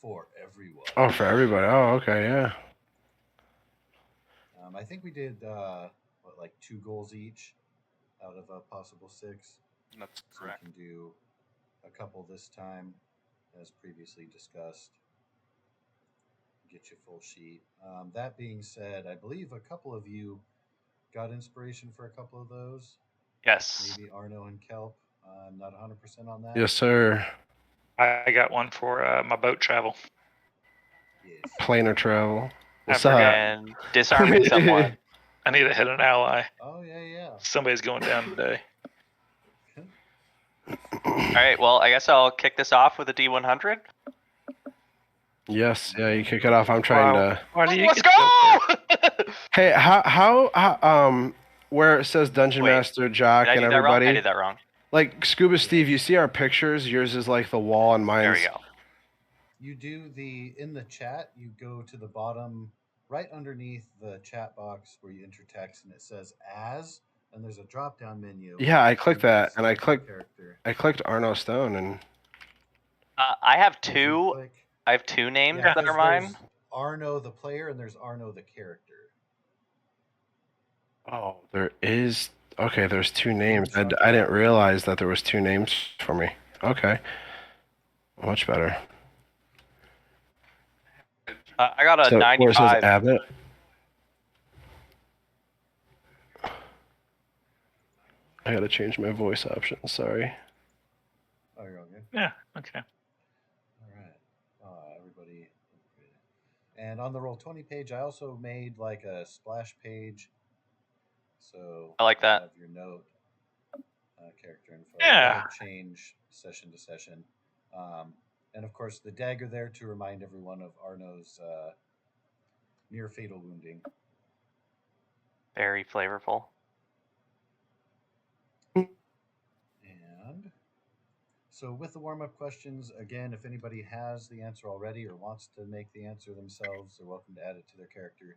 for everyone. Oh, for everybody. Oh, okay, yeah. I think we did like 2 goals each out of a possible 6. That's So correct. we can do a couple this time, as previously discussed. Get you full sheet. That being said, I believe a couple of you got inspiration for a couple of those. Yes. Maybe Arno and Kelp. I'm not 100% on that. Yes, sir. I got one for my boat travel. Yes. Planar travel. What's I up? forgot. And disarming someone. I need to hit an ally. Oh, yeah. Somebody's going down today. All right, well, I guess I'll kick this off with a D100. Yes, yeah, you kick it off. I'm trying to. Why do you Let's get so go! Hey, how where it says Dungeon Wait, Master, Jock, Did I and do that wrong? I everybody? did that wrong. Like Scuba Steve, you see our pictures. Yours is like the wall, and mine's. There we go. You do in the chat, you go to the bottom, right underneath the chat box where you enter text, and it says as, and there's a drop down menu. Yeah, I clicked that, and I Select your clicked. character. I clicked Arno Stone, and I have If you two. click- I have two names Yeah, that are 'cause mine. there's Arno the player and there's Arno the character. oh, there is. Okay, there's 2 names. I Screenshot didn't realize that there was 2 names for me. Okay, much better. I got a So where it says 95. Abbott. I gotta change my voice options. Sorry. Oh, you're all good. Yeah, okay. All right. Everybody. And on the Roll20 page, I also made like a splash page. So I like that. Have your note, character info. Yeah. That'll change session to session. And of course, the dagger there to remind everyone of Arno's near fatal wounding. Very flavorful. And so, with the warm up questions, again, if anybody has the answer already or wants to make the answer themselves, they're welcome to add it to their character.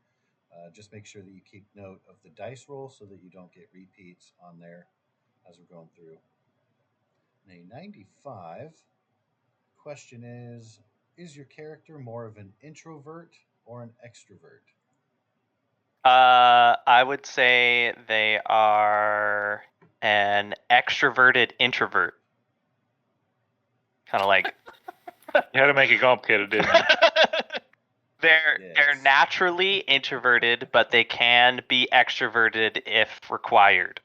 Just make sure that you keep note of the dice roll so that you don't get repeats on there as we're going through. And a 95 question is your character more of an introvert or an extrovert? I would say they are an extroverted introvert. Kind of like You had to make it complicated, didn't you? they're naturally introverted, but they can be extroverted if required.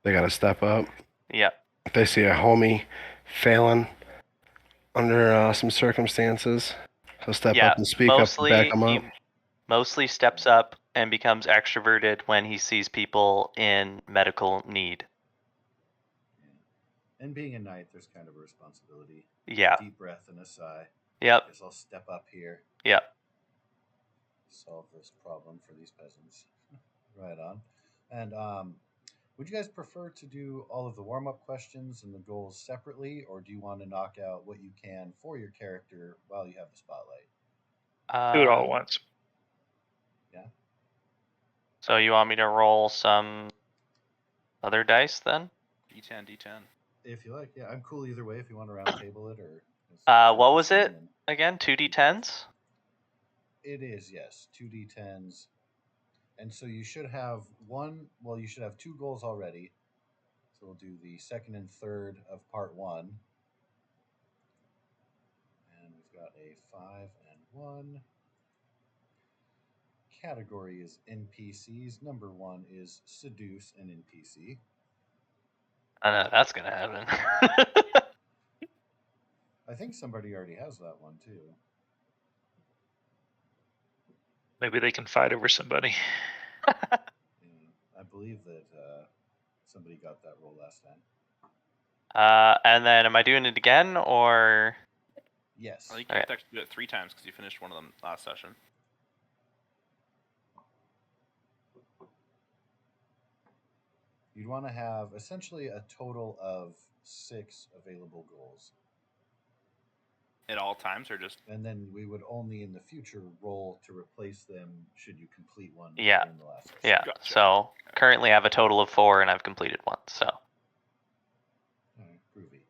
They gotta step up. Yep. If they see a homie failing under some circumstances, he'll step up and speak up and back him up. He mostly steps up and becomes extroverted when he sees people in medical need. Yeah. And being a knight, there's kind of a responsibility. Yeah. Deep breath and a sigh. Yep. I guess I'll step up here. Yep. Solve this problem for these peasants. Right on. And would you guys prefer to do all of the warm up questions and the goals separately, or do you want to knock out what you can for your character while you have the spotlight? Do it all at once. Yeah. So you want me to roll some other dice then? D10. If you like, yeah, I'm cool either way. If you want to round table it, or what was it again? 2d10s. It is, yes, 2d10s. And so you should have one. Well, you should have 2 goals already. So we'll do the second and third of part 1. And we've got a 5 and 1. Category is NPCs. Number 1 is seduce an NPC. I know that's gonna happen. I think somebody already has that one too. Maybe they can fight over somebody. Yeah, I believe that somebody got that roll last time. And then am I doing it again or? Yes. I think you have to actually do it 3 times because you finished one of them last session. You'd want to have essentially a total of 6 available goals. At all times, or just? And then we would only in the future roll to replace them should you complete one in the last session. Yeah. Gotcha. So currently I have a total of 4 and I've completed 1. So. All right, groovy.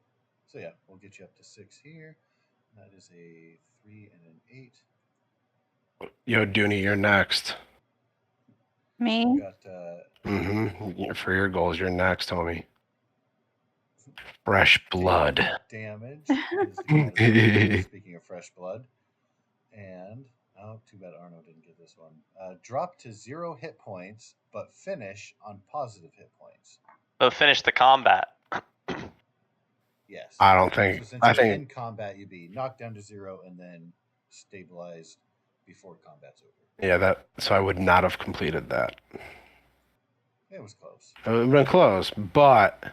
So yeah, we'll get you up to 6 here. That is a 3 and an 8. Yo, Dooney, you're next. Me? We've got For your goals, you're next, homie. Fresh blood. damage is the speaking of fresh blood. And oh, too bad Arno didn't get this one. Drop to 0 hit points, but finish on positive hit points. But finish the combat. Yes. I don't think. So since I you're think. in combat, you'd be knocked down to 0 and then stabilized before combat's over. Yeah, that. So I would not have completed that. It was close. It would have been close, but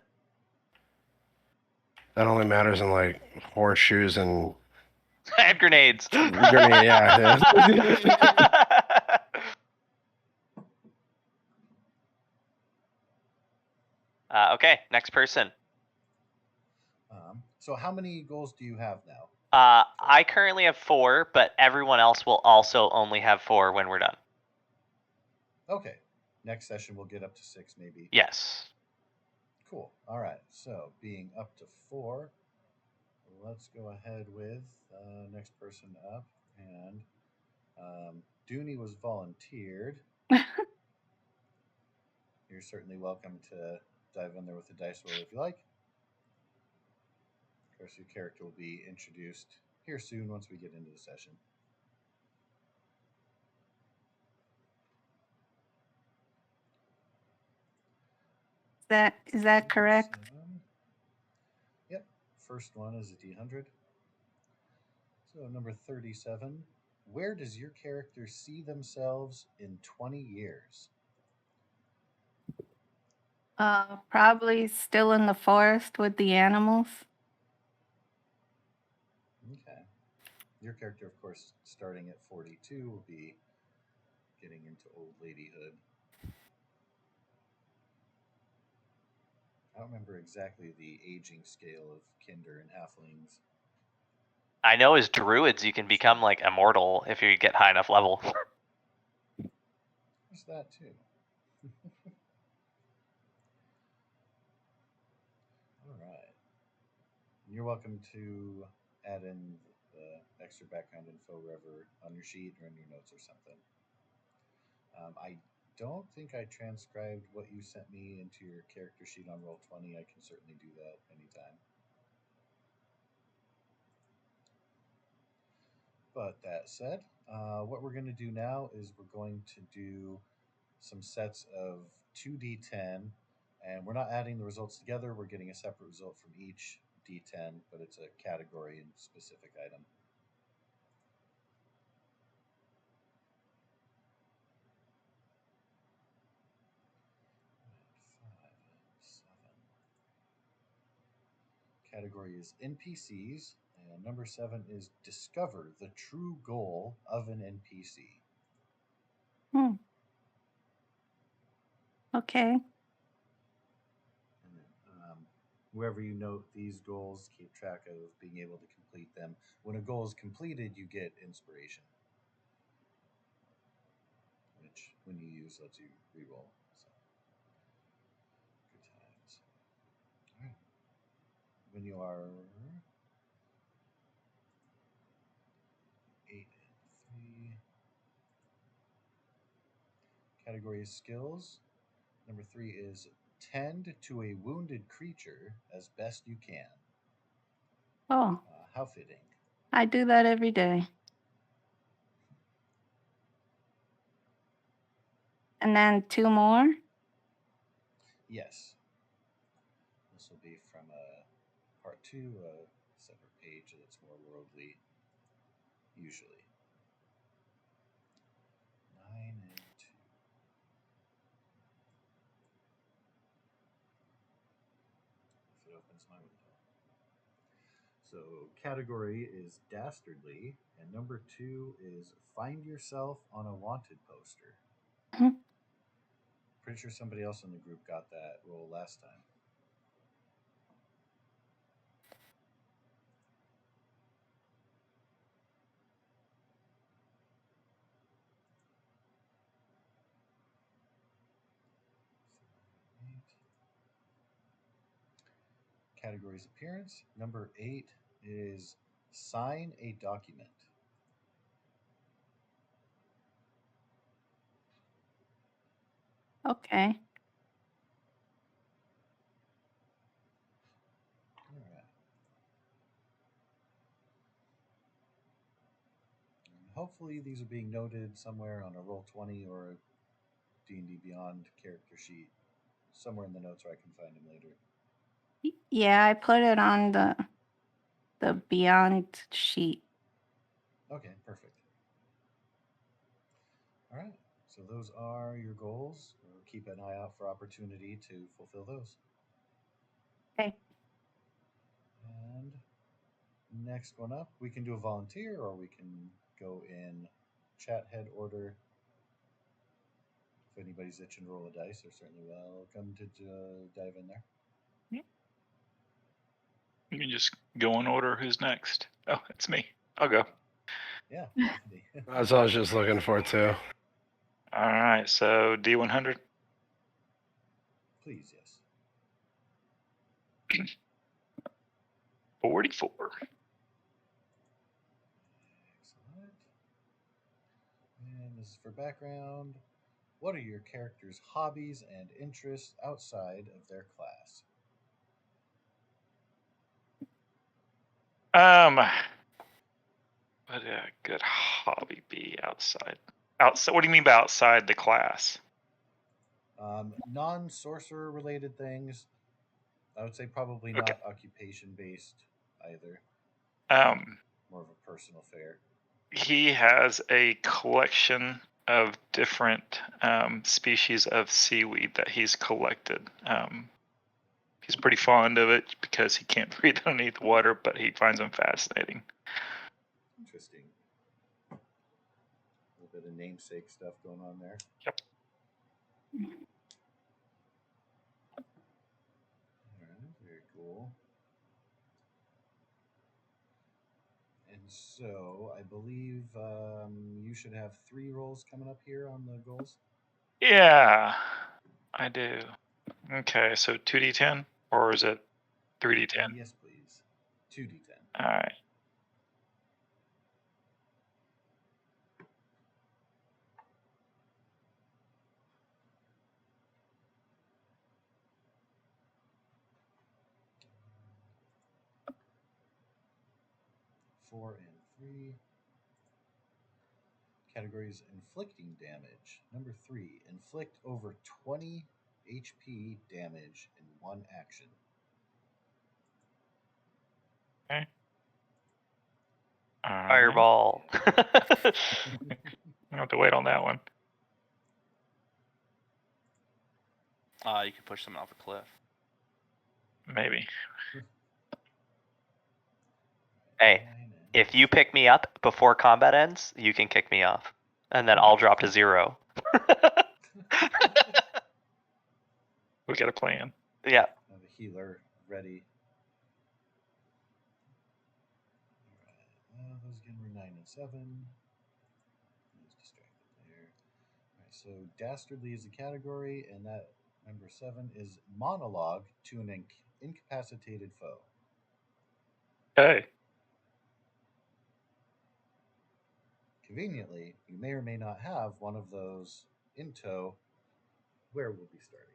that only matters in like horseshoes and And grenades. grenade. Yeah. Okay, next person. So how many goals do you have now? I currently have 4, but everyone else will also only have 4 when we're done. Okay. Next session we'll get up to 6 maybe. Yes. Cool. All right. So being up to 4, let's go ahead with next person up. And Dooney was volunteered. You're certainly welcome to dive in there with the dice roll if you like. Of course, your character will be introduced here soon once we get into the session. Is that correct? Yep. First one is a D100. So number 37. Where does your character see themselves in 20 years? Probably still in the forest with the animals. Okay. Your character, of course, starting at 42, will be getting into old ladyhood. I don't remember exactly the aging scale of Kinder and Halflings. I know as druids you can become like immortal if you get high enough level. There's that too. All right. You're welcome to add in the extra background info wherever on your sheet or in your notes or something. I don't think I transcribed what you sent me into your character sheet on Roll20. I can certainly do that anytime. But that said, what we're going to do now is we're going to do some sets of 2d10, and we're not adding the results together. We're getting a separate result from each d10, but it's a category and specific item. Category is NPCs, and number 7 is discover the true goal of an NPC. Okay. And wherever you note these goals, keep track of being able to complete them. When a goal is completed, you get inspiration, which when you use lets you reroll. So, good times. All right. When you are 8 and 3. Category is skills. Number 3 is tend to a wounded creature as best you can. Oh, How fitting. I do that every day. And then 2 more? Yes. This will be from part 2, a separate page that's more worldly, usually. 9 and 2. If it opens my window. So category is dastardly, and number 2 is find yourself on a wanted poster. Mhm. Pretty sure somebody else in the group got that roll last time. Categories appearance. Number 8 is sign a document. Okay. All right. And hopefully these are being noted somewhere on a Roll20 or a D&D Beyond character sheet, somewhere in the notes where I can find them later. Yeah, I put it on the Beyond sheet. Okay, perfect. All right. So those are your goals. We'll keep an eye out for opportunity to fulfill those. Okay. And next one up, we can do a volunteer or we can go in chat head order. If anybody's itching to roll a dice, they're certainly welcome to dive in there. You can just go in order. Who's next? Oh, it's me. I'll go. Yeah. That's what I was just looking for too. All right. So D100. Please, yes. 44. Excellent. And this is for background. What are your character's hobbies and interests outside of their class? What a good hobby be outside? Outside. What do you mean by outside the class? Non-sorcerer related things. I would say probably Okay. not occupation based either. More of a personal affair. He has a collection of different species of seaweed that he's collected. He's pretty fond of it because he can't breathe underneath water, but he finds them fascinating. Interesting. A little bit of namesake stuff going on there. Yep. All right, very cool. And so I believe you should have 3 rolls coming up here on the goals. Yeah, I do. Okay, so 2d10, or is it 3d10? Yes, please. 2d10. All right. Four and 3. Categories inflicting damage. Number 3, inflict over 20 HP damage in 1 action. Okay. All right. Fireball. I have to wait on that one. You can push someone off a cliff. Maybe. Hey, if you pick me up before combat ends, you can kick me off. And then I'll drop to 0. We got a plan. Yeah. Have a healer ready. Alright, those again were 9 and 7. I was distracted there. Alright, so Dastardly is a category, and that number 7 is monologue to an incapacitated foe. Okay. Conveniently, you may or may not have one of those in tow where we'll be starting.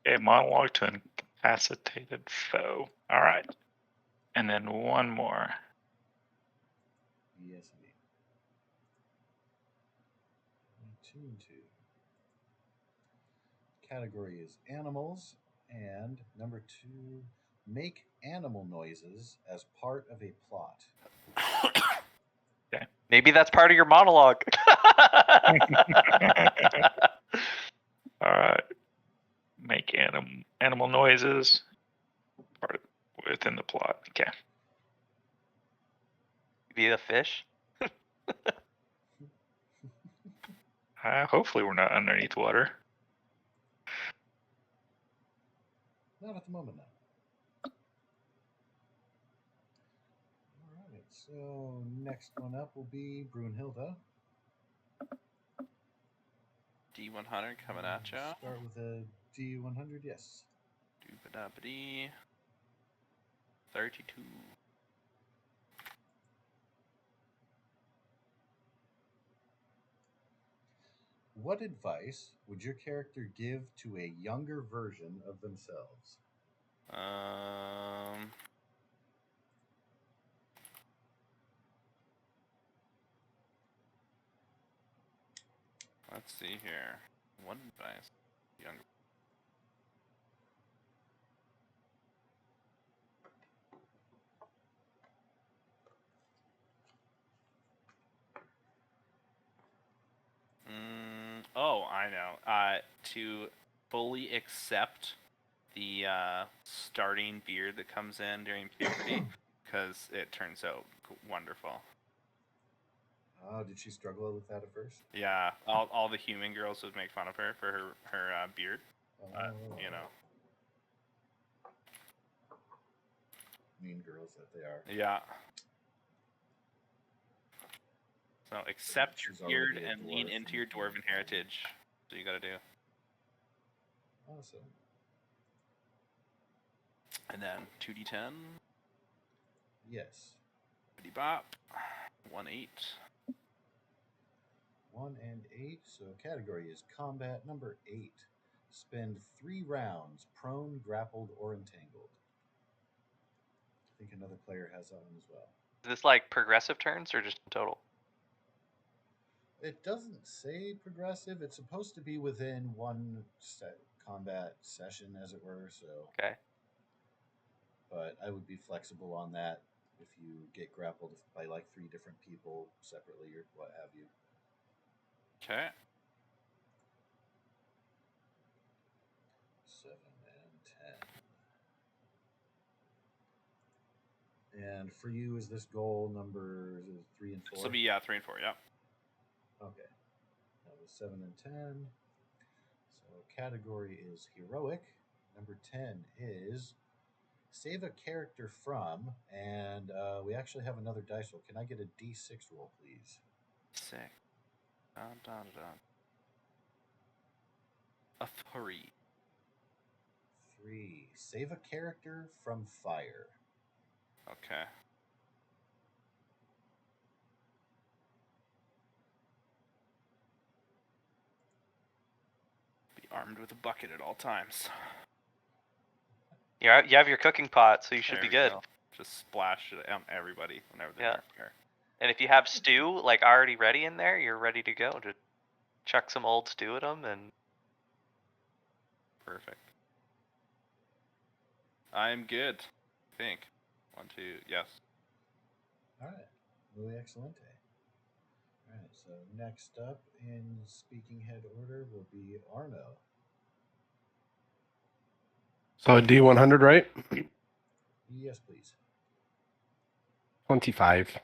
A monologue to an incapacitated foe. All right. And then one more. Yes, indeed. 2 and 2. Category is animals, and number 2, make animal noises as part of a plot. Okay. Maybe that's part of your monologue. All right. Make animal noises part within the plot. Okay. Be the fish. Hopefully we're not underneath water. Not at the moment, now. Alright, so next one up will be Brunhilde. D100 coming at ya. Start with a D100, yes. Doobadabbity. 32. What advice would your character give to a younger version of themselves? Let's see here. What advice? Younger. Oh, I know. To fully accept the starting beard that comes in during puberty, because it turns out wonderful. Oh, did she struggle with that at first? Yeah, all the human girls would make fun of her for her beard. Oh. You know. Mean girls that they are. Yeah. So accept She's your beard already a and lean dwarf into and your you can dwarven make heritage. So you gotta do. Awesome. And then 2d10. Yes. Bop. 1 8. 1 and 8. So category is combat. Number 8. Spend 3 rounds prone, grappled, or entangled. I think another player has that one as well. Is this like progressive turns or just total? It doesn't say progressive. It's supposed to be within one combat session, as it were. So. Okay. But I would be flexible on that if you get grappled by like 3 different people separately or what have you. Okay. 7 and 10. And for you, is this goal number 3 and 4? This will be 3 and 4. Yeah. Okay. That was 7 and 10. So category is heroic. Number 10 is save a character from, and we actually have another dice roll. Can I get a D6 roll, please? Sick. A 3. 3. Save a character from fire. Okay. Be armed with a bucket at all times. You have your cooking pot, so you should There be we good. go. Just splash it on everybody whenever they're here. And if you have stew like already ready in there, you're ready to go. Just chuck some old stew at them and. Perfect. I'm good. I think. 1, 2, yes. All right. Muy excelente. All right. So next up in speaking head order will be Arno. So D100, right? Yes, please. 25.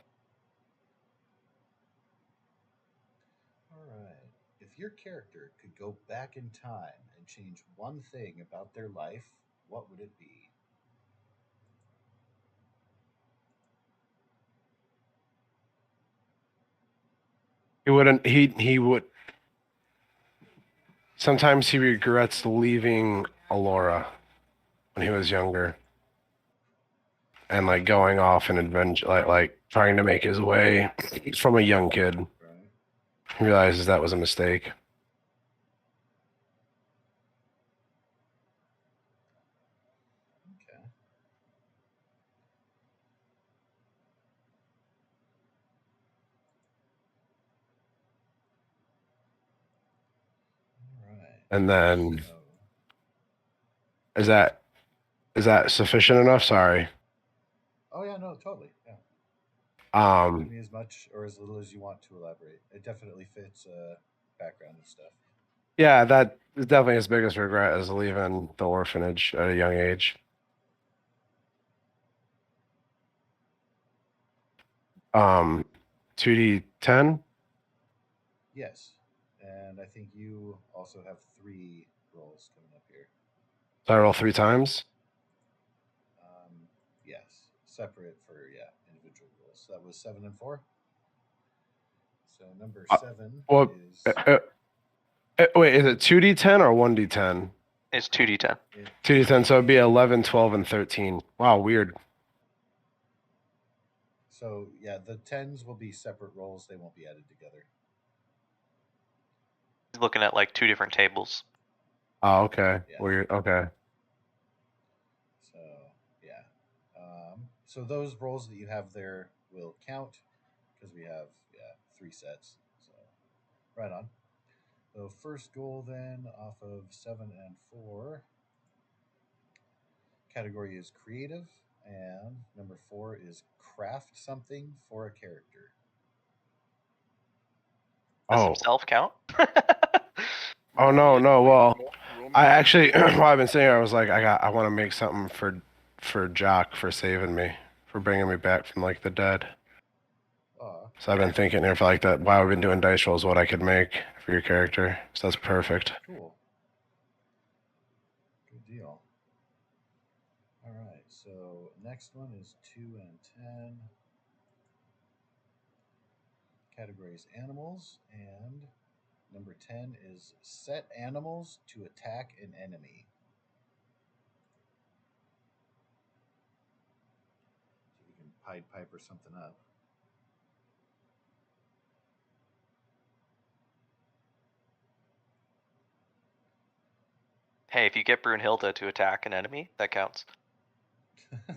All right. If your character could go back in time and change one thing about their life, what would it be? He wouldn't. He would. Sometimes he regrets leaving Alora when he was younger, and like going off and adventure, like trying to make his way from a young kid. Right. He realizes that was a mistake. Okay. All right. And then, So, is that sufficient enough? Sorry. oh yeah, no, totally. Yeah. Give me as much or as little as you want to elaborate. It definitely fits background and stuff. Yeah, that is definitely his biggest regret is leaving the orphanage at a young age. 2d10? Yes. And I think you also have 3 rolls coming up here. So I roll 3 times? Yes. Separate for, individual rolls. So that was 7 and 4. So number 7 is... wait, is it 2d10 or 1d10? It's 2d10. 2d10, so it'd be 11, 12, and 13. Wow, weird. So yeah, the tens will be separate rolls. They won't be added together. He's looking at like 2 different tables. Oh, okay. Yeah. Weird. Okay. So yeah. So those rolls that you have there will count because we have 3 sets. So right on. So first goal then off of 7 and 4. Category is creative, and number 4 is craft something for a character. Does Oh. himself count? Oh no, no. Well, Roll me I two. actually, while I've been sitting here, I was like, I want to make something for Jock for saving me, for bringing me back from like the dead. So I've been thinking here for like that. While we've been doing dice rolls, what I could make for your character. So that's perfect. Cool. Good deal. All right. So next one is 2 and 10. Category is animals, and number 10 is set animals to attack an enemy. So we can Pied Piper something up. Hey, if you get Brunhilde to attack an enemy, that counts. All right.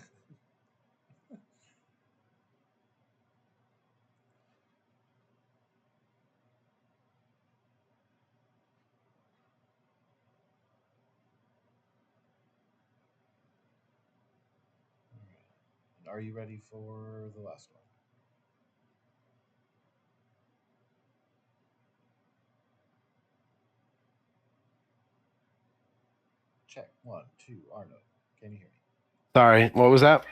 And are you ready for the last one? Check. 1, 2. Arno, can you hear me? Sorry, what was that?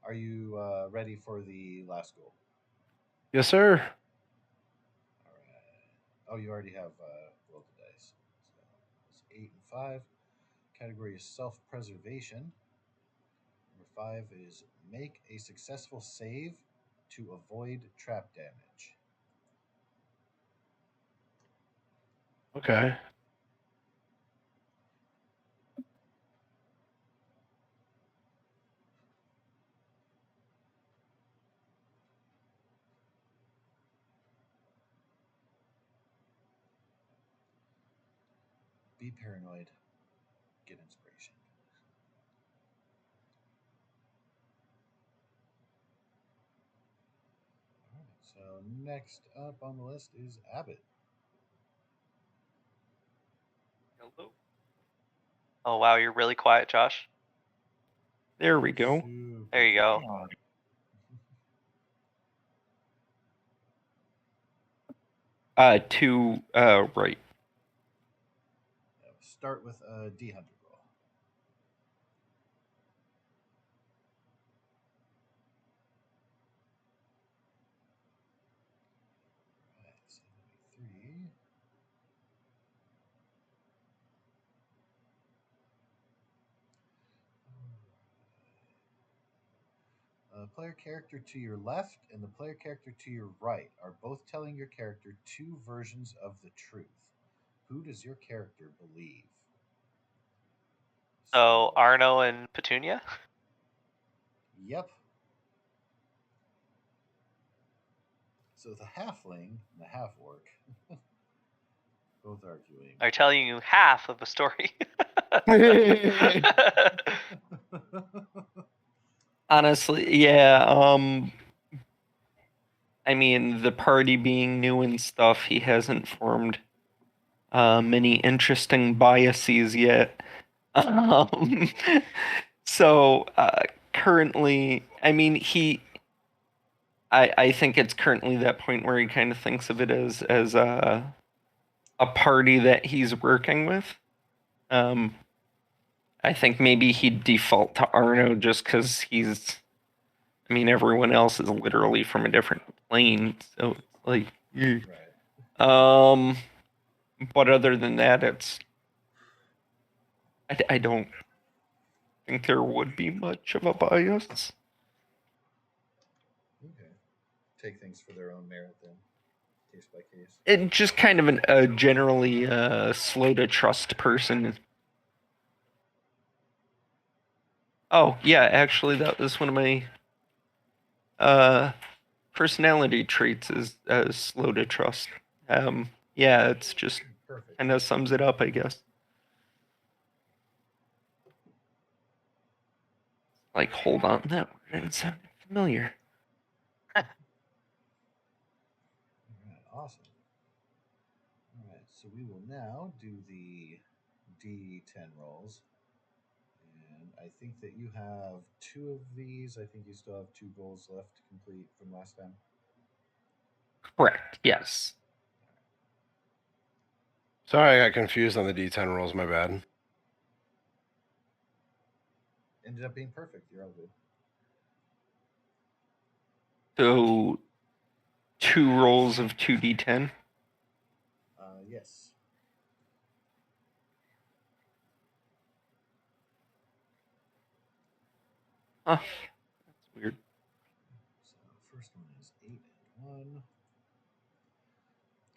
Are you ready for the last goal? Yes, sir. All right. Oh, you already have rolled the dice. So it's 8 and 5. Category is self-preservation. Number 5 is make a successful save to avoid trap damage. Okay. Be paranoid. Get inspiration. All right. So next up on the list is Abbott. Hello. Oh wow, you're really quiet, Josh. There we go. Super There you go. quiet. To right. Start with a D100 roll. All right, so that'll be 3. The player character to your left and the player character to your right are both telling your character 2 versions of the truth. Who does your character believe? So Arno and Petunia? Yep. So the halfling and the half orc both arguing. Are telling you half of a story. Honestly, yeah. I mean, the party being new and stuff, he hasn't formed many interesting biases yet. So currently, I mean, I think it's currently that point where he kind of thinks of it as a party that he's working with. I think maybe he'd default to Arno just because he's. I mean, everyone else is literally from a different plane, so it's like. Right. But other than that, it's. I don't think there would be much of a bias. Okay. Take things for their own merit then, case by case. It just kind of a generally slow to trust person. Oh yeah, actually, that was one of my personality traits is slow to trust. Yeah, it's just Perfect. kind of sums it up, I guess. Like, hold on, that word sounded familiar. All right, awesome. All right, so we will now do the D10 rolls. And I think that you have 2 of these. I think you still have 2 goals left to complete from last time. Correct. Yes. Sorry, I got confused on the D10 rolls. My bad. Ended up being perfect. You're all good. So 2 rolls of 2d10. Yes. Huh. That's weird. So first one is 8 and 1.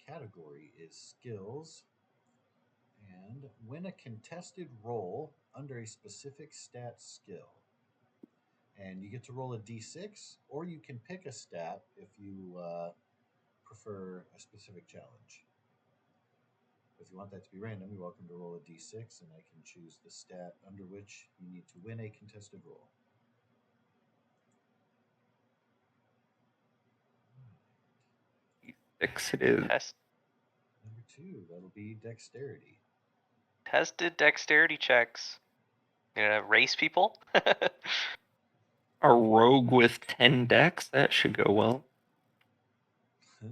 Category is skills. And win a contested roll under a specific stat skill. And you get to roll a d6, or you can pick a stat if you prefer a specific challenge. If you want that to be random, you're welcome to roll a d6, and I can choose the stat under which you need to win a contested roll. Six it is. Number 2, that'll be dexterity. Tested dexterity checks. You gonna race people? A rogue with 10 dex? That should go well. All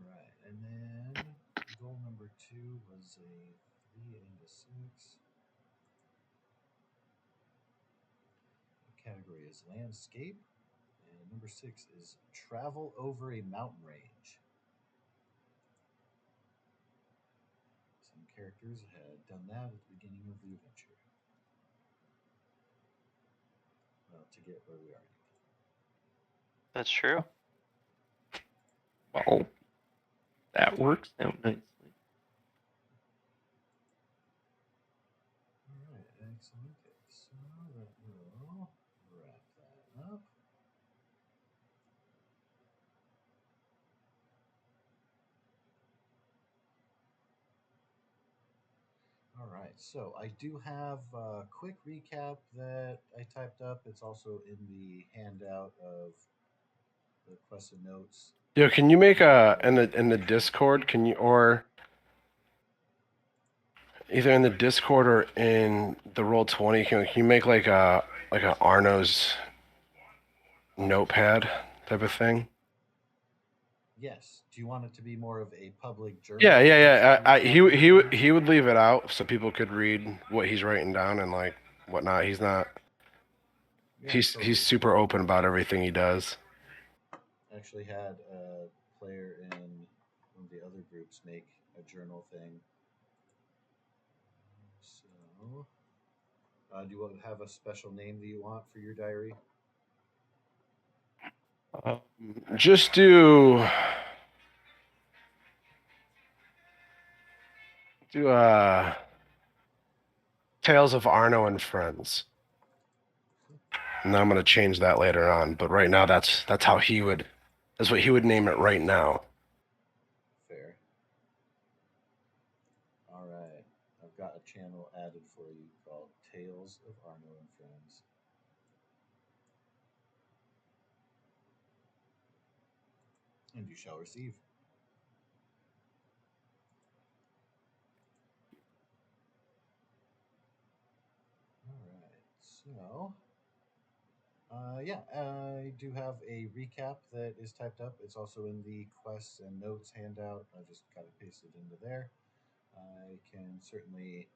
right, and then goal number 2 was a 3 and a 6. The category is landscape, and number 6 is travel over a mountain range. Some characters had done that at the beginning of the adventure. Well, to get where we are. That's true. Well, that works out nicely. All right, excellent. So that will wrap that up. All right, so I do have a quick recap that I typed up. It's also in the handout of the quests and notes. Yo, can you make a in the Discord? Can you, or either in the Discord or in the Roll20? Can you make like a Arno's notepad type of thing? Yes. Do you want it to be more of a public journal? Yeah. He He would leave it out so people could read what he's writing down and like whatnot. He's not. He's super open about everything he does. Actually had a player in one of the other groups make a journal thing. So, do you have a special name that you want for your diary? Just do Tales of Arno and Friends. And I'm gonna change that later on, but right now that's what he would name it right now. Fair. All right. I've got a channel added for you called Tales of Arno and Friends. And you shall receive. All right. So, I do have a recap that is typed up. It's also in the quests and notes handout. I just got it pasted into there. I can certainly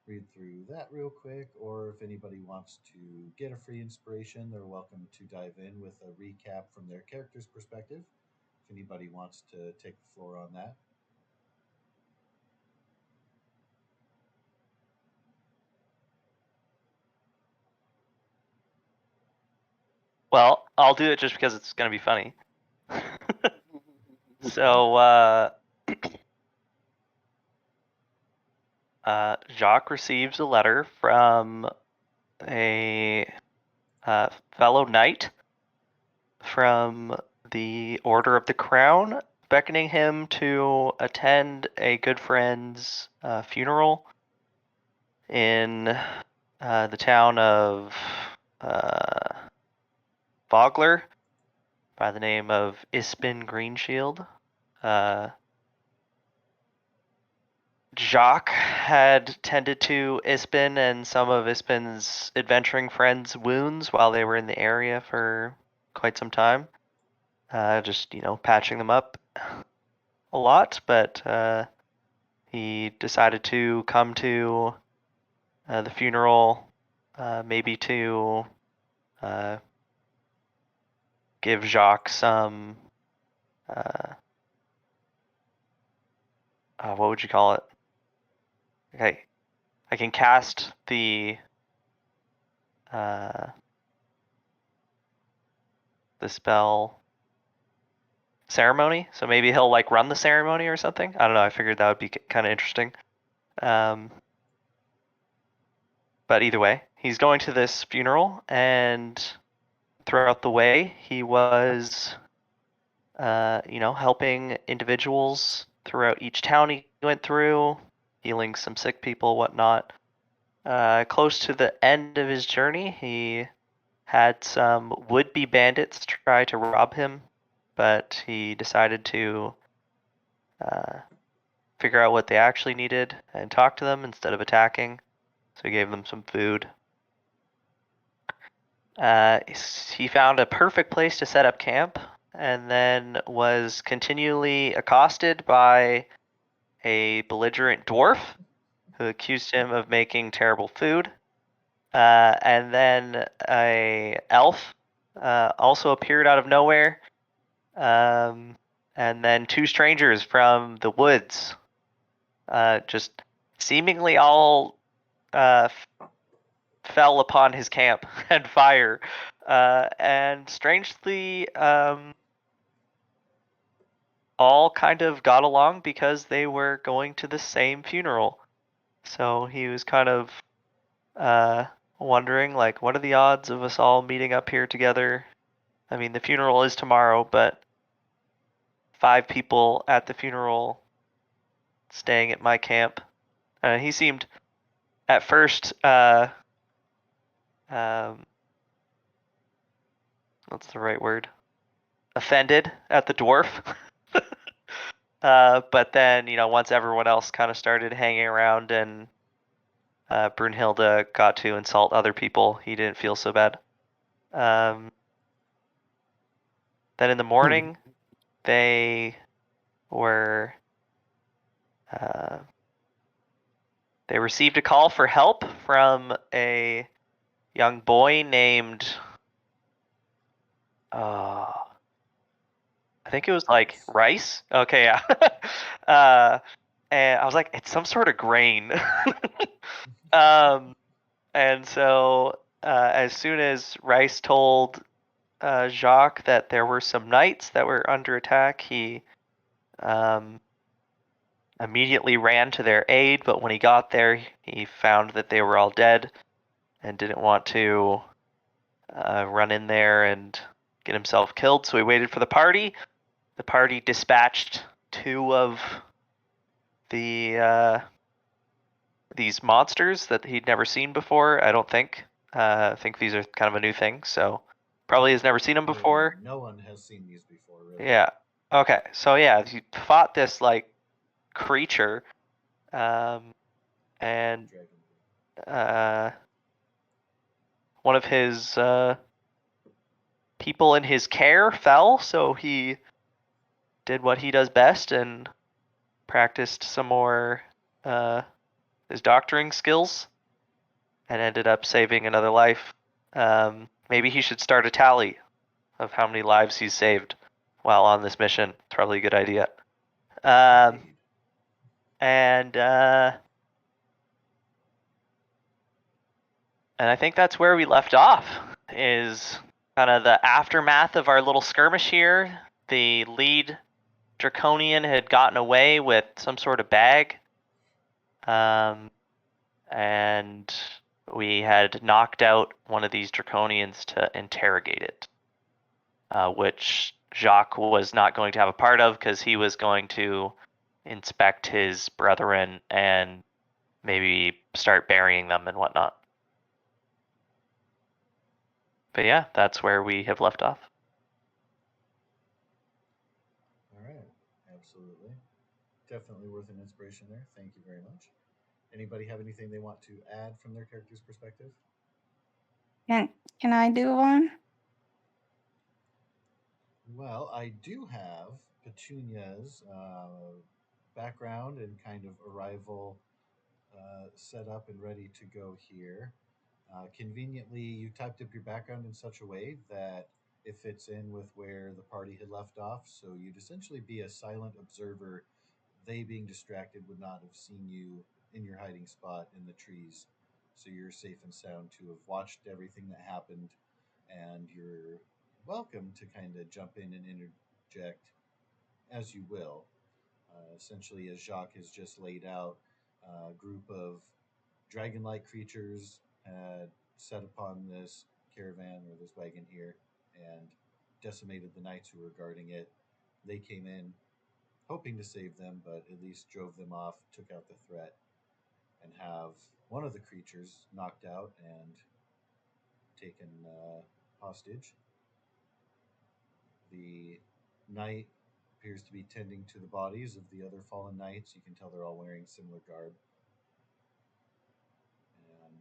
read through that real quick, or if anybody wants to get a free inspiration, they're welcome to dive in with a recap from their character's perspective. If anybody wants to take the floor on that. Well, I'll do it just because it's gonna be funny. So, Jacques receives a letter from a fellow knight from the Order of the Crown, beckoning him to attend a good friend's funeral in the town of Bogler by the name of Ispin Greenshield. Jacques had tended to Ispin and some of Ispin's adventuring friends' wounds while they were in the area for quite some time. Just, patching them up a lot, but he decided to come to the funeral, maybe to give Jacques some, what would you call it? Okay, I can cast the spell ceremony, so maybe he'll like run the ceremony or something. I don't know. I figured that would be kind of interesting. But either way, he's going to this funeral, and throughout the way, he was, helping individuals throughout each town he went through, healing some sick people, whatnot. Close to the end of his journey, he had some would-be bandits try to rob him, but he decided to figure out what they actually needed and talk to them instead of attacking. So he gave them some food. He found a perfect place to set up camp, and then was continually accosted by a belligerent dwarf who accused him of making terrible food. And then a elf also appeared out of nowhere. And then two strangers from the woods, just seemingly all fell upon his camp and fire. And strangely, all kind of got along because they were going to the same funeral. So he was kind of wondering, like, what are the odds of us all meeting up here together? I mean, the funeral is tomorrow, but 5 people at the funeral staying at my camp. He seemed at first, what's the right word? Offended at the dwarf. But then, once everyone else kind of started hanging around and Brunhilde got to insult other people, he didn't feel so bad. Then in the morning, they were they received a call for help from a young boy named I think it was like Rice. Okay, yeah. And I was like, it's some sort of grain. And so as soon as Rice told Jacques that there were some knights that were under attack, he immediately ran to their aid, but when he got there, he found that they were all dead and didn't want to run in there and get himself killed, so he waited for the party. The party dispatched 2 of the these monsters that he'd never seen before, I don't think. I think these are kind of a new thing, so probably has never seen them before. No one has seen these before, really. Yeah. Okay, so yeah, he fought this, like, creature, and one of his people in his care fell, so he did what he does best and practiced some more his doctoring skills and ended up saving another life. Maybe he should start a tally of how many lives he's saved while on this mission. It's probably a good idea. And I think that's where we left off, is kind of the aftermath of our little skirmish here. The lead Draconian had gotten away with some sort of bag. And we had knocked out one of these draconians to interrogate it, which Jacques was not going to have a part of because he was going to inspect his brethren and maybe start burying them and whatnot. But yeah, that's where we have left off. All right. Absolutely. Definitely worth an inspiration there. Thank you very much. Anybody have anything they want to add from their character's perspective? Can I do one? Well, I do have Petunia's background and kind of arrival set up and ready to go here. Conveniently, you typed up your background in such a way that it fits in with where the party had left off. So you'd essentially be a silent observer. They, being distracted, would not have seen you in your hiding spot in the trees. So you're safe and sound to have watched everything that happened, and you're welcome to kind of jump in and interject as you will. Essentially, as Jacques has just laid out, a group of dragon-like creatures had set upon this caravan or this wagon here and decimated the knights who were guarding it. They came in hoping to save them, but at least drove them off, took out the threat, and have one of the creatures knocked out and taken hostage. The knight appears to be tending to the bodies of the other fallen knights. You can tell they're all wearing similar garb. And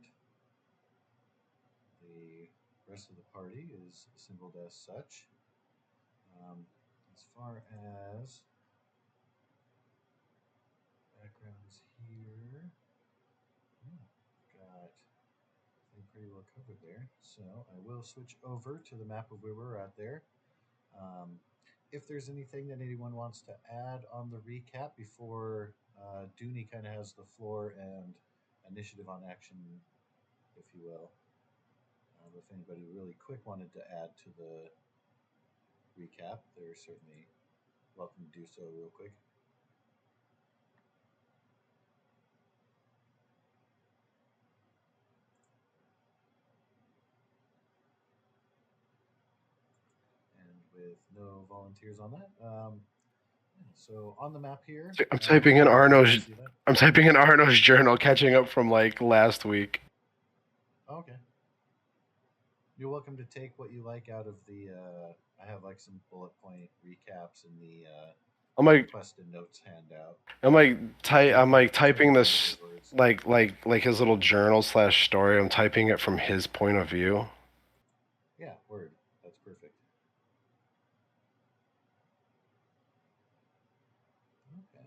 the rest of the party is assembled as such. As far as backgrounds here, got them pretty well covered there. So I will switch over to the map of where we're at there. If there's anything that anyone wants to add on the recap before Dooney kind of has the floor and initiative on action, if you will. If anybody really quick wanted to add to the recap, they're certainly welcome to do so real quick. And with no volunteers on that, so on the map here, I'm typing in Arno's. see that? I'm typing in Arno's journal, catching up from like last week. Okay. You're welcome to take what you like out of the. I have like some bullet point recaps in the I'm like, requested notes handout. I'm like typing Some this words. like his little journal / story. I'm typing it from his point of view. Yeah, word. That's perfect. Okay.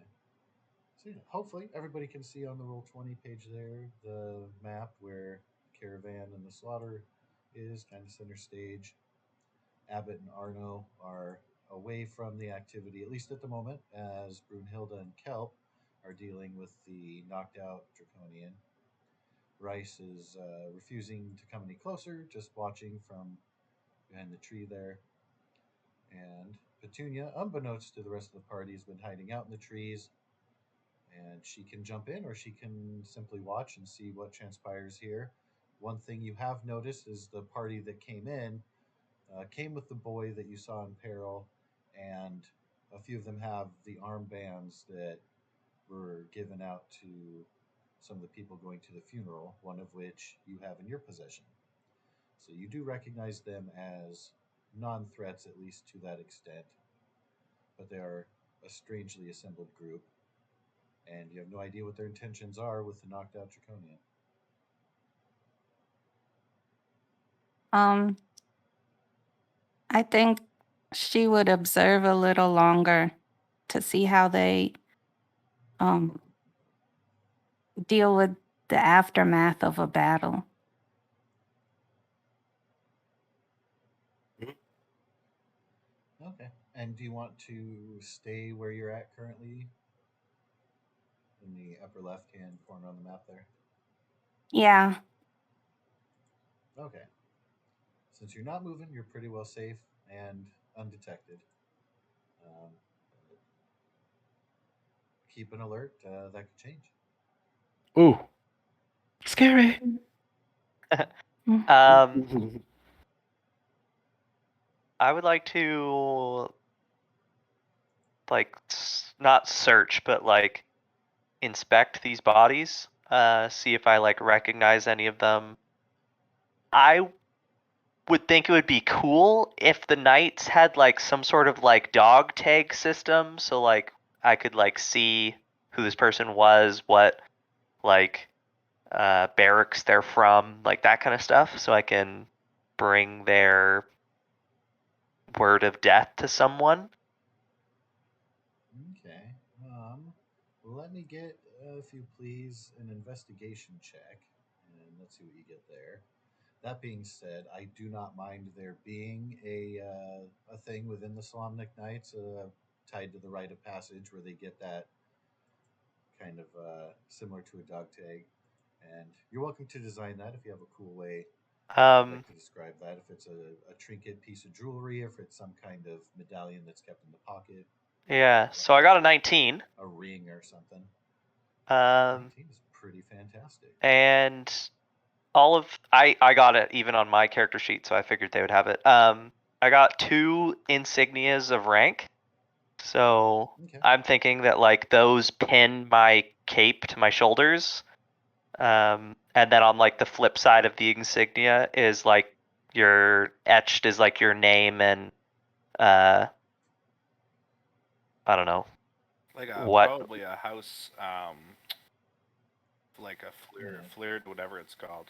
So yeah, hopefully everybody can see on the Roll20 page there the map where Caravan and the Slaughter is kind of center stage. Abbott and Arno are away from the activity, at least at the moment, as Brunhilde and Kelp are dealing with the knocked out Draconian. Rice is refusing to come any closer, just watching from behind the tree there. And Petunia, unbeknownst to the rest of the party, has been hiding out in the trees. And she can jump in or she can simply watch and see what transpires here. One thing you have noticed is the party that came in came with the boy that you saw in peril, and a few of them have the armbands that were given out to some of the people going to the funeral, one of which you have in your possession. So you do recognize them as non threats, at least to that extent, but they are a strangely assembled group, and you have no idea what their intentions are with the knocked out Draconian. I think she would observe a little longer to see how they deal with the aftermath of a battle. Okay. And do you want to stay where you're at currently? In the upper left hand corner on the map there? Yeah. Okay. Since you're not moving, you're pretty well safe and undetected. Um, keep an alert. That could change. Ooh, scary. I would like to like not search, but like inspect these bodies, see if I like recognize any of them. I would think it would be cool if the knights had like some sort of like dog tag system, so like I could like see who this person was, what like barracks they're from, like that kind of stuff, so I can bring their word of death to someone. Okay. Let me get, if you please, an investigation check, and let's see what you get there. That being said, I do not mind there being a thing within the Solemnic Knights tied to the rite of passage where they get that kind of similar to a dog tag. And you're welcome to design that if you have a cool way you'd like to describe that. If it's a trinket piece of jewelry, if it's some kind of medallion that's kept in the pocket. Yeah, so I got a 19. A ring or something. 19 is pretty fantastic. And all of I got it even on my character sheet, so I figured they would have it. I got 2 insignias of rank. So Okay. I'm thinking that like those pin my cape to my shoulders. And then on like the flip side of the insignia is like your etched is like your name and I don't know. Like What? probably a house, like a flared, whatever it's called.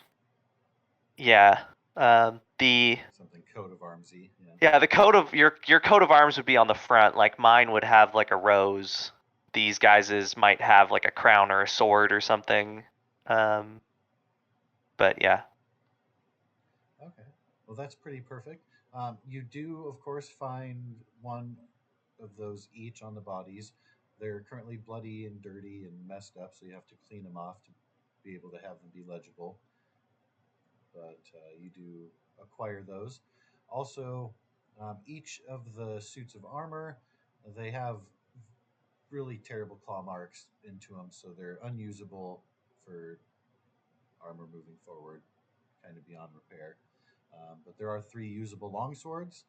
Yeah. The something coat of armsy. Yeah, the coat of your coat of arms would be on the front. Like mine would have like a rose. These guys's might have like a crown or a sword or something. But yeah. Okay. Well, that's pretty perfect. You do, of course, find one of those each on the bodies. They're currently bloody and dirty and messed up, so you have to clean them off to be able to have them be legible. But you do acquire those. Also, each of the suits of armor, they have really terrible claw marks into them, so they're unusable for armor moving forward, kind of beyond repair. But there are 3 usable longswords,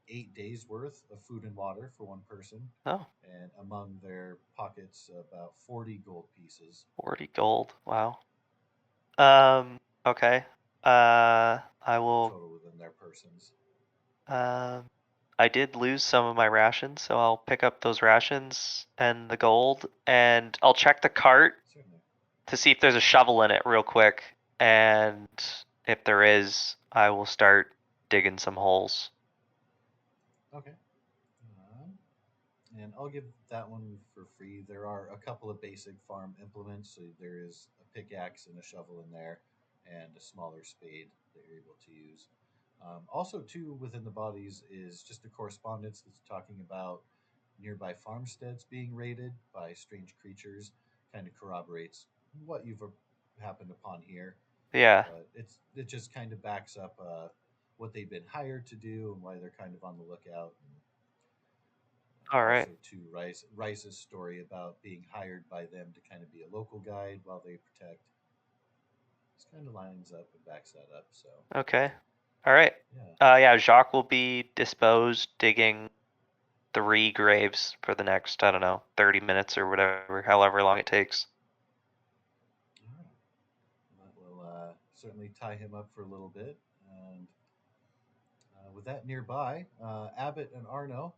8 days worth of food and water for one person, Oh. and among their pockets about 40 gold pieces. 40 gold. Wow. Okay. I will. Total within their persons. I did lose some of my rations, so I'll pick up those rations and the gold, and I'll check the cart Certainly. to see if there's a shovel in it real quick, and if there is, I will start digging some holes. Okay. And I'll give that one for free. There are a couple of basic farm implements. So there is a pickaxe and a shovel in there, and a smaller spade that you're able to use. Also, too, within the bodies is just a correspondence that's talking about nearby farmsteads being raided by strange creatures. Kind of corroborates what you've happened upon here. Yeah. But it just kind of backs up what they've been hired to do and why they're kind of on the lookout. And, All right. also, to Rice's story about being hired by them to kind of be a local guide while they protect. This kind of lines up and backs that up. So. Okay. All right. Yeah. Yeah, Jacques will be disposed digging 3 graves for the next, I don't know, 30 minutes or whatever, however long it takes. All right. That will certainly tie him up for a little bit. And with that nearby, Abbott and Arno,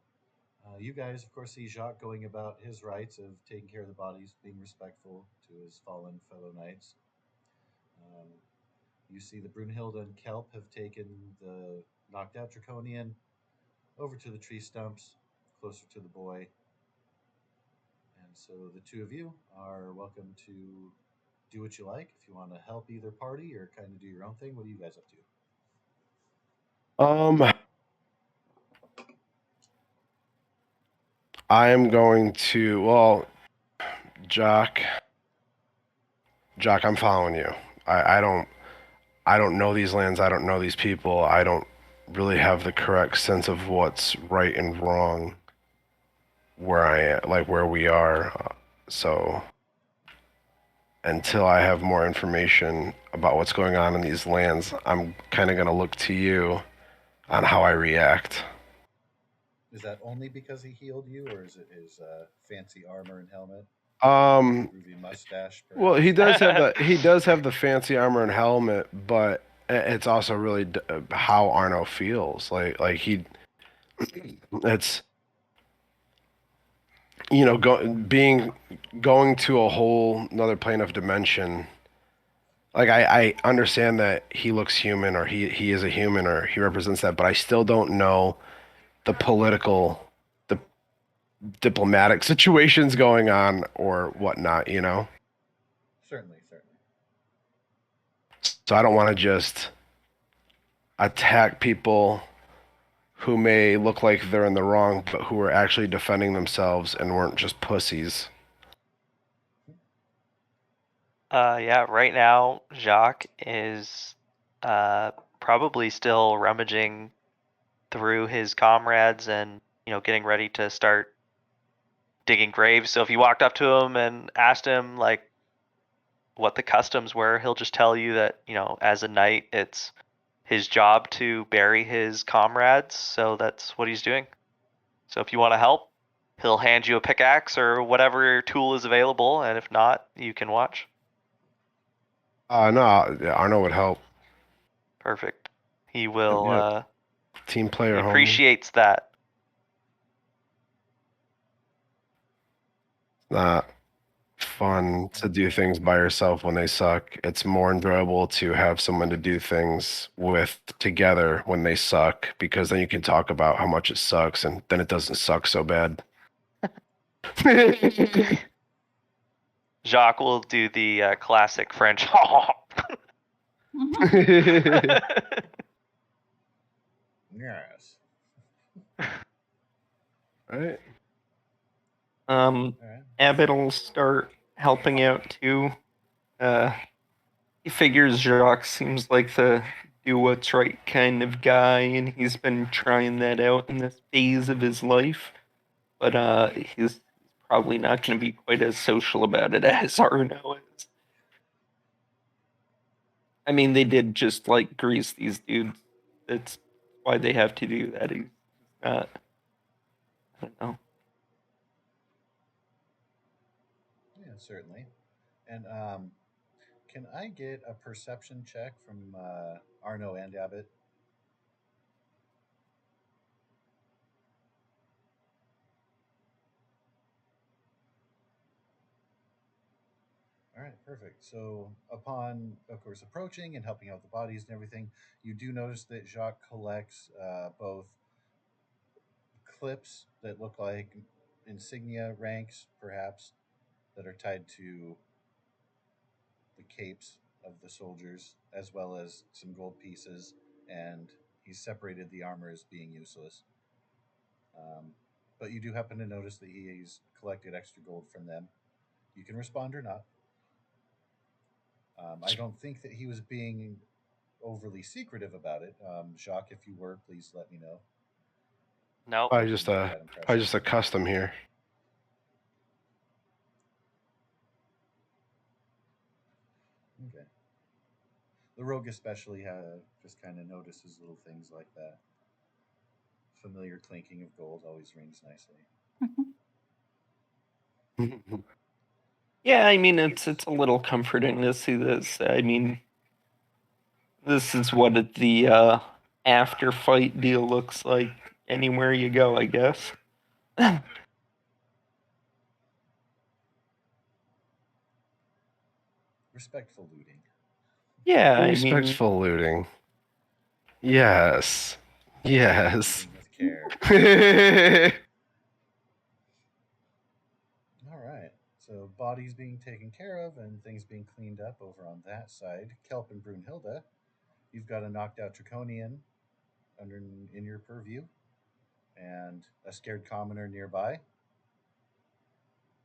you guys, of course, see Jacques going about his rights of taking care of the bodies, being respectful to his fallen fellow knights. You see the Brunhilde and Kelp have taken the knocked out Draconian over to the tree stumps, closer to the boy. And so the 2 of you are welcome to do what you like. If you want to help either party or kind of do your own thing, what are you guys up to? I am going to, well, Jock, I'm following you. I don't know these lands. I don't know these people. I don't really have the correct sense of what's right and wrong where I am, like where we are. So until I have more information about what's going on in these lands, I'm kind of going to look to you on how I react. Is that only because he healed you, or is it his fancy armor and helmet? Groovy mustache, perhaps? Well, he does have the fancy armor and helmet, but it's also really how Arno feels. Like it's going to a whole another plane of dimension. Like I understand that he looks human, or he is a human, or he represents that, but I still don't know the the diplomatic situations going on or whatnot. Certainly, certainly. So I don't want to just attack people who may look like they're in the wrong, but who are actually defending themselves and weren't just pussies. Yeah, right now, Jacques is probably still rummaging through his comrades and, getting ready to start digging graves. So if you walked up to him and asked him, like, what the customs were, he'll just tell you that, as a knight, it's his job to bury his comrades. So that's what he's doing. So if you want to help, he'll hand you a pickaxe or whatever tool is available. And if not, you can watch. No, Arno would help. Perfect. He will. Yeah. Team player. He appreciates that. Not fun to do things by yourself when they suck. It's more enjoyable to have someone to do things with together when they suck, because then you can talk about how much it sucks, and then it doesn't suck so bad. Jacques will do the classic French. Yes. Right. All right. Abbott will start helping out too. He figures Jacques seems like the do what's right kind of guy, and he's been trying that out in this phase of his life. But he's probably not going to be quite as social about it as Arno is. I mean, they did just like grease these dudes. That's why they have to do that. He's not. I don't know. Yeah, certainly. And can I get a perception check from Arno and Abbott? All right, perfect. So, upon, of course, approaching and helping out the bodies and everything, you do notice that Jacques collects both clips that look like insignia ranks, perhaps, that are tied to the capes of the soldiers, as well as some gold pieces, and he's separated the armor as being useless. But you do happen to notice that he's collected extra gold from them. You can respond or not. I don't think that he was being overly secretive about it. Jacques, if you were, please let me know. Nope. I Didn't get that impression. just a custom here. Okay. The rogue especially just kind of notices little things like that. Familiar clinking of gold always rings nicely. Yeah, I mean it's a little comforting to see this. I mean, this is what the after fight deal looks like anywhere you go, I guess. Respectful looting. Yeah, I mean, Respectful looting. Yes. Yes. Looting with care. All right. So bodies being taken care of and things being cleaned up over on that side. Kelp and Brunhilde, you've got a knocked out Draconian in your purview, and a scared commoner nearby.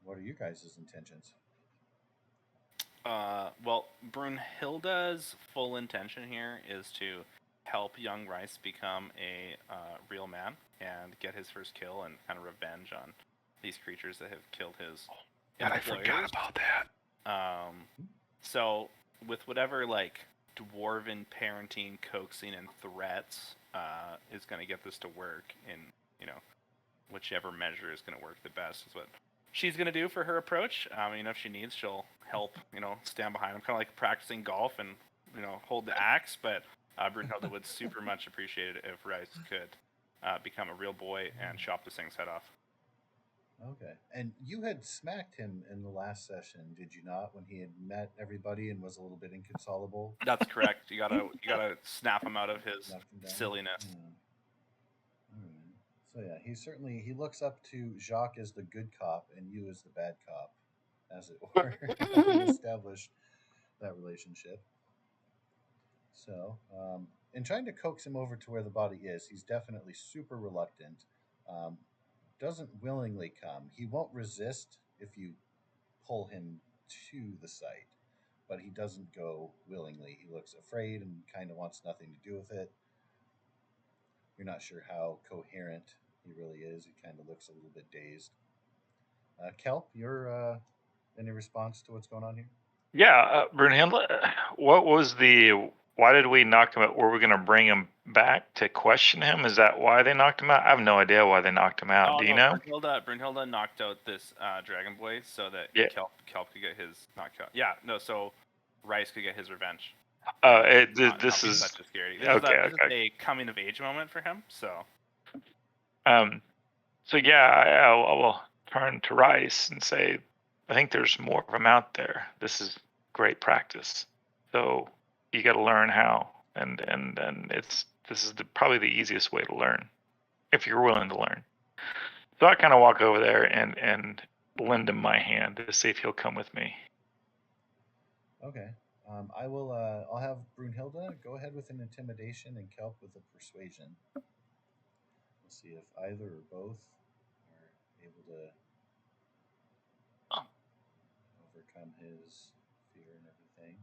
What are you guys' intentions? Well, Brunhilde's full intention here is to help young Rice become a real man and get his first kill and kind of revenge on these creatures that have killed his God, I employers. forgot about that. So with whatever like dwarven parenting, coaxing, and threats is going to get this to work in whichever measure is going to work the best is what she's going to do for her approach. If she needs, she'll help stand behind him, kind of like practicing golf and hold the axe. But Brunhilde would super much appreciate it if Rice could become a real boy and chop this thing's head off. Okay. And you had smacked him in the last session, did you not? When he had met everybody and was a little bit inconsolable. That's correct. You gotta snap him out of his Knocked him down? silliness. Yeah. All right. So yeah, he looks up to Jacques as the good cop and you as the bad cop, as it were. Having established that relationship. So, in trying to coax him over to where the body is, he's definitely super reluctant. Um, doesn't willingly come. He won't resist if you pull him to the site, but he doesn't go willingly. He looks afraid and kind of wants nothing to do with it. You're not sure how coherent he really is. He kind of looks a little bit dazed. Kelp, you're any response to what's going on here? Yeah, Brunhilde, why did we knock him out? Were we going to bring him back to question him? Is that why they knocked him out? I have no idea why they knocked him out. Oh, Do you no, know? Brunhilde knocked out this Dragon Boy so that Yeah. Kelp could get his so Rice could get his revenge. This is such a scary. This okay. is a coming of age moment for him. So, so yeah, I will turn to Rice and say, I think there's more of them out there. This is great practice. So you got to learn how, and this is probably the easiest way to learn, if you're willing to learn. So I kind of walk over there and lend him my hand to see if he'll come with me. Okay. I will. I'll have Brunhilde go ahead with an intimidation and Kelp with a persuasion. We'll see if either or both are able to overcome his fear and everything.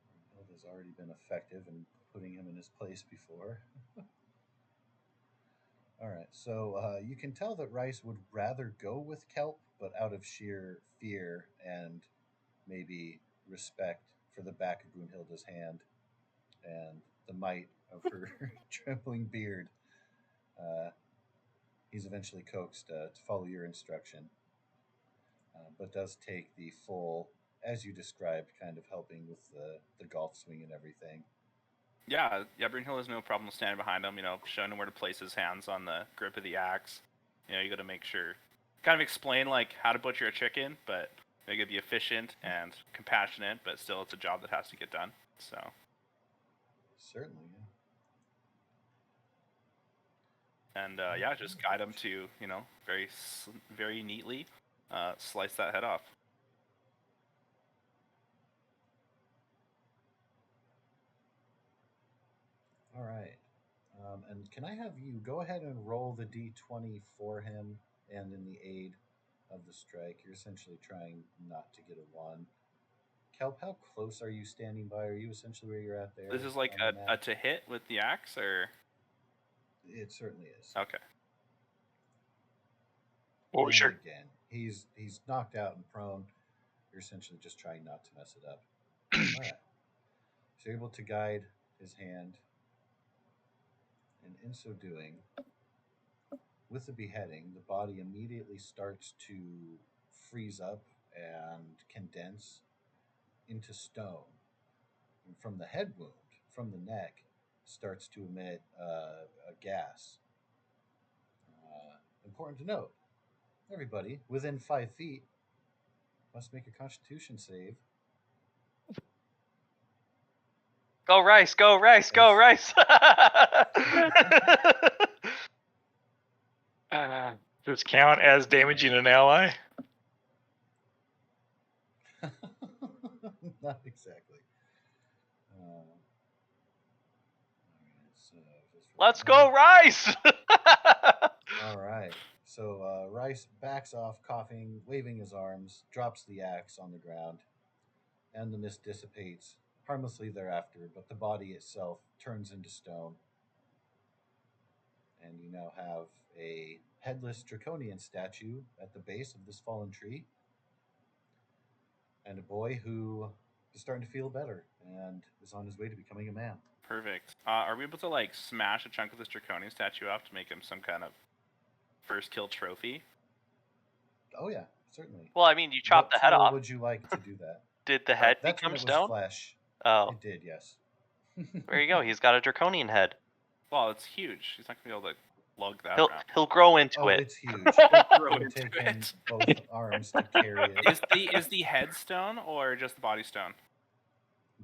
Brunhilde has already been effective in putting him in his place before. All right, so you can tell that Rice would rather go with Kelp, but out of sheer fear and maybe respect for the back of Brunhilde's hand and the might of her trembling beard, he's eventually coaxed to follow your instruction, but does take the full, as you described, kind of helping with the golf swing and everything. Yeah, Brunhilde has no problem standing behind him, showing him where to place his hands on the grip of the axe. You got to make sure, kind of explain like how to butcher a chicken, but you got to be efficient and compassionate, but still it's a job that has to get done. So Certainly, yeah. and just guide him to very neatly slice that head off. All right. And can I have you go ahead and roll the d20 for him and in the aid of the strike? You're essentially trying not to get a 1. Kelp, how close are you standing by? Are you essentially where you're at there? This is like a to hit with the axe, or? It certainly is. Okay. Well, sure. Again, he's knocked out and prone. You're essentially just trying not to mess it up. All right. So you're able to guide his hand. And in so doing, with the beheading, the body immediately starts to freeze up and condense into stone. And from the head wound, from the neck, starts to emit a gas. Important to note, everybody within 5 feet must make a Constitution save. Go Rice! Go Rice! Go Rice! Does this count as damaging an ally? Not exactly. Let's go Rice! All right. So Rice backs off, coughing, waving his arms, drops the axe on the ground, and the mist dissipates harmlessly thereafter, but the body itself turns into stone. And you now have a headless draconian statue at the base of this fallen tree, and a boy who is starting to feel better and is on his way to becoming a man. Perfect. Are we able to like smash a chunk of this draconian statue off to make him some kind of first kill trophy? Oh yeah, certainly. Well, I mean, you chopped What the head tool off. would you like to do that? Did the head That's when become it was stone? flesh. Oh, It did, yes. there you go. He's got a draconian head. Well, it's huge. He's not gonna be able to lug that He'll around. he'll grow into Oh, it. it's huge. Grow It would into take him it. both arms to carry it. Is the head stone or just the body stone?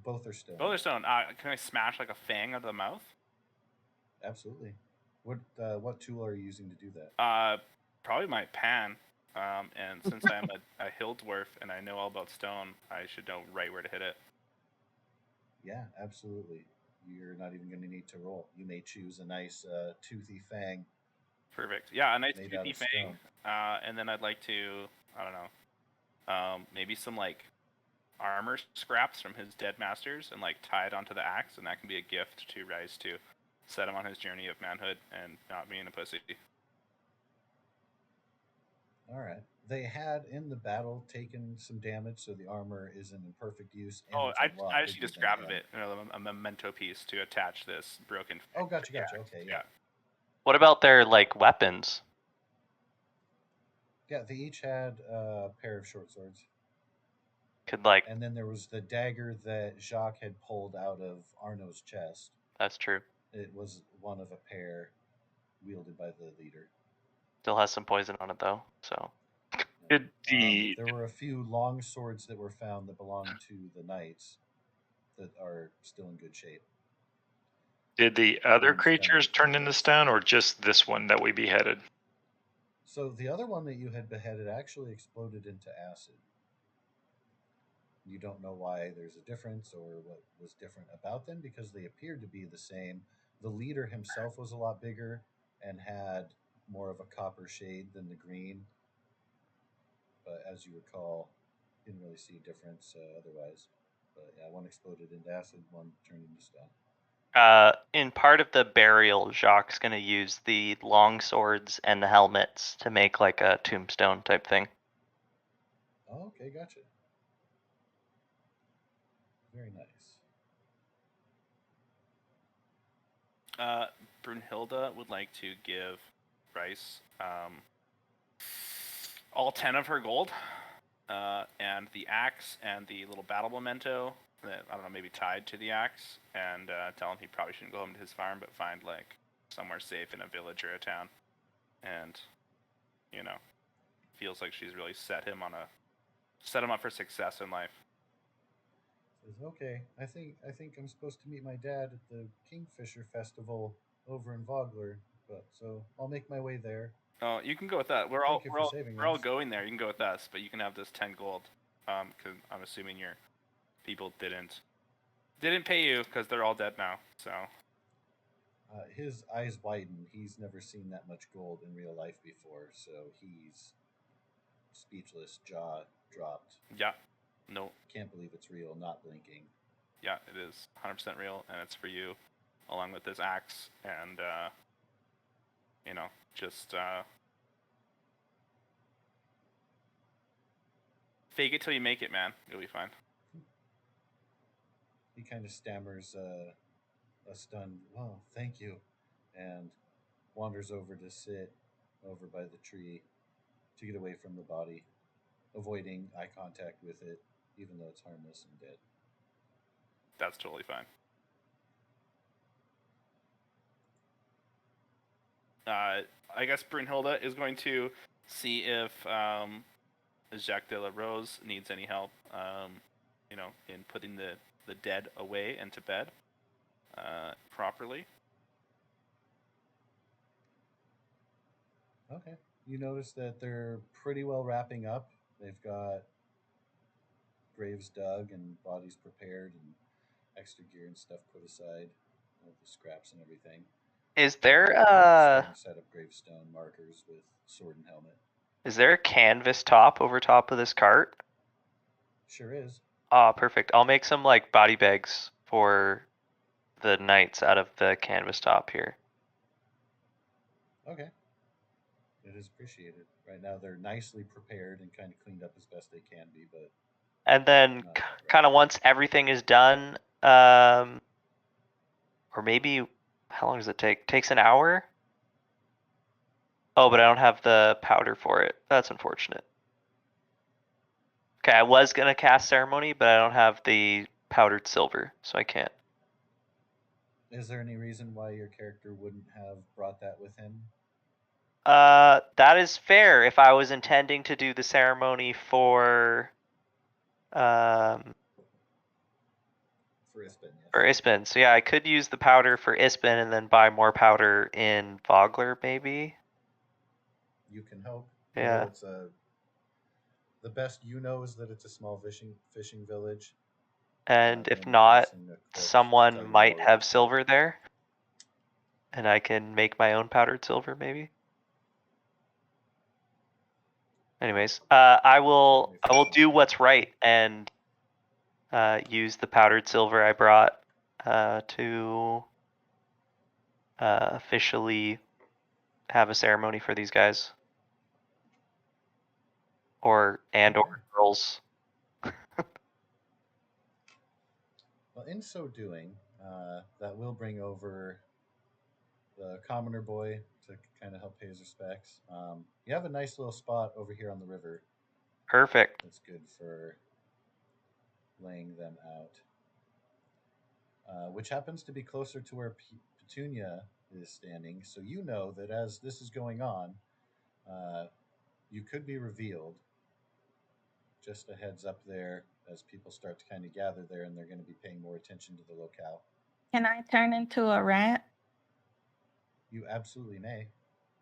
Both are stone. Both are stone. Can I smash like a fang out of the mouth? Absolutely. What tool are you using to do that? Probably my pan. And since I'm a hill dwarf and I know all about stone, I should know right where to hit it. Yeah, absolutely. You're not even going to need to roll. You may choose a nice toothy fang. Perfect. Yeah, a nice Made toothy out of fang. stone. And then I'd like to, I don't know, maybe some like armor scraps from his dead masters and like tie it onto the axe, and that can be a gift to Rise to set him on his journey of manhood and not being a pussy. All right. They had in the battle taken some damage, so the armor isn't in perfect use. And Oh, it's a lot I just bigger need to than scrap him. of it, a memento piece to attach this broken. Oh, gotcha. Yeah. Okay, yeah. What about their like weapons? Yeah, they each had a pair of short swords. Could like And then there was the dagger that Jacques had pulled out of Arno's chest. that's true. It was one of a pair wielded by the leader. Still has some poison on it though, so. Did the There were a few long swords that were found that belonged to the knights that are still in good shape. did the other One's creatures done. turn into stone, or just this one that we beheaded? So the other one that you had beheaded actually exploded into acid. You don't know why there's a difference or what was different about them because they appeared to be the same. The leader himself was a lot bigger and had more of a copper shade than the green. But as you recall, didn't really see a difference otherwise. But yeah, one exploded into acid, one turned into stone. In part of the burial, Jacques gonna use the long swords and the helmets to make like a tombstone type thing. Oh, okay, gotcha. Very nice. Brunhilde would like to give Bryce all 10 of her gold, and the axe and the little battle memento that, I don't know, maybe tied to the axe, and tell him he probably shouldn't go home to his farm, but find like somewhere safe in a village or a town. And, you know, feels like she's really set him up for success in life. Says, okay, I think I'm supposed to meet my dad at the Kingfisher Festival over in Vogler, but so I'll make my way there. Oh, you can go with that. We're Thank you for all saving we're all us. going there. You can go with us, but you can have this 10 gold. Because I'm assuming your people didn't pay you because they're all dead now. So His eyes widen. He's never seen that much gold in real life before, so he's speechless, jaw dropped. yeah, no, Can't believe it's real, not blinking. yeah, it is 100% real, and it's for you, along with this axe, and you know, just fake it till you make it, man. You'll be fine. He kind of stammers a stunned, "Oh, thank you," and wanders over to sit over by the tree to get away from the body, avoiding eye contact with it, even though it's harmless and dead. That's totally fine. I guess Brunhilde is going to see if Jacques de la Rose needs any help, you know, in putting the dead away and to bed properly. Okay. You notice that they're pretty well wrapping up. They've got graves dug and bodies prepared and extra gear and stuff put aside, all the scraps and everything. Is there Starting to set up gravestone markers with sword and helmet. is there a canvas top over top of this cart? Sure is. Ah, perfect. I'll make some like body bags for the knights out of the canvas top here. Okay. It is appreciated. Right now, they're nicely prepared and kind of cleaned up as best they can be, but And then not quite right. kind of once everything is done, or maybe how long does it take? Takes an hour? Oh, but I don't have the powder for it. That's unfortunate. Okay, I was gonna cast ceremony, but I don't have the powdered silver, so I can't. Is there any reason why your character wouldn't have brought that with him? That is fair if I was intending to do the ceremony for For Isbin, yes. for Isbin. So yeah, I could use the powder for Isbin and then buy more powder in Vogler, maybe. You can hope. Yeah. It's the best you know is that it's a small fishing village. And if I'm not, guessing a cook could someone tell you might more have if you'd like. silver there. And I can make my own powdered silver, maybe. Anyways, I will do what's right and use the powdered silver I brought to officially have a ceremony for these guys, or Okay. girls. Well, in so doing, that will bring over the commoner boy to kind of help pay his respects. You have a nice little spot over here on the river Perfect. that's good for laying them out, which happens to be closer to where Petunia is standing. So you know that as this is going on, uh, you could be revealed. Just a heads up there as people start to kind of gather there and they're going to be paying more attention to the locale. Can I turn into a rat? You absolutely may.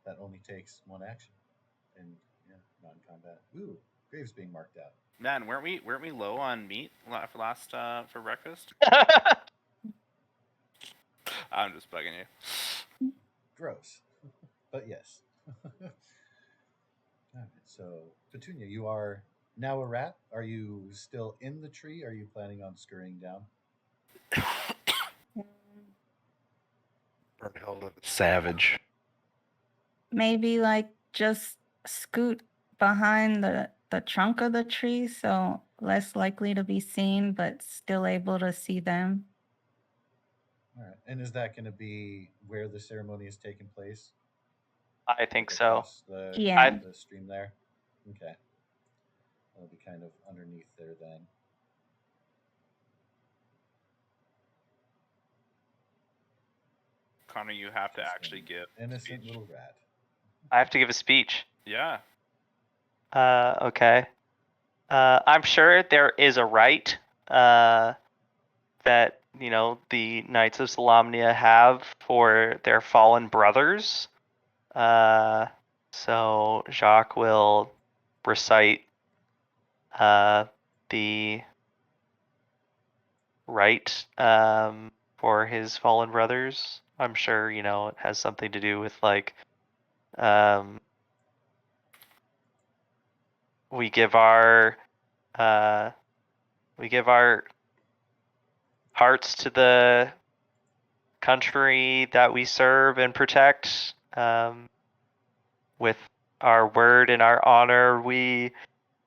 That only takes one action in non-combat. Ooh, Graves being marked out. Man, weren't we low on meat for breakfast? I'm just bugging you. Gross, but yes. All right, so Petunia, you are now a rat. Are you still in the tree? Are you planning on scurrying down? Brunhilde, savage. Maybe like just scoot behind the trunk of the tree, so less likely to be seen, but still able to see them. All right, and is that going to be where the ceremony is taking place? I think Like so. across Yeah. the stream there. Okay, that'll be kind of underneath there then. Connor, you have to Just actually an give innocent speech. little rat. I have to give a speech. Yeah. Okay. I'm sure there is a right that the Knights of Solamnia have for their fallen brothers. So Jacques will recite the right for his fallen brothers. I'm sure it has something to do with like we give our hearts to the country that we serve and protect. With our word and our honor, we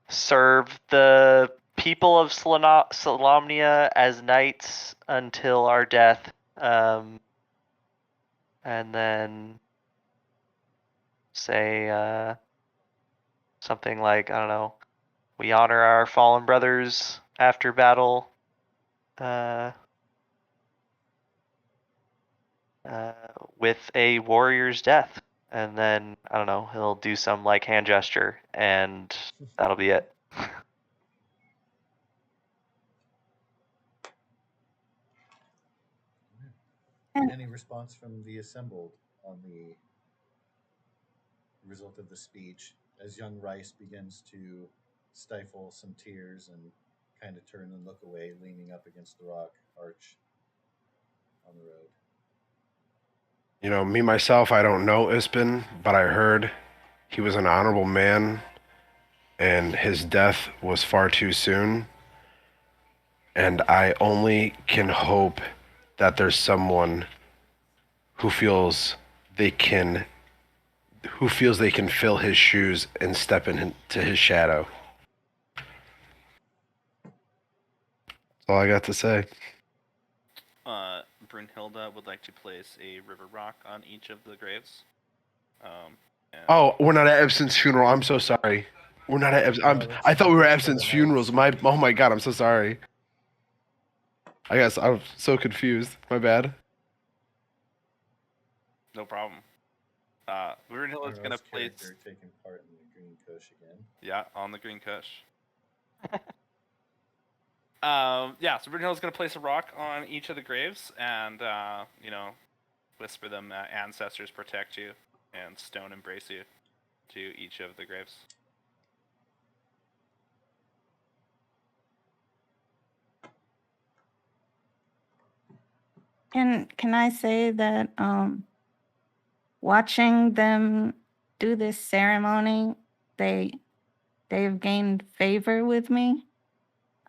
serve the people of Solamnia as knights until our death. And then say something like, I don't know, we honor our fallen brothers after battle. With a warrior's death. And then, I don't know, he'll do some like hand gesture and that'll be it. Any response from the assembled on the result of the speech as young Rice begins to stifle some tears and kind of turn and look away, leaning up against the rock arch on the road? Me myself, I don't know Ispin, but I heard he was an honorable man and his death was far too soon. And I only can hope that there's someone who feels they can who feels they can fill his shoes and step into his shadow. That's all I got to say. Brunhilde would like to place a river rock on each of the graves. And Oh, we're not at Ebson's funeral. I'm so sorry. We're not at I thought we were at that's for the Ebson's funerals. Oh my god, I'm so sorry. I guess I'm so confused. My bad. no problem. Brunhilde's gonna place. Taking part in the Green Kush again. Yeah, on the Green Kush. So Brunhilde's gonna place a rock on each of the graves, and whisper them, "Ancestors protect you," and stone embrace you to each of the graves. Can I say that watching them do this ceremony, they've gained favor with me.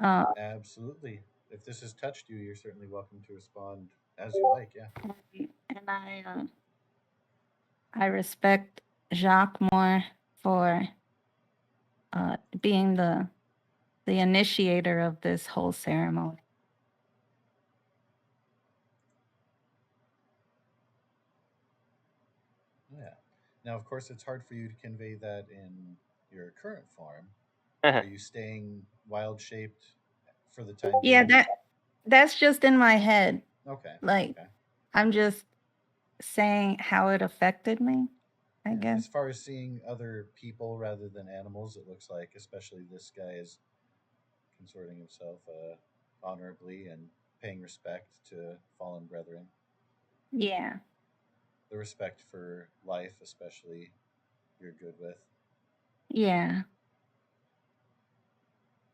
Absolutely. If this has touched you, you're certainly welcome to respond as you like. Yeah. And I respect Jacques more for being the initiator of this whole ceremony. Yeah. Now, of course, it's hard for you to convey that in your current form. Are you staying wild shaped for the time Yeah, being? that's just in my head. Okay. Like, okay. I'm just saying how it affected me, I guess. As far as seeing other people rather than animals, it looks like, especially this guy is consorting himself honorably and paying respect to fallen brethren. Yeah. The respect for life, especially, you're good with. Yeah.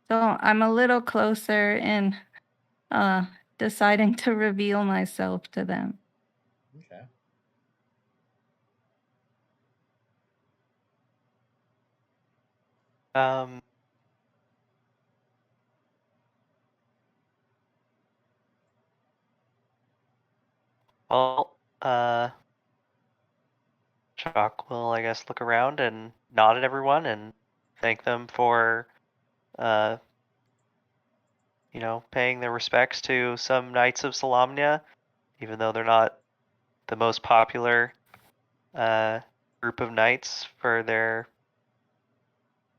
So I'm a little closer in deciding to reveal myself to them. Okay. Well, Chalk will, I guess, look around and nod at everyone and thank them for, paying their respects to some Knights of Solamnia, even though they're not the most popular group of knights for their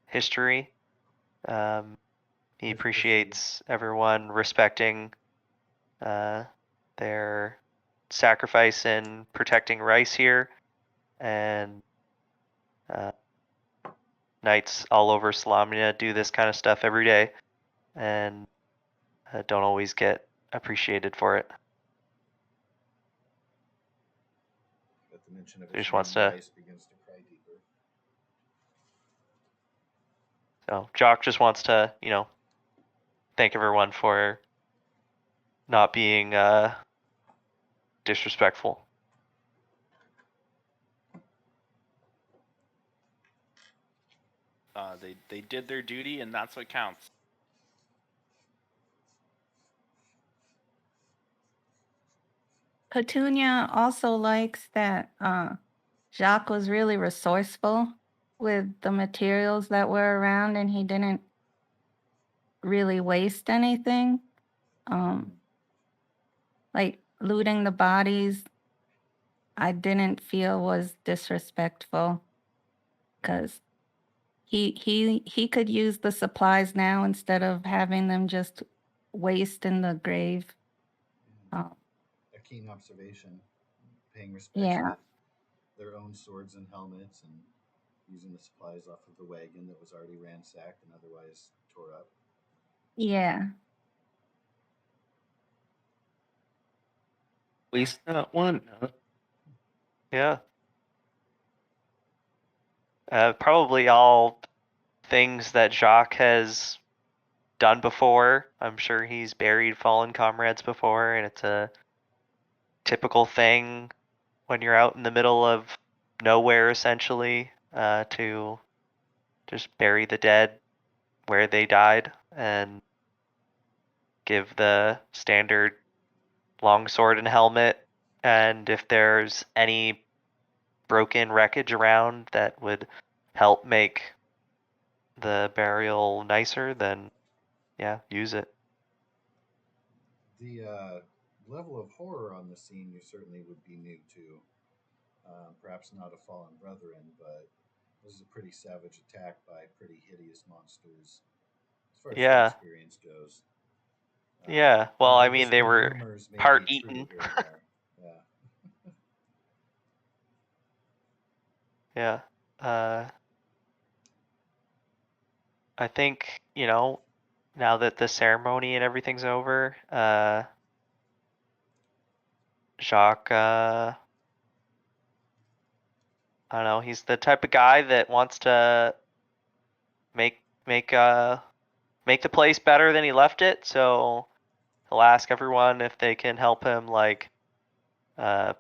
history. He appreciates everyone respecting their sacrifice in protecting rice here, and knights all over Solamnia do this kind of stuff every day, and don't always get appreciated for it. But the mention of He his just name, wants to. Rice begins to cry deeper. So Jock just wants to, thank everyone for not being disrespectful. They did their duty, and that's what counts. Petunia also likes that Jacques was really resourceful with the materials that were around, and he didn't really waste anything. Like looting the bodies, I didn't feel was disrespectful because he could use the supplies now instead of having them just waste in the grave. A keen observation, paying respects Yeah. with their own swords and helmets and using the supplies off of the wagon that was already ransacked and otherwise tore up. Yeah. Waste not, want not. Yeah. Probably all things that Jacques has done before. I'm sure he's buried fallen comrades before, and it's a typical thing when you're out in the middle of nowhere, essentially, to just bury the dead where they died and give the standard longsword and helmet. And if there's any broken wreckage around that would help make the burial nicer, then yeah, use it. The level of horror on the scene you certainly would be new to. Perhaps not a fallen brethren, but this is a pretty savage attack by pretty hideous monsters, as far as your Yeah. experience goes. Yeah. Well, I The mean, they whispered were rumors may part be true eaten. here and there. Yeah. Yeah. I think, now that the ceremony and everything's over, Jacques, I don't know, he's the type of guy that wants to make the place better than he left it, so he'll ask everyone if they can help him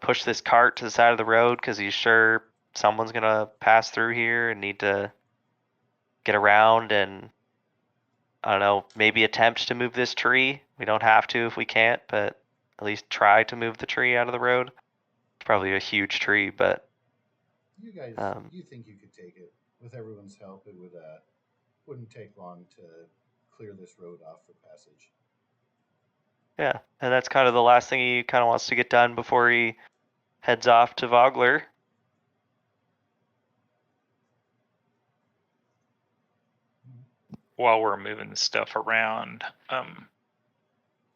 push this cart to the side of the road because he's sure someone's gonna pass through here and need to get around and I don't know, maybe attempt to move this tree. We don't have to if we can't, but at least try to move the tree out of the road. It's probably a huge tree, but You guys, you think you could take it with everyone's help? It wouldn't take long to clear this road off for passage. yeah, and that's kind of the last thing he kind of wants to get done before he heads off to Vogler. While we're moving stuff around, I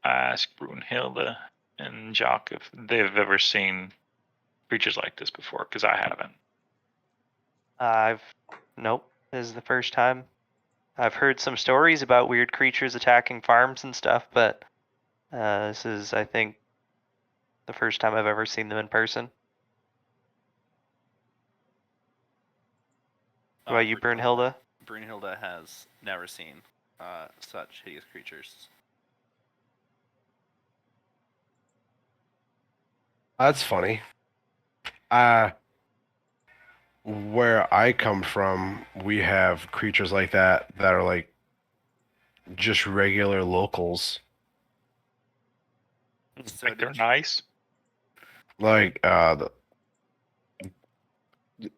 asked Brunhilde and Jock if they've ever seen creatures like this before, because I haven't. Nope, this is the first time. I've heard some stories about weird creatures attacking farms and stuff, but this is, I think, the first time I've ever seen them in person. What about you, Brunhilde? Brunhilde has never seen such hideous creatures. That's funny. Where I come from, we have creatures like that are like just regular locals. So Like they're nice. Like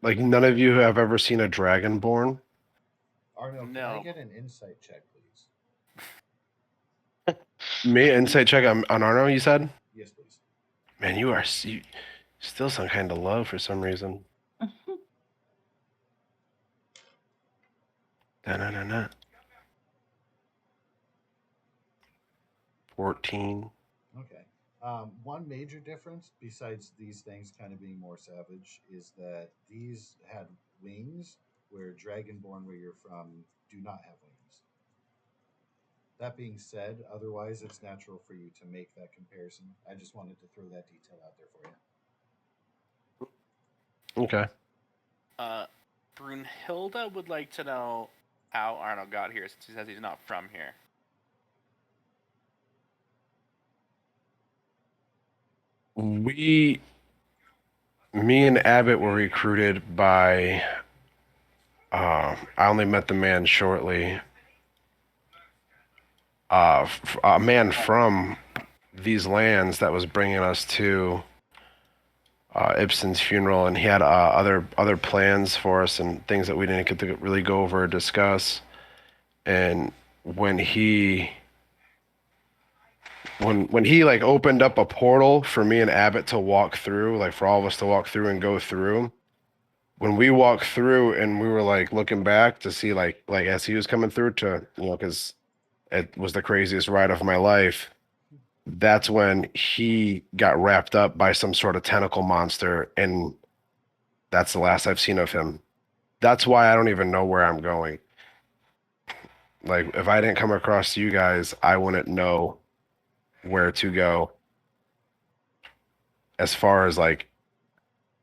like none of you have ever seen a dragonborn? Arno, can No. I get an insight check, please? Me, insight check on Arno, you said? Yes, please. Man, you still some kind of low for some reason. Da-na-na-na. 14. Okay. One major difference, besides these things kind of being more savage, is that these had wings, where Dragonborn, where you're from, do not have wings. That being said, otherwise it's natural for you to make that comparison. I just wanted to throw that detail out there for you. Okay. Brunhilde would like to know how Arnold got here, since he says he's not from here. Me and Abbott were recruited by I only met the man shortly. A man from these lands that was bringing us to Ibsen's funeral, and he had other plans for us and things that we didn't get to really go over or discuss. And when he like opened up a portal for me and Abbott to walk through, like for all of us to walk through and go through, when we walked through and we were like looking back to see like as he was coming through to, because it was the craziest ride of my life, that's when he got wrapped up by some sort of tentacle monster, and that's the last I've seen of him. That's why I don't even know where I'm going. Like, if I didn't come across you guys, I wouldn't know where to go. As far as like,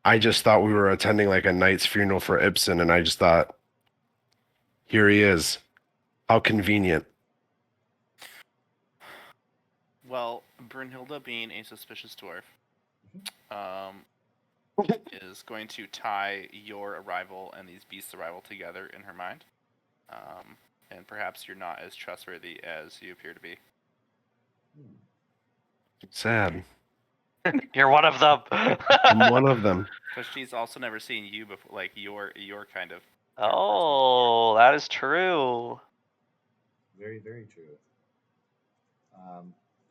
I just thought we were attending like a knight's funeral for Ibsen, and I just thought, here he is. How convenient. Well, Brunhilde, being a suspicious dwarf, is going to tie your arrival and these beasts' arrival together in her mind. And perhaps you're not as trustworthy as you appear to be. Sad. You're one of them. I'm one of them. Because she's also never seen you before, like your kind of. Oh, that is true. Very, very true.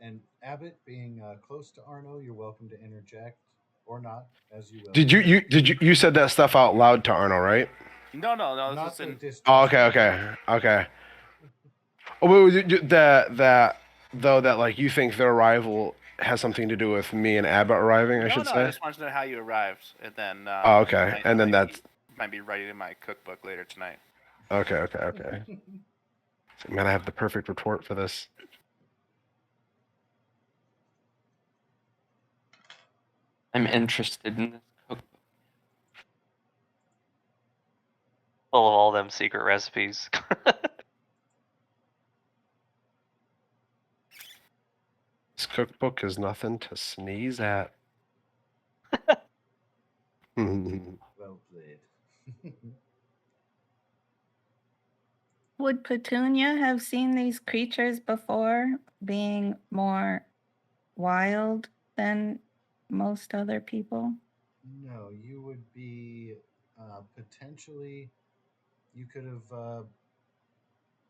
And Abbott, being close to Arno, you're welcome to interject or not, as you will. You said that stuff out loud to Arno, right? No. This Not was the in. Oh, distrust. okay. Oh, wait, that though that like you think their arrival has something to do with me and Abbott arriving, I should I say. just wanted to know how you arrived, and then. Oh, okay, and then that's might be writing in my cookbook later tonight. okay. Man, I have the perfect retort for this. I'm interested in this cookbook. Full of all them secret recipes. This cookbook is nothing to sneeze at. Well played. Would Petunia have seen these creatures before, being more wild than most other people? No, you would be potentially. You could have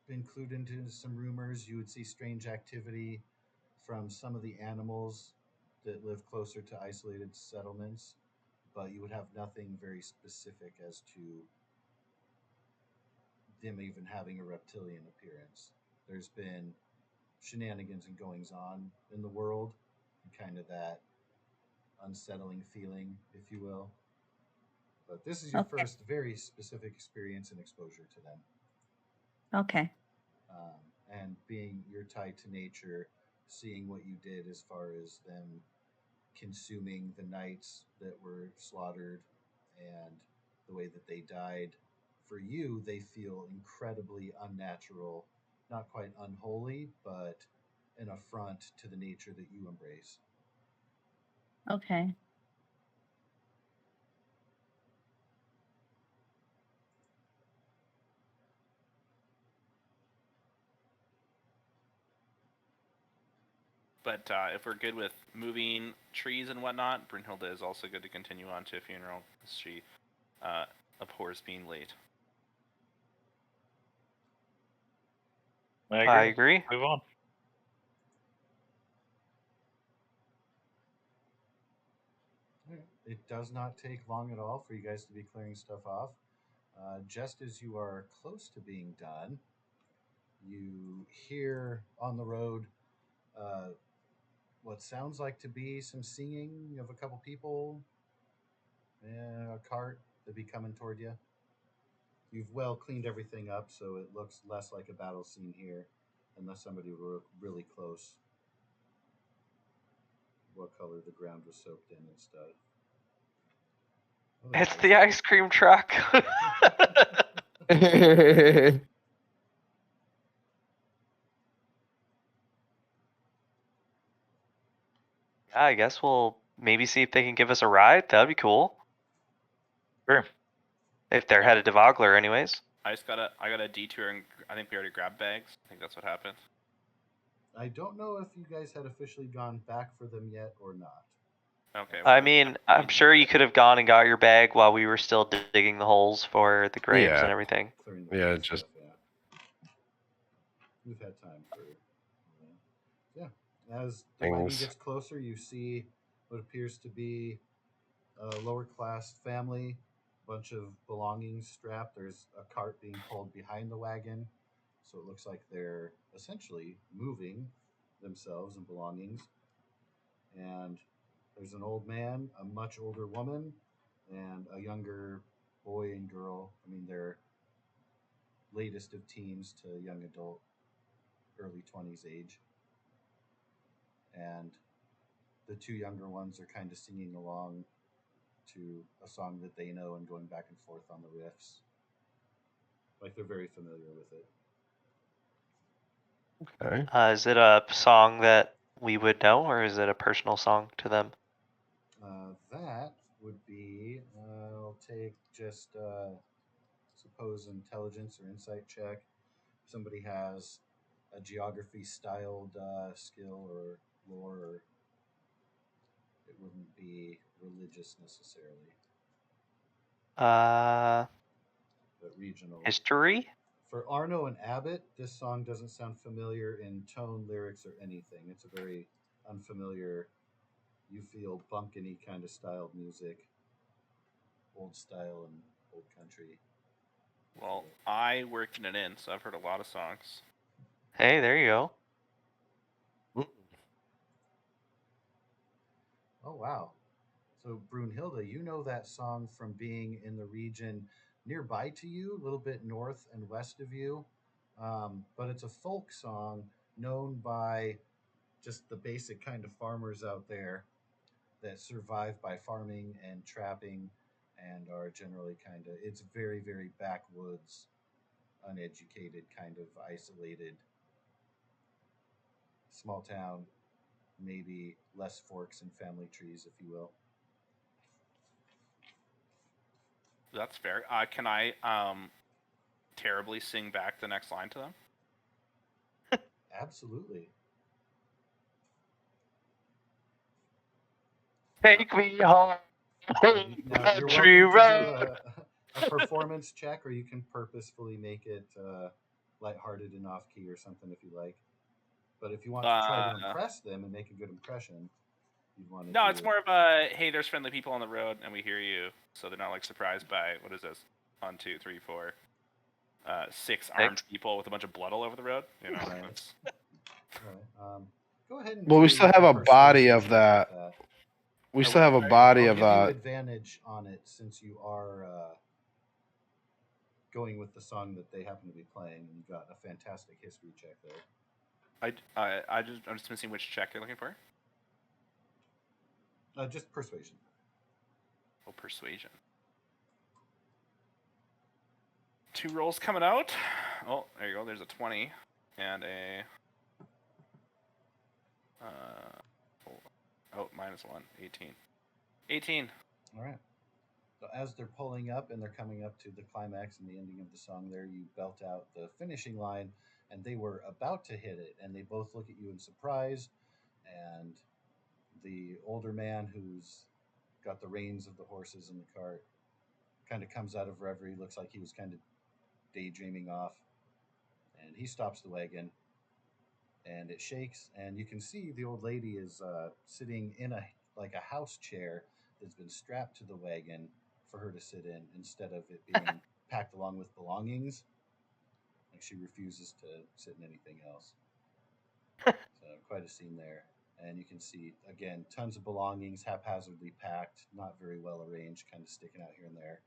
been clued into some rumors. You would see strange activity from some of the animals that live closer to isolated settlements, but you would have nothing very specific as to them even having a reptilian appearance. There's been shenanigans and goings on in the world, and kind of that unsettling feeling, if you will. But this is your Okay. first very specific experience and exposure to them. Okay. And being your tie to nature, seeing what you did as far as them consuming the knights that were slaughtered and the way that they died. For you, they feel incredibly unnatural, not quite unholy, but an affront to the nature that you embrace. Okay. But if we're good with moving trees and whatnot, Brunhilde is also good to continue on to a funeral. She abhors being late. I agree. Move on. It does not take long at all for you guys to be clearing stuff off. Just as you are close to being done, you hear on the road uh, what sounds like to be some singing of a couple people and a cart that be coming toward you. You've well cleaned everything up, so it looks less like a battle scene here, unless somebody were really close. What color the ground was soaked in and stuff. It's the ice cream truck. Yeah, I guess we'll maybe see if they can give us a ride. That'd be cool. Sure. If they're headed to Vogler, anyways. I got a detour, and I think we already grabbed bags. I think that's what happened. I don't know if you guys had officially gone back for them yet or not. Okay. I mean, I'm sure you could have gone and got your bag while we were still digging the holes for the graves Yeah. and everything. Clearing the Yeah, paint just stuff, yeah. We've had time for yeah. As the wagon things. gets closer, you see what appears to be a lower class family, bunch of belongings strapped. There's a cart being pulled behind the wagon, so it looks like they're essentially moving themselves and belongings. And there's an old man, a much older woman, and a younger boy and girl. I mean, they're latest of teens to young adult, early 20s age. And the two younger ones are kind of singing along to a song that they know and going back and forth on the riffs. Like they're very familiar with it. Okay. Is it a song that we would know, or is it a personal song to them? That would be, I'll take just, suppose, intelligence or insight check. If somebody has a geography styled skill or lore, or it wouldn't be religious necessarily. but regional. History? For Arno and Abbott, this song doesn't sound familiar in tone, lyrics, or anything. It's a very unfamiliar, you feel bumpkin-y kind of styled music, old style and old country. Well, I worked in it in, so I've heard a lot of songs. Hey, there you go. Oh wow! So Brunhilde, you know that song from being in the region nearby to you, a little bit north and west of you, but it's a folk song known by just the basic kind of farmers out there that survive by farming and trapping and are generally kind of, it's very, very backwoods, uneducated, kind of isolated, small town, maybe less forks and family trees, if you will. That's fair. Can I terribly sing back the next line to them? Absolutely. Take me home. Now you're Country welcome to do road. a performance check, or you can purposefully make it lighthearted and off key or something if you like. But if you want to try to impress them and make a good impression, you'd want to. No, it's more of a hey, there's friendly people on the road, and we hear you, so they're not like surprised by what is this? 1, 2, 3, 4, 6 armed people with a bunch of blood all over the road. You know. Right. That's... All right. Go ahead and. Well, we do still have a body persuasion of check that. with that. We still have a body I'll of give you advantage on it since you are going with the song that they happen to be playing, and you got a fantastic history check there. I'm just missing which check you're looking for. Just persuasion. Oh, persuasion. 2 rolls coming out. Oh, there you go. There's a 20 and a -1, 18. 18. All right. So as they're pulling up and they're coming up to the climax and the ending of the song, there you belt out the finishing line, and they were about to hit it, and they both look at you in surprise, and the older man who's got the reins of the horses in the cart kind of comes out of reverie, looks like he was kind of daydreaming off, and he stops the wagon, and it shakes, and you can see the old lady is sitting in a house chair that's been strapped to the wagon for her to sit in instead of it being packed along with belongings. Like she refuses to sit in anything else. So quite a scene there. And you can see, again, tons of belongings haphazardly packed, not very well arranged, kind of sticking out here and there.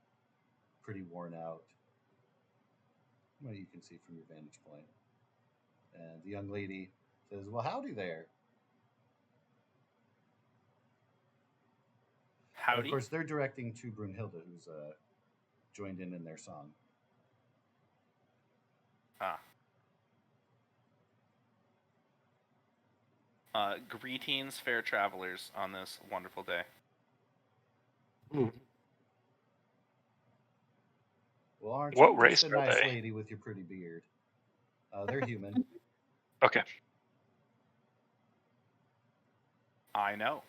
Pretty worn out. Well, you can see from your vantage point. And the young lady says, "Well, howdy there." Howdy. And of course, they're directing to Brunhilde, who's joined in their song. Greetings, fair travelers, on this wonderful day. Well, aren't What you race just a are nice they? lady with your pretty beard? They're human. Okay. I know.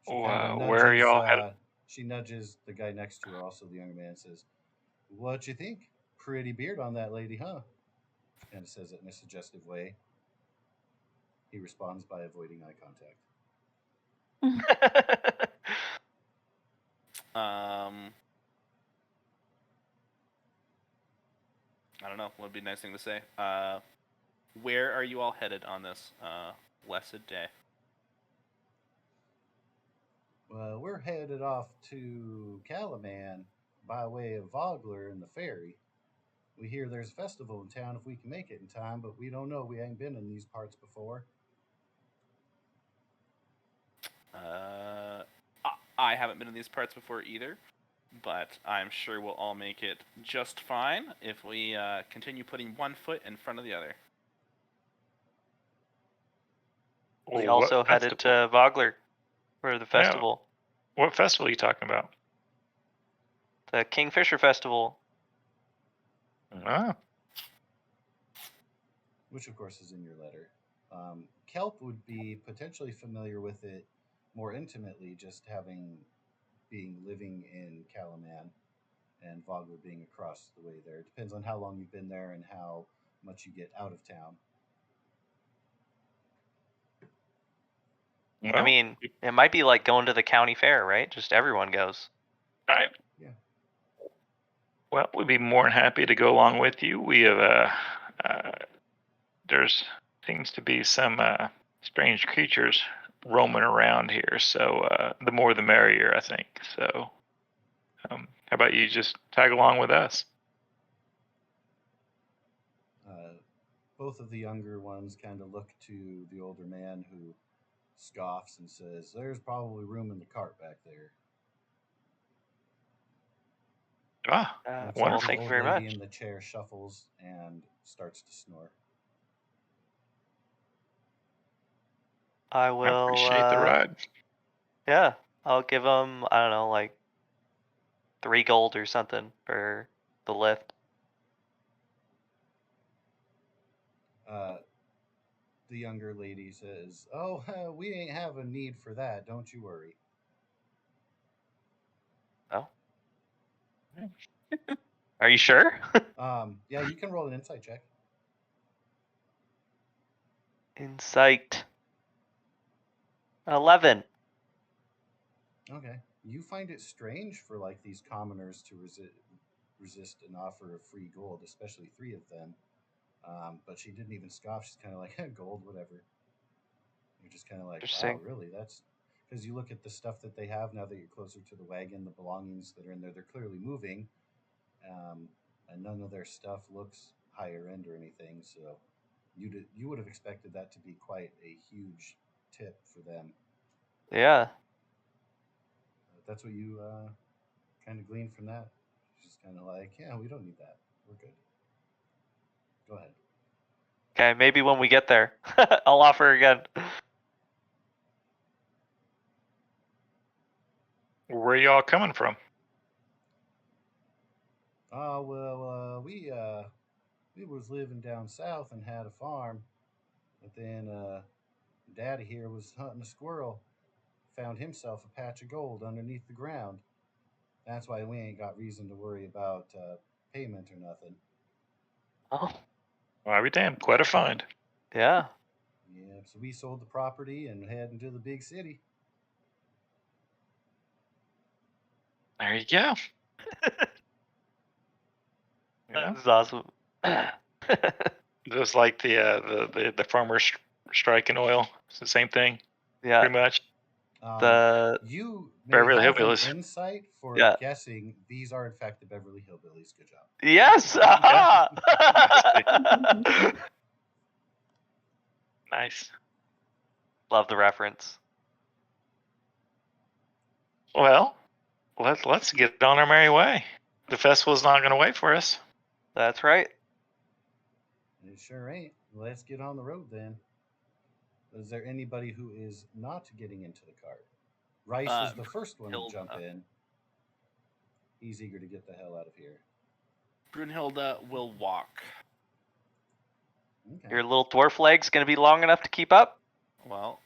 She kind of Where are nudges. y'all headed? She nudges the guy next to her, also the younger man, says, "What you think? Pretty beard on that lady, huh?" She kind of says it in a suggestive way. He responds by avoiding eye contact. I don't know. What would be a nice thing to say? Where are you all headed on this blessed day? Well, we're headed off to Calaman by way of Vogler and the ferry. We hear there's a festival in town if we can make it in time, but we don't know. We ain't been in these parts before. I haven't been in these parts before either, but I'm sure we'll all make it just fine if we continue putting one foot in front of the other. We also headed to Vogler for the festival. Yeah. What festival are you talking about? The Kingfisher Festival. Ah. Which, of course, is in your letter. Kelp would be potentially familiar with it more intimately, just having being living in Calaman and Vogler being across the way there. It depends on how long you've been there and how much you get out of town. I Well, mean, it might be like going to the county fair, right? Just everyone goes. right. Yeah. Well, we'd be more than happy to go along with you. We have there's seems to be some strange creatures roaming around here, so the more the merrier, I think. So, how about you just tag along with us? Both of the younger ones kind of look to the older man, who scoffs and says, "There's probably room in the cart back there." Ah, Which Well, the thank you old very lady much. in the chair shuffles and starts to snore. I I will. appreciate the ride. Yeah, I'll give them, I don't know, like 3 gold or something for the lift. The younger lady says, "Oh, we ain't have a need for that. Don't you worry." Oh. Are you sure? Yeah, you can roll an insight check. Insight. 11. Okay. You find it strange for like these commoners to resist an offer of free gold, especially 3 of them. But she didn't even scoff. She's kind of like, "Gold, whatever." You're just kind of like, "Wow, Interesting. really? That's..." Because you look at the stuff that they have now that you're closer to the wagon, the belongings that are in there, they're clearly moving, and none of their stuff looks higher end or anything. So you would have expected that to be quite a huge tip for them. Yeah. That's what you kind of glean from that. Just kind of like, "Yeah, we don't need that. We're good. Go ahead." Okay, maybe when we get there, I'll offer again. Where y'all coming from? Oh, well, we was living down south and had a farm, but then Daddy here was hunting a squirrel, found himself a patch of gold underneath the ground. That's why we ain't got reason to worry about payment or nothing. Oh, Well, I be damned, quite a find. yeah. Yeah, so we sold the property and heading to the big city. There you go. That is awesome. Just like the farmers striking oil. It's the same thing, Yeah. pretty much. The You may Beverly have an Hillbillies. insight for Yeah. guessing these are in fact the Beverly Hillbillies. Good job. Yes. Aha! Nice. Love the reference. Well, let's get on our merry way. The festival's not going to wait for us. That's right. It sure ain't. Let's get on the road then. Is there anybody who is not getting into the cart? Rice was the first one to jump Hilda. in. He's eager to get the hell out of here. Brunhilde will walk. Okay. Your little dwarf leg's gonna be long enough to keep up? Well,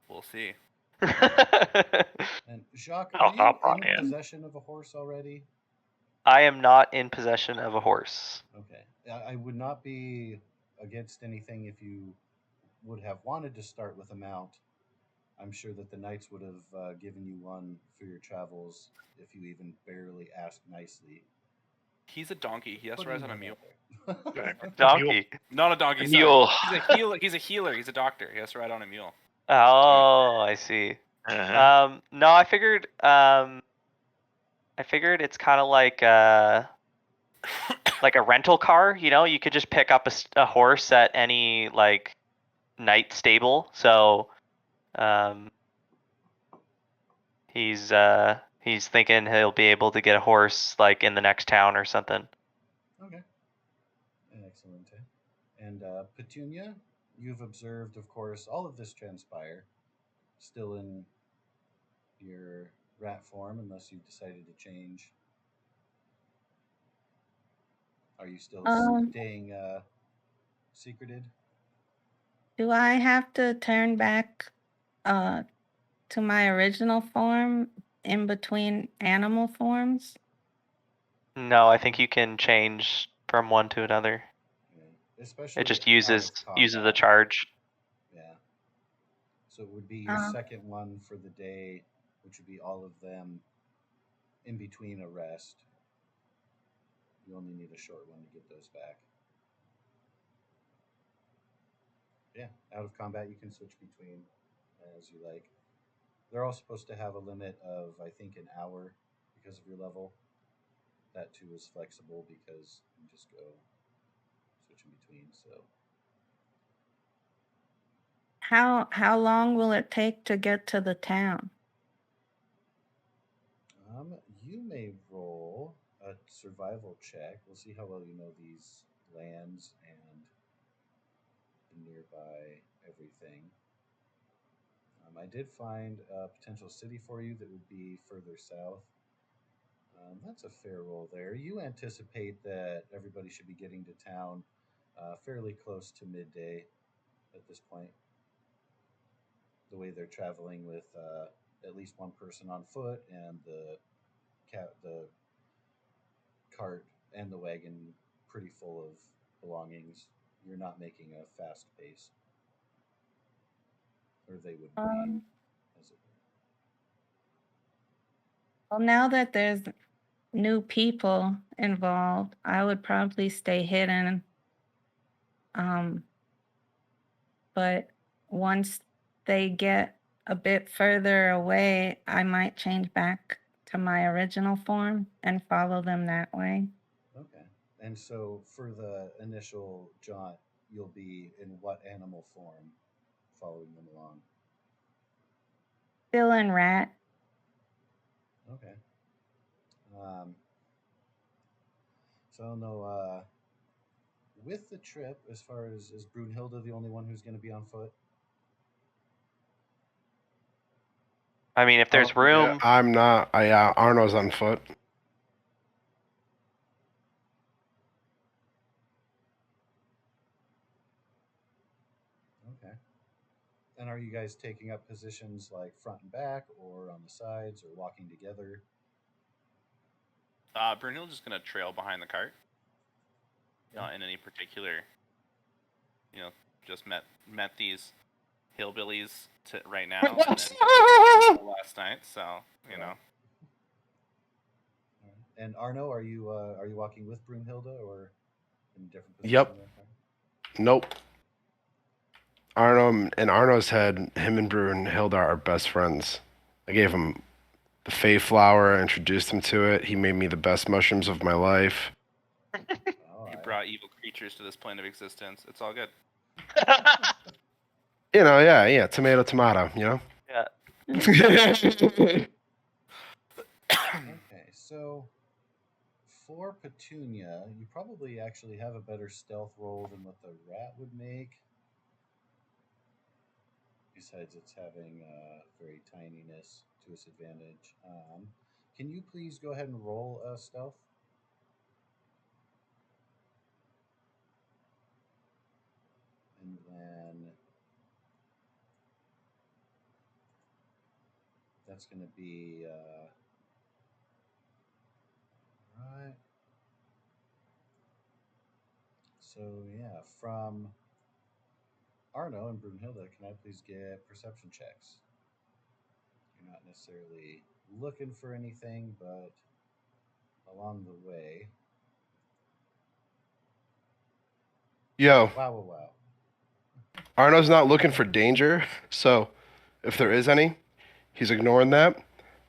we'll see. And Jacques, I'll are you hop on in in. possession of a horse already? I am not in possession of a horse. Okay. I would not be against anything if you would have wanted to start with a mount. I'm sure that the knights would have given you one for your travels if you even barely asked nicely. He's a donkey. He has to Putting ride on a that mule. out there. Donkey. Not a donkey. Sorry. Mule. He's a healer. He's a healer. He's a doctor. He has to ride on a mule. Oh, I see. Uh-huh. No, I figured it's kind of like a rental car, you know, you could just pick up a horse at any like night stable. So he's thinking he'll be able to get a horse like in the next town or something. Okay. Excellent. And Petunia, you've observed, of course, all of this transpire, still in your rat form, unless you've decided to change. Are you still staying secreted? Do I have to turn back to my original form in between animal forms? No, I think you can change from one to another. Yeah. Especially It just out uses of the combat. charge. Yeah. So it would be your Uh. second one for the day, which would be all of them in between a rest. You only need a short one to get those back. Yeah, out of combat you can switch between as you like. They're all supposed to have a limit of, I think, an hour because of your level. That too is flexible because you can just go switch in between. So How long will it take to get to the town? you may roll a survival check. We'll see how well you know these lands and the nearby everything. I did find a potential city for you that would be further south. That's a fair roll there. You anticipate that everybody should be getting to town fairly close to midday at this point. The way they're traveling with at least one person on foot and the cart and the wagon pretty full of belongings. You're not making a fast pace, or they wouldn't be. As it Well, now that there's new people involved, I would probably stay hidden. But once they get a bit further away, I might change back to my original form and follow them that way. Okay. And so for the initial jaunt, you'll be in what animal form following them along? Still in rat. Okay. So I don't know. With the trip, as far as is Brunhilde the only one who's going to be on foot? I mean, if there's Yeah, room, I'm not. Arno's on foot. Okay. And are you guys taking up positions like front and back, or on the sides, or walking together? Brunhilde's just gonna trail behind the cart. Not in any particular. Just met these hillbillies right now, and then last night. So you know. And Arno, are you walking with Brunhilde or in a different position? Yep. Nope. In Arno's head, him and Brunhilde are best friends. I gave him the Fey flower, introduced him to it. He made me the best mushrooms of my life. You brought evil creatures to this plane of existence. It's all good. Yeah, tomato, yeah. Okay, so for Petunia, you probably actually have a better stealth roll than what the rat would make. Besides, it's having very tininess to its advantage. Can you please go ahead and roll a stealth? And then that's going to be right. So yeah, from Arno and Brunhilde, can I please get perception checks? You're not necessarily looking for anything, but along the way. Yo, Wow. Arno's not looking for danger, so if there is any, he's ignoring that.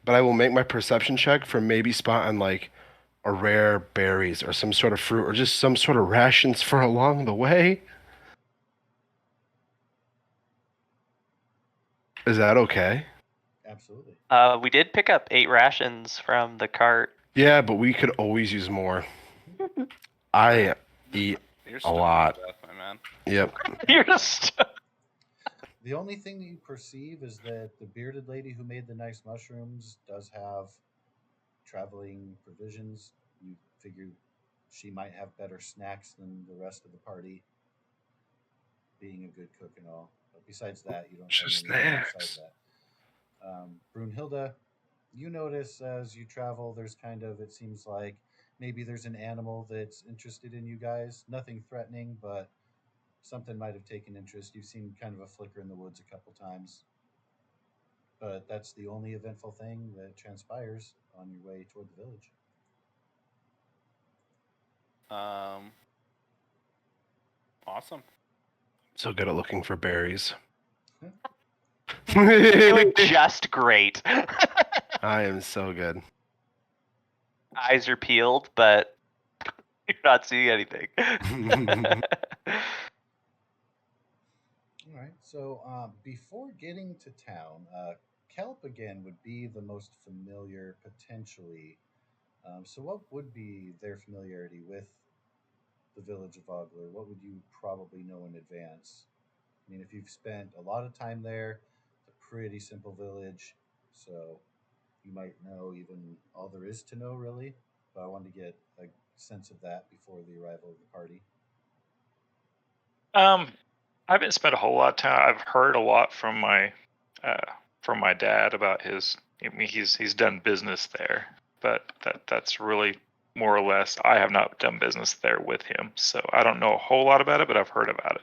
But I will make my perception check for maybe spotting like a rare berries or some sort of fruit or just some sort of rations for along the way. Is that okay? Absolutely. We did pick up 8 rations from the cart. Yeah, but we could always use more. I eat You're a lot. Stuff, my man. Yep. You're just. The only thing that you perceive is that the bearded lady who made the nice mushrooms does have traveling provisions. You figure she might have better snacks than the rest of the party, being a good cook and all. But besides that, you don't find Just anything outside snacks. of that. Brunhilde, You notice as you travel, there's kind of, it seems like maybe there's an animal that's interested in you guys. Nothing threatening, but something might have taken interest. You've seen kind of a flicker in the woods a couple times, but that's the only eventful thing that transpires on your way toward the village. Awesome. So good at looking for berries. Doing just great. I am so good. Eyes are peeled, but you're not seeing anything. All right. So before getting to town, Kelp again would be the most familiar potentially. So what would be their familiarity with the village of Ogler? What would you probably know in advance? I mean, if you've spent a lot of time there, it's a pretty simple village, so you might know even all there is to know, really. But I wanted to get a sense of that before the arrival of the party. I haven't spent a whole lot of time. I've heard a lot uh, from my dad about his. I mean, he's done business there, but that's really more or less. I have not done business there with him, so I don't know a whole lot about it, but I've heard about it.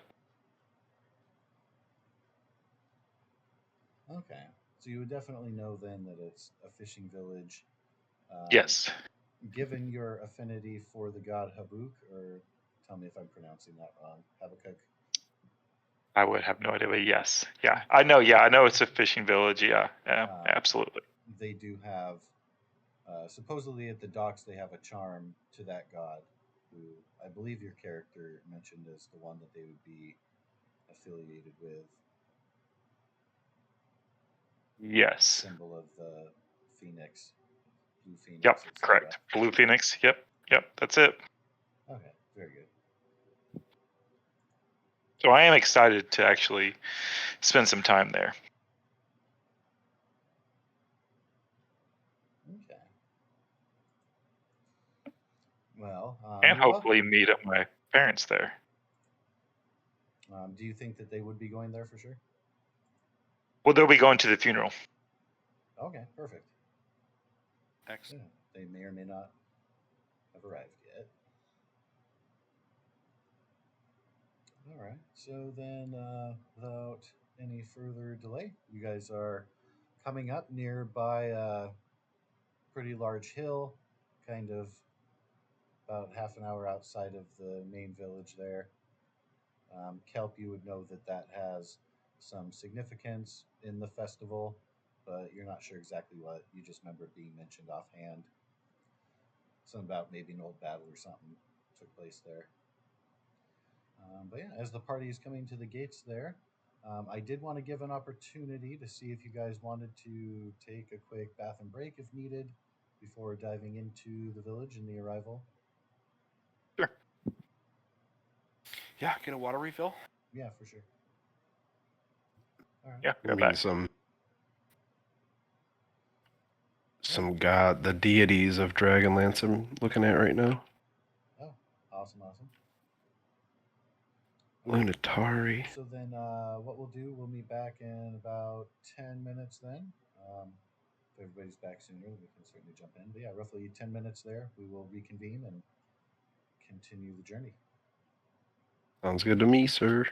Okay, so you would definitely know then that it's a fishing village. Yes, Given your affinity for the god Habuk, or tell me if I'm pronouncing that wrong, Habakkuk. I would have no idea, but yes, yeah, I know. Yeah, I know it's a fishing village. Yeah, absolutely. They do have, supposedly at the docks, they have a charm to that god, who I believe your character mentioned as the one that they would be affiliated with. Yes. Symbol of the phoenix, blue phoenix, Yep. etc. Correct. Blue Phoenix. Yep. Yep. That's it. Okay, very good. So I am excited to actually spend some time there Okay. Well, and Mua, hopefully meet up my parents there. do you think that they would be going there for sure? Well, they'll be going to the funeral. Okay, perfect. Excellent. Yeah, they may or may not have arrived yet. All right. So then, without any further delay, you guys are coming up nearby a pretty large hill, kind of about half an hour outside of the main village there. Kelp, you would know that that has some significance in the festival, but you're not sure exactly what. You just remember it being mentioned offhand. Something about maybe an old battle or something took place there. But yeah, as the party is coming to the gates there, I did want to give an opportunity to see if you guys wanted to take a quick bath and break if needed before diving into the village and the arrival. Sure. Yeah, get a water refill. Yeah, for sure. All right. Yeah. I Go mean, back. some god, the deities of Dragonlance I'm looking at right now. Oh, awesome, awesome. Lunatari. So then, what we'll do, we'll meet back in about 10 minutes then. If everybody's back sooner, we can certainly jump in. But yeah, roughly 10 minutes there. We will reconvene and continue the journey. Sounds good to me, sir.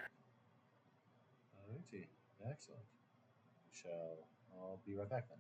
Alrighty, excellent. We shall all be right back then.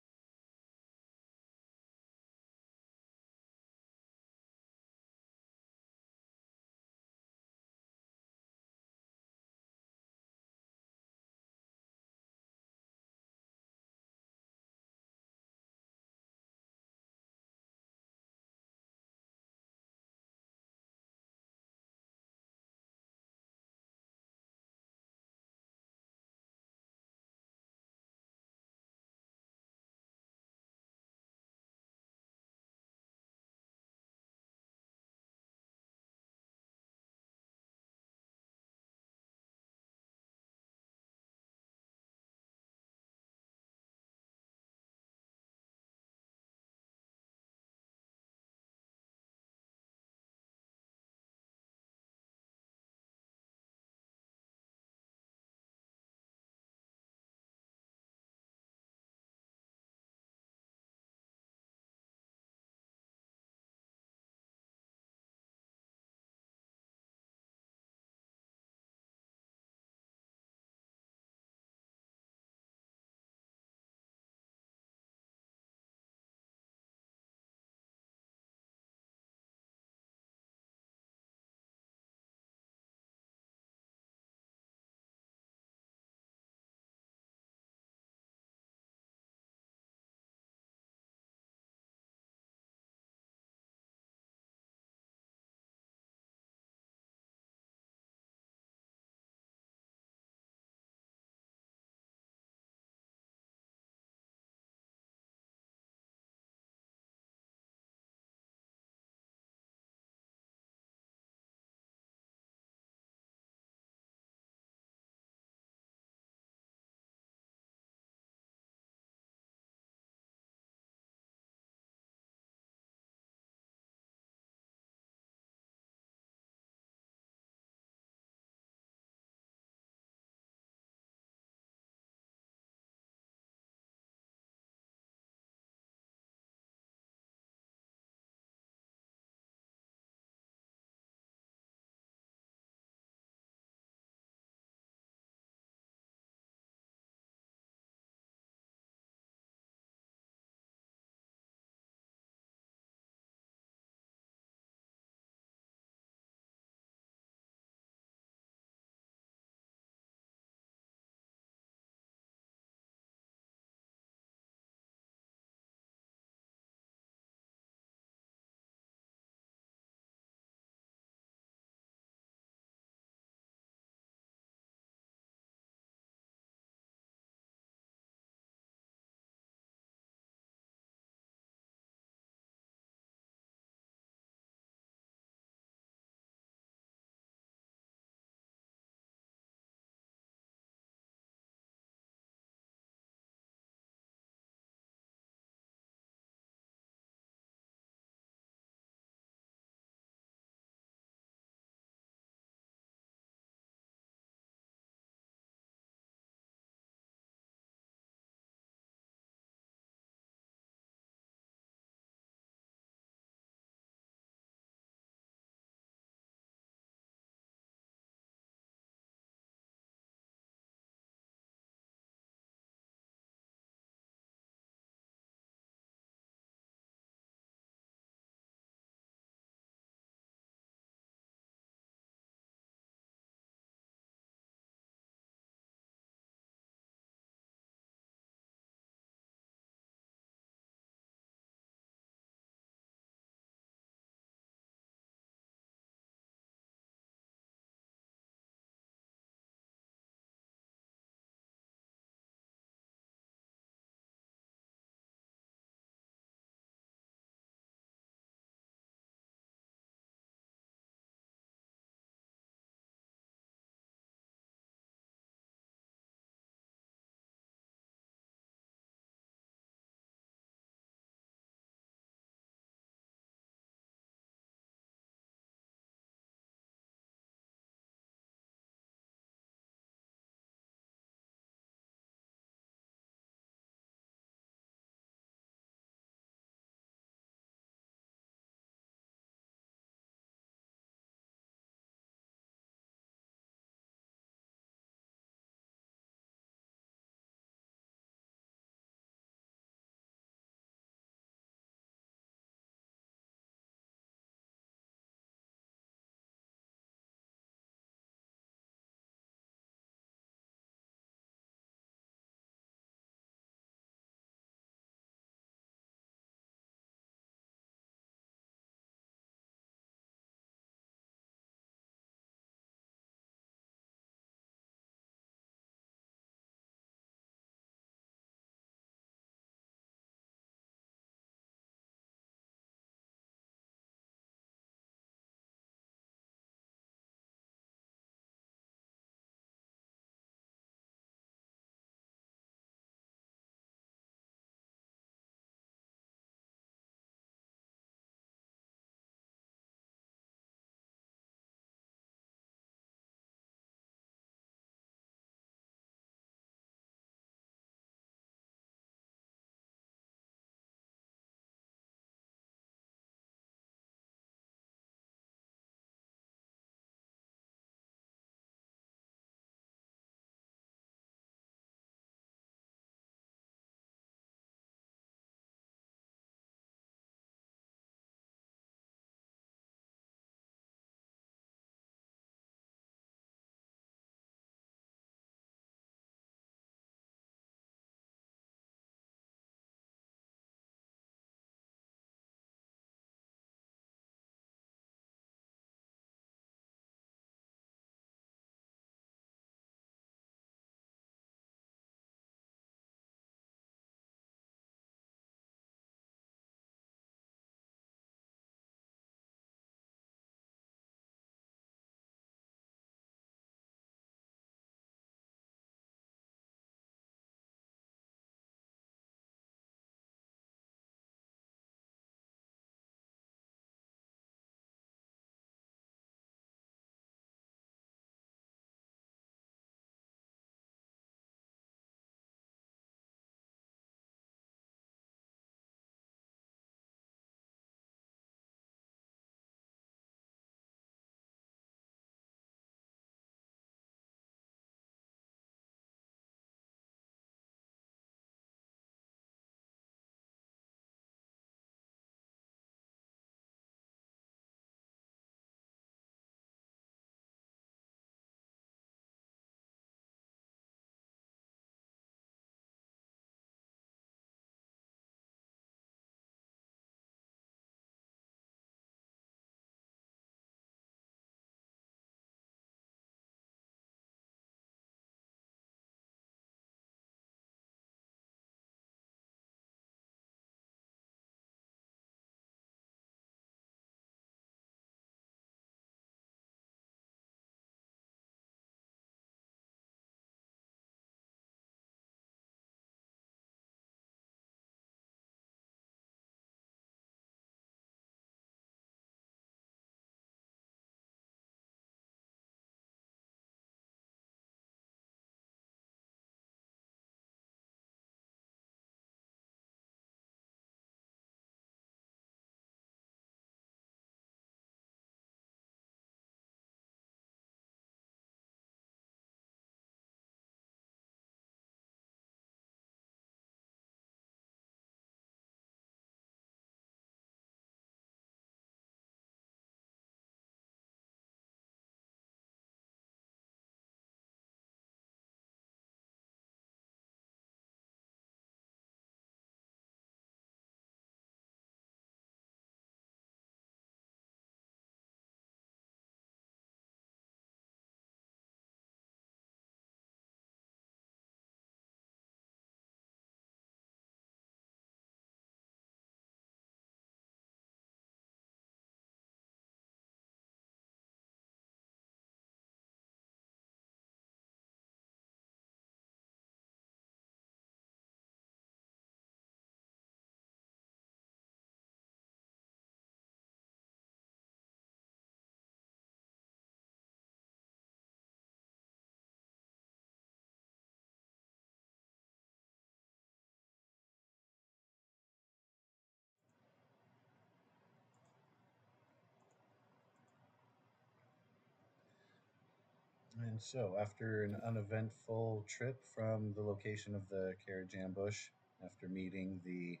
And so, after an uneventful trip from the location of the carriage ambush, after meeting the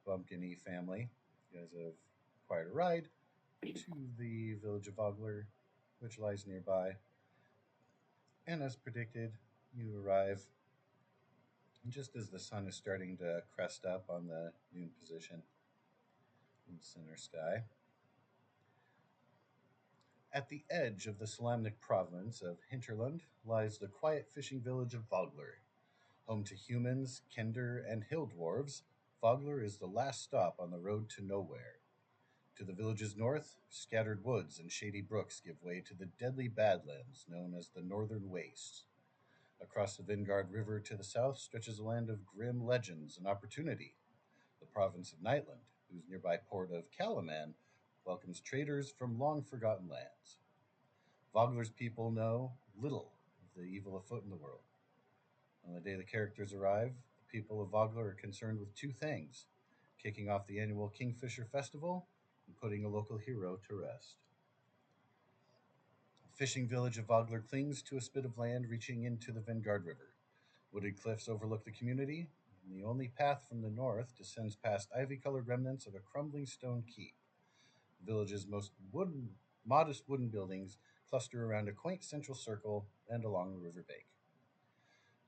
Bumpkiny family, you guys have acquired a ride to the village of Vogler, which lies nearby. And as predicted, you arrive just as the sun is starting to crest up on the noon position in the center sky. At the edge of the Salamnik province of Hinterland lies the quiet fishing village of Vogler. Home to humans, Kender, and hill dwarves, Vogler is the last stop on the road to nowhere. To the village's north, scattered woods and shady brooks give way to the deadly badlands known as the Northern Wastes. Across the Vingard River to the south stretches a land of grim legends and opportunity. The province of Nightland, whose nearby port of Kalaman welcomes traders from long forgotten lands. Vogler's people know little of the evil afoot in the world. On the day the characters arrive, the people of Vogler are concerned with two things: kicking off the annual Kingfisher Festival and putting a local hero to rest. The fishing village of Vogler clings to a spit of land reaching into the Vingard River. Wooded cliffs overlook the community, and the only path from the north descends past ivy-colored remnants of a crumbling stone keep. The village's modest wooden buildings cluster around a quaint central circle and along the river bank.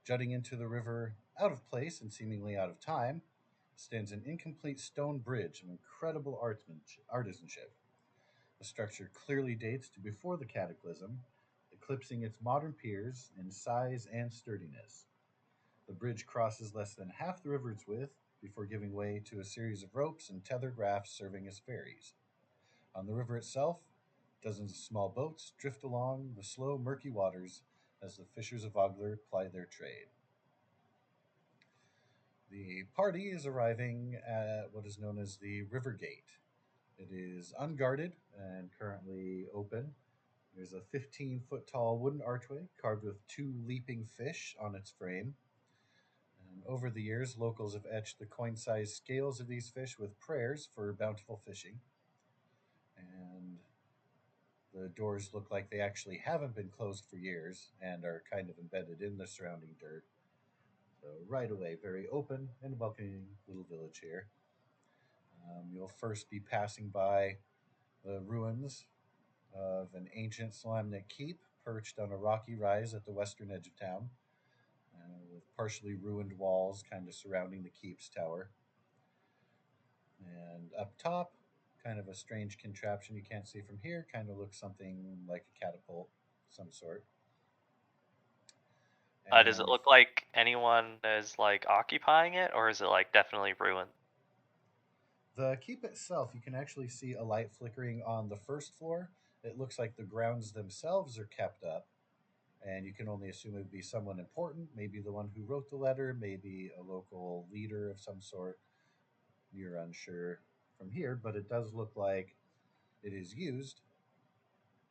Jutting into the river, out of place and seemingly out of time, stands an incomplete stone bridge of incredible artisanship. The structure clearly dates to before the Cataclysm, eclipsing its modern piers in size and sturdiness. The bridge crosses less than half the river's width before giving way to a series of ropes and tethered rafts serving as ferries. On the river itself, dozens of small boats drift along the slow, murky waters as the fishers of Vogler ply their trade. The party is arriving at what is known as the River Gate. It is unguarded and currently open. There's a 15-foot tall wooden archway carved with two leaping fish on its frame. And over the years, locals have etched the coin-sized scales of these fish with prayers for bountiful fishing. And the doors look like they actually haven't been closed for years and are kind of embedded in the surrounding dirt. So right away, very open and welcoming little village here. You'll first be passing by the ruins of an ancient Salamnik keep perched on a rocky rise at the western edge of town, with partially ruined walls kind of surrounding the keep's tower. And up top, kind of a strange contraption you can't see from here, kind of looks something like a catapult of some sort. Does it And look like anyone is like occupying it, or is it like definitely ruined? the keep itself, you can actually see a light flickering on the first floor. It looks like the grounds themselves are kept up, and you can only assume it would be someone important, maybe the one who wrote the letter, maybe a local leader of some sort. You're unsure from here, but it does look like it is used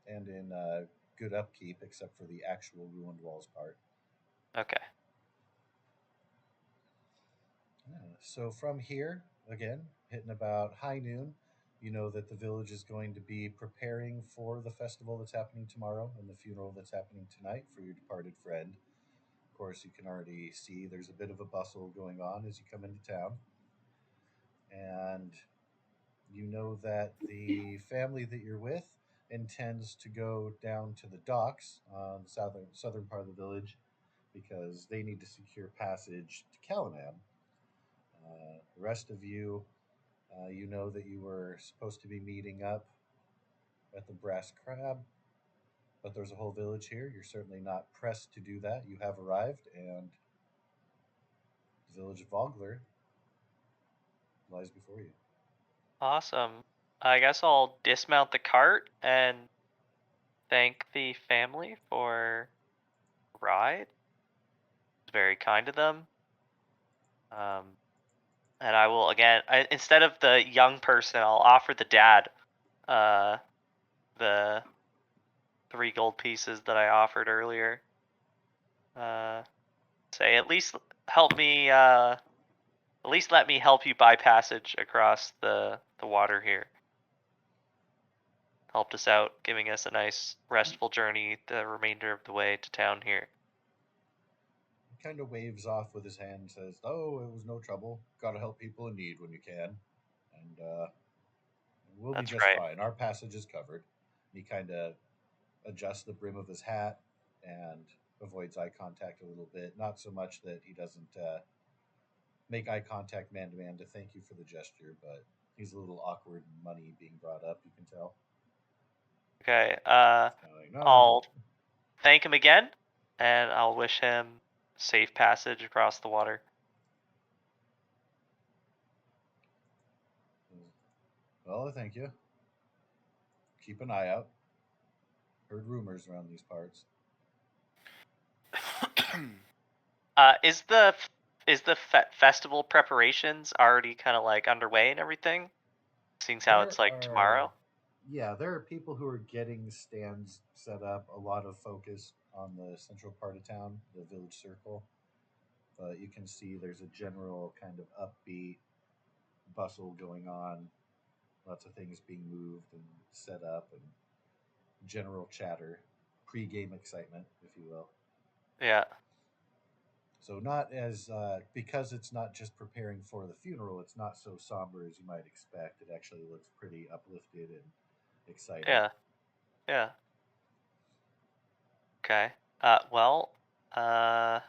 and in good upkeep, except for the actual ruined walls part. Okay. So from here, again, hitting about high noon, you know that the village is going to be preparing for the festival that's happening tomorrow and the funeral that's happening tonight for your departed friend. Of course, you can already see there's a bit of a bustle going on as you come into town. And you know that the family that you're with intends to go down to the docks on the southern part of the village because they need to secure passage to Callanan. The rest of you, you know that you were supposed to be meeting up at the Brass Crab, but there's a whole village here. You're certainly not pressed to do that. You have arrived, and the village of Vogler lies before you. Awesome. I guess I'll dismount the cart and thank the family for the ride. It's very kind of them. And I will again, instead of the young person, I'll offer the dad the 3 gold pieces that I offered earlier. Say at least help me. At least let me help you buy passage across the water here. helped us out, giving us a nice restful journey the remainder of the way to town here. He kind of waves off with his hand and says, "Oh, it was no trouble. Gotta help people in need when you can. And we'll be That's just right. fine. Our passage is covered." He kind of adjusts the brim of his hat and avoids eye contact a little bit. Not so much that he doesn't make eye contact man to man to thank you for the gesture, but he's a little awkward and money being brought up, you can tell. Okay. He's kind of like, no. I'll thank him again, and I'll wish him safe passage across the water. Well, thank you. Keep an eye out. Heard rumors around these parts. Is the festival preparations already kind of like underway and everything? Seeing how it's like tomorrow. Yeah, there are people who are getting stands set up. A lot of focus on the central part of town, the village circle. But you can see there's a general kind of upbeat bustle going on. Lots of things being moved and set up, and general chatter, pre-game excitement, if you will. Yeah. So not as because it's not just preparing for the funeral. It's not so somber as you might expect. It actually looks pretty uplifted and exciting. Yeah. Yeah. Okay. Well, I'm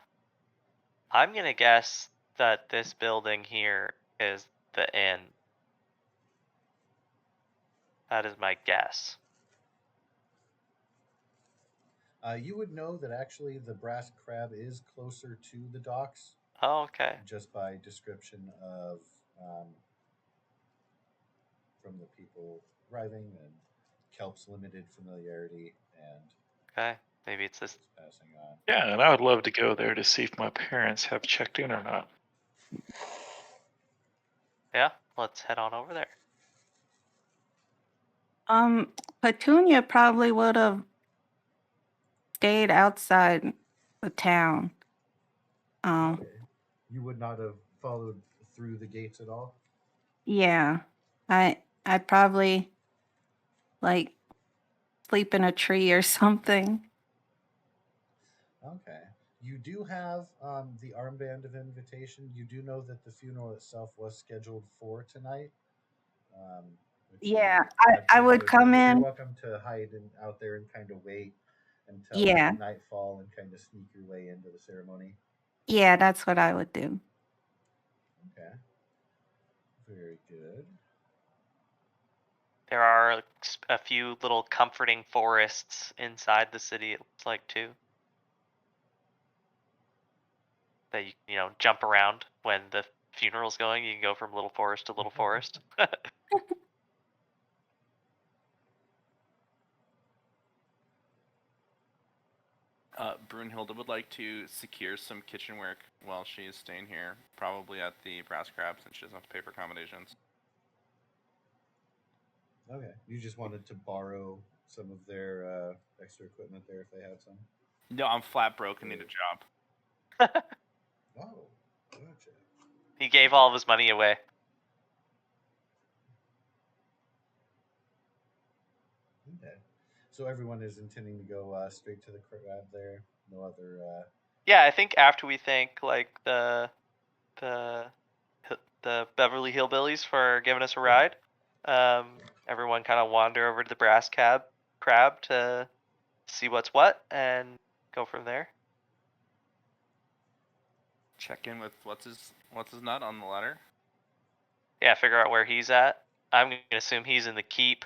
gonna guess that this building here is the inn. That is my guess. You would know that actually the Brass Crab is closer to the docks Oh, okay. just by description of from the people arriving and Kelp's limited familiarity and Okay. Maybe it's this. just passing on. Yeah, and I would love to go there to see if my parents have checked in or not. Yeah. Let's head on over there. Petunia probably would have stayed outside the town. Okay. You would not have followed through the gates at all? Yeah. I'd probably like sleep in a tree or something. Okay. You do have the armband of invitation. You do know that the funeral itself was scheduled for tonight. Which Yeah, you had I would confirmed, come but in. You're welcome to hide out there and kind of wait until Yeah. nightfall and kind of sneak your way into the ceremony. Yeah, that's what I would do. Okay. Very good. There are a few little comforting forests inside the city, it looks like, too. That you know, jump around when the funeral's going. You can go from little forest to little forest. Brunhilde would like to secure some kitchen work while she's staying here, probably at the Brass Crab, since she doesn't have to pay for accommodations. Okay. You just wanted to borrow some of their extra equipment there if they had some? No, I'm flat broke and need a job. Oh, gotcha. He gave all of his money away. Okay. So everyone is intending to go straight to the crab there? No other... Yeah, I think after we thank like the Beverly Hillbillies for giving us a ride, everyone kind of wander over to the Brass Crab to see what's what and go from there. Check in with what's his nut on the letter. Yeah, figure out where he's at. I'm gonna assume he's in the keep.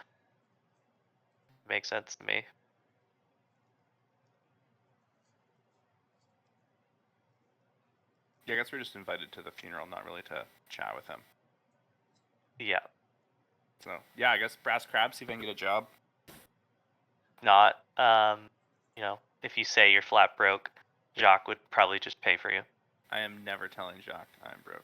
Makes sense to me. Yeah, I guess we're just invited to the funeral, not really to chat with him. Yeah. So yeah, I guess Brass Crab, see if I can get a job. Not, you know, if you say you're flat broke, Jacques would probably just pay for you. I am never telling Jacques I'm broke.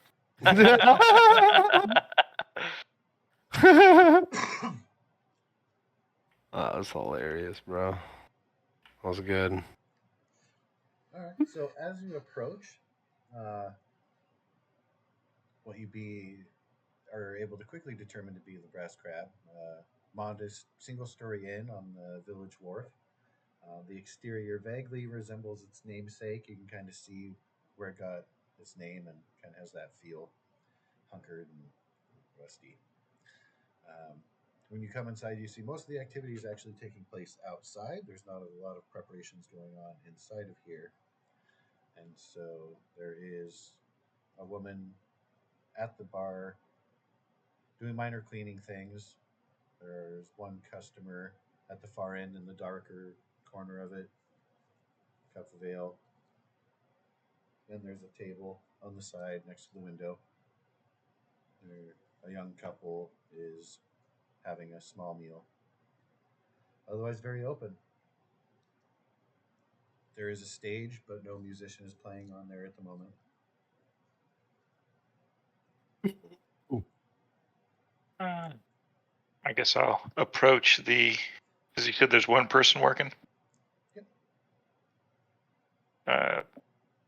That was hilarious, bro. That was good. All right. So as you approach, what you are able to quickly determine to be the Brass Crab, modest single-story inn on the village wharf. The exterior vaguely resembles its namesake. You can kind of see where it got its name and kind of has that feel, hunkered and rusty. Um, when you come inside, you see most of the activity is actually taking place outside. There's not a lot of preparations going on inside of here. And so there is a woman at the bar doing minor cleaning things. There's one customer at the far end in the darker corner of it, cup of ale. Then there's a table on the side next to the window. A young couple is having a small meal. Otherwise, very open. There is a stage, but no musician is playing on there at the moment. I guess I'll approach the. As you said, there's one person working. Yep.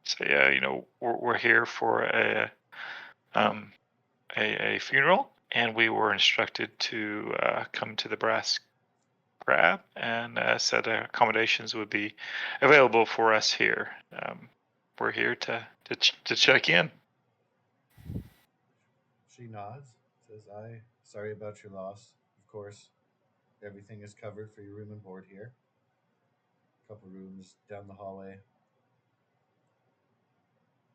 So yeah, we're here for a funeral, and we were instructed to come to the Brass Crab, and said accommodations would be available for us here. We're here to check in. She nods, says, "I sorry about your loss. Of course, everything is covered for your room and board here. A couple rooms down the hallway.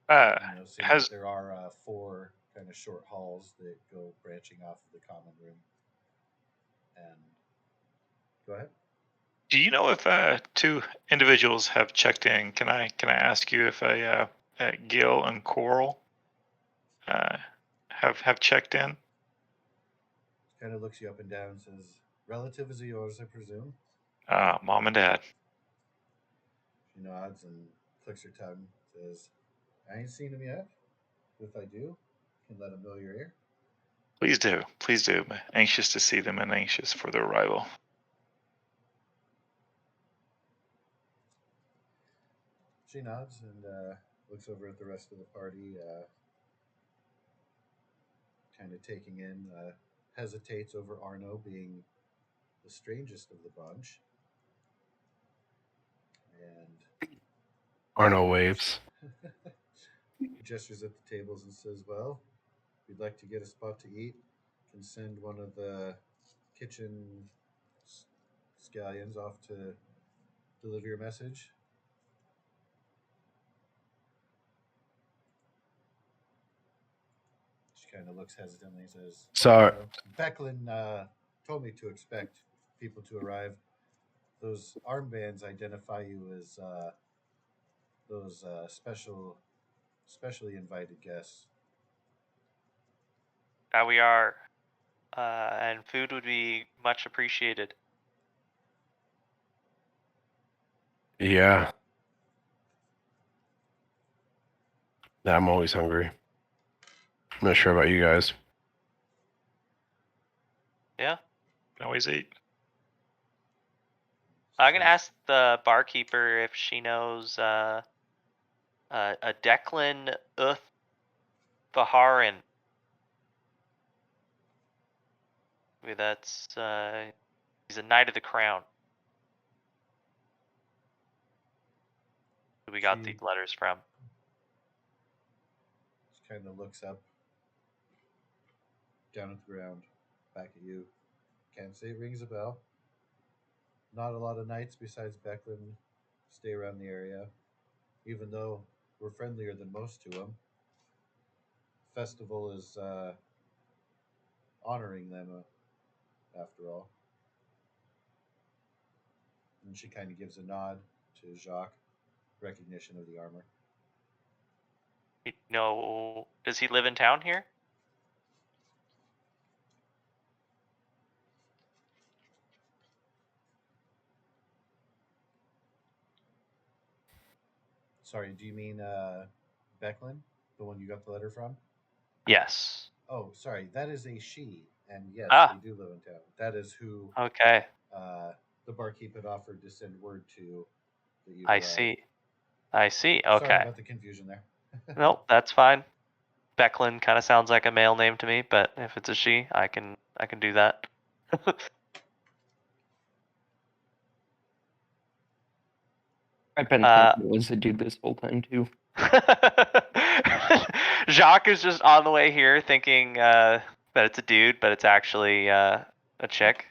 Seeing Has that there are 4 kind of short halls that go branching off of the common room. And go ahead. Do you know if 2 individuals have checked in? Can I ask you if Gil and Coral have checked in? Kind of looks you up and down and says, "Relatives of yours, I presume?" Mom and Dad. She nods and clicks her tongue, says, "I ain't seen him yet. If I do, can let him know you're here." Please do. Please do. I'm anxious to see them and anxious for their arrival. She nods and looks over at the rest of the party, kind of taking in, hesitates over Arno being the strangest of the bunch. And Arno waves. gestures at the tables and says, "Well, if you'd like to get a spot to eat, can send one of the kitchen scallions off to deliver your message." She kind of looks hesitantly and says, So, Becklin told me to expect people to arrive. Those armbands identify you as those specially invited guests." We are, and food would be much appreciated. yeah. I'm always hungry. I'm not sure about you guys. Yeah. Can always eat. I'm gonna ask the barkeeper if she knows a Declan Faharin. Maybe that's he's a Knight of the Crown. Who we got She- these letters from. Just kind of looks up, down at the ground, back at you. Can't say it rings a bell. Not a lot of knights besides Becklin stay around the area, even though we're friendlier than most to them. Festival is honoring them, after all. And she kind of gives a nod to Jacques, recognition of the armor. Does he live in town here? Sorry, do you mean Becklin, the one you got the letter from? Yes. Oh, sorry, that is a she, and yes, Ah. they do live in town. That is who Okay. the barkeep had offered to send word to that you. I see. Okay. Sorry about the confusion there. Nope, that's fine. Becklin kind of sounds like a male name to me, but if it's a she, I can do that. I've been thinking it was a dude this whole time too. Jacques is just on the way here thinking that it's a dude, but it's actually a chick.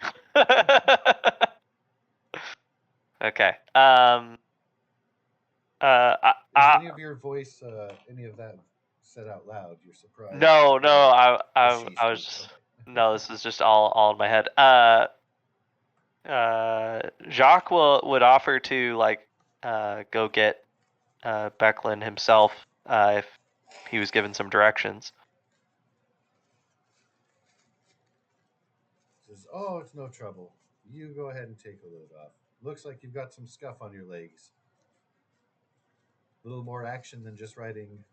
Okay. Is any of your voice, any of that said out loud? You're surprised? No, Or I she was speak? just, Okay. no, this is just all in my head. Jacques would offer to like go get Becklin himself if he was given some directions. Says, "Oh, it's no trouble. You go ahead and take a load off. Looks like you've got some scuff on your legs. A little more action than just riding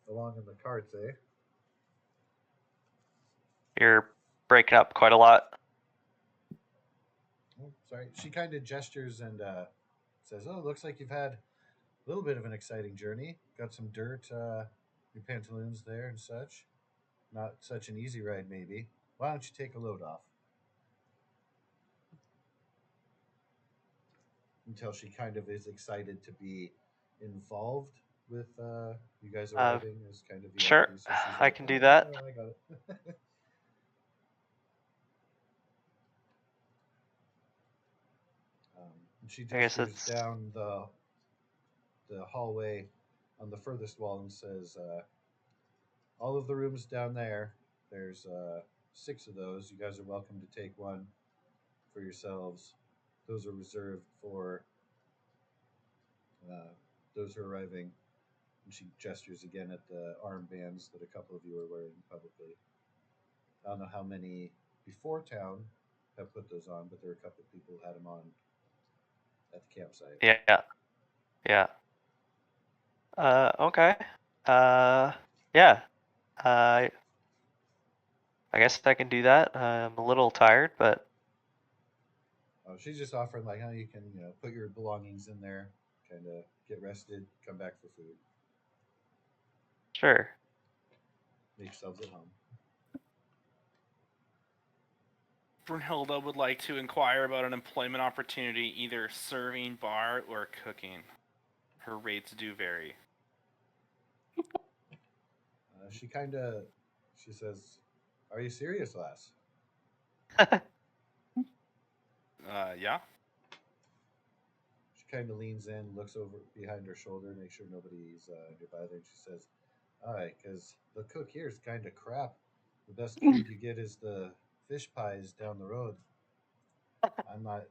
along in the carts, eh?" You're breaking up quite a lot. Oh, sorry. She kind of gestures and says, "Oh, looks like you've had a little bit of an exciting journey. Got some dirt, your pantaloons there and such. Not such an easy ride, maybe. Why don't you take a load off?" Until she kind of is excited to be involved with you guys arriving as kind of VIPs. Sure, So she's I like, can "Oh, do yeah, that. I got it." And she I guess gestures it's down the hallway on the furthest wall and says, "All of the rooms down there. There's 6 of those. You guys are welcome to take one for yourselves. Those are reserved for those who are arriving." And she gestures again at the armbands that a couple of you are wearing publicly. I don't know how many before town have put those on, but there are a couple of people who had them on at the campsite. yeah. Okay. Yeah. I guess I can do that. I'm a little tired, but She's just offering like, "Oh, you can put your belongings in there, kind of get rested, come back for food, sure. make yourselves at home." Brunhilde would like to inquire about an employment opportunity, either serving bar or cooking. Her rates do vary. She says, "Are you serious, lass?" Yeah. She kind of leans in, looks over behind her shoulder, make sure nobody's nearby there. And she says, "All right, because the cook here is kind of crap. The best food you get is the fish pies down the road. I'm not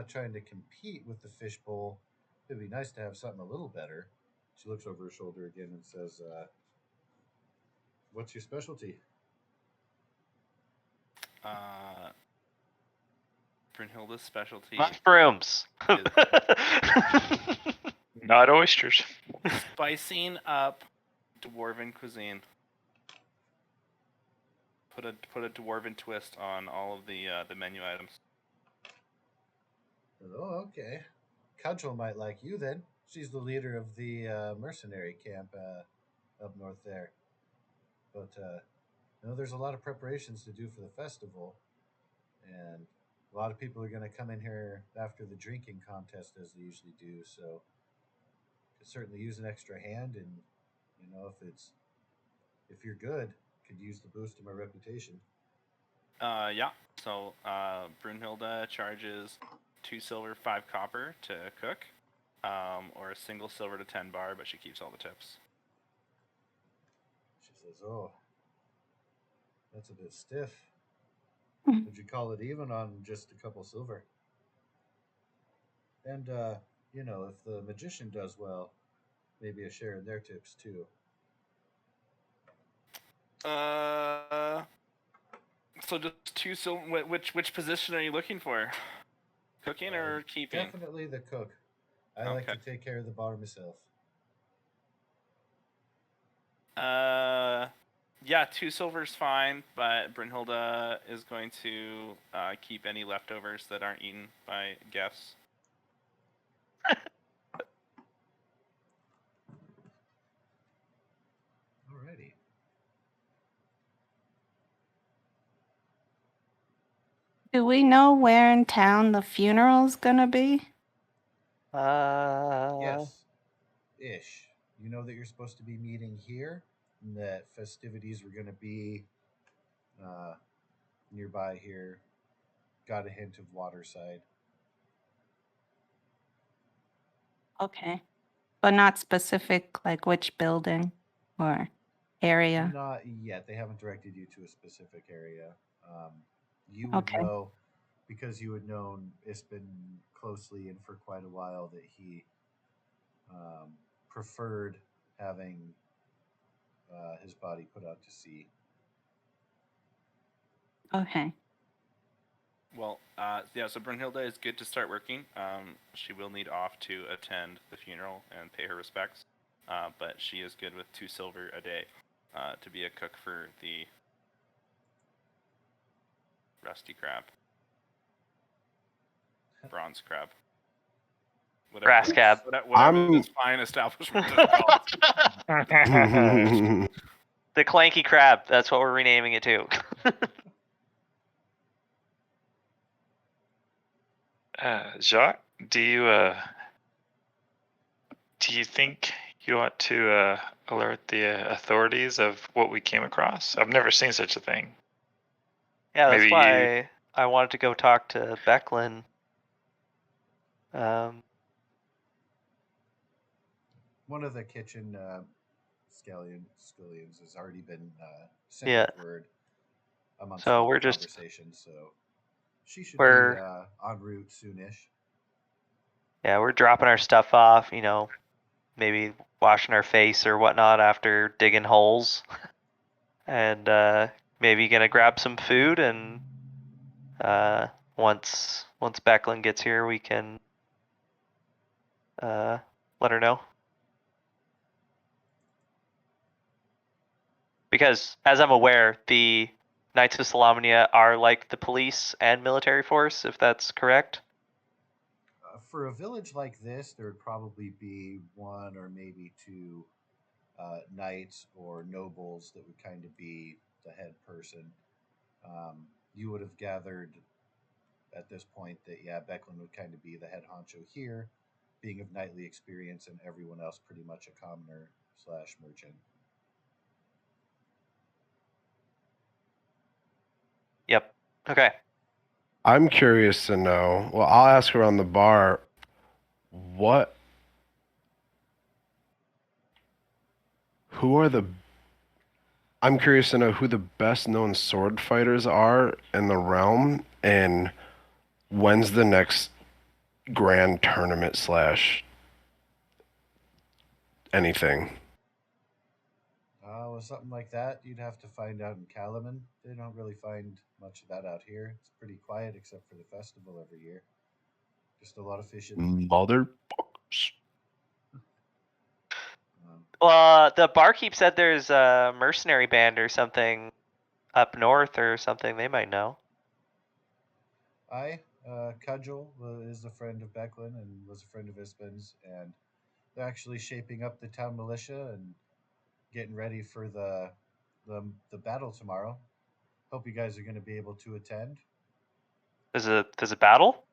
trying to compete with the fish bowl. It'd be nice to have something a little better." She looks over her shoulder again and says, "What's your specialty?" Brunhilde's specialty Mushrooms. is Not oysters. spicing up dwarven cuisine. Put a dwarven twist on all of the menu items. "Oh, okay. Cudgel might like you then. She's the leader of the mercenary camp up north there. But there's a lot of preparations to do for the festival, and a lot of people are going to come in here after the drinking contest, as they usually do. So, could certainly use an extra hand, and if you're good, could use the boost in my reputation." Yeah. So Brunhilde charges 2 silver, 5 copper to cook, or a single silver to 10 bar, but she keeps all the tips. She says, "Oh, that's a bit stiff. Would you call it even on just a couple silver? And if the magician does well, maybe a share in their tips too." So just 2 silver. Which position are you looking for? Cooking or keeping? Definitely the cook. I like to take care of the bar myself. Yeah, 2 silver's fine, but Brunhilde is going to keep any leftovers that aren't eaten by guests. Alrighty. Do we know where in town the funeral's gonna be? Yes, ish. You know that you're supposed to be meeting here, and that festivities were going to be uh, nearby here. Got a hint of Waterside. Okay. But not specific, like which building or area. Not yet. They haven't directed you to a specific area. Um, you would Okay. know because you had known Ispin closely and for quite a while that he preferred having his body put out to sea. Okay. Well, yeah, so Brunhilde is good to start working. She will need off to attend the funeral and pay her respects, but she is good with 2 silver a day to be a cook for the rusty crab. Bronze crab. Brass cab. Whatever this fine establishment is called. The Clanky Crab. That's what we're renaming it to. Jacques, do you think you ought to alert the authorities of what we came across? I've never seen such a thing. Yeah, that's Maybe why I wanted to go talk to Becklin. One of the kitchen scullions has already been sent Yeah. with word amongst So all we're the just- conversation. So she should We're- be en route soonish. Yeah, we're dropping our stuff off, you know, maybe washing our face or whatnot after digging holes. And maybe gonna grab some food, and once Becklin gets here, we can let her know. Because as I'm aware, the Knights of Salamnia are like the police and military force, if that's correct. For a village like this, there would probably be one or maybe two knights or nobles that would kind of be the head person. You would have gathered at this point that, yeah, Becklin would kind of be the head honcho here, being of knightly experience, and everyone else pretty much a commoner / merchant. Yep. Okay. I'm curious to know. Well, I'll ask around the bar. I'm curious to know who the best known sword fighters are in the realm, and when's the next grand tournament / anything. With something like that, you'd have to find out in Kalaman. They don't really find much of that out here. It's pretty quiet except for the festival every year. Just a lot of fishing. Motherfuckers. Well, the barkeep said there's a mercenary band or something up north or something. They might know. Cudgel is a friend of Becklin and was a friend of Ispin's, and they're actually shaping up the town militia and getting ready for the battle tomorrow. Hope you guys are going to be able to attend. There's a battle?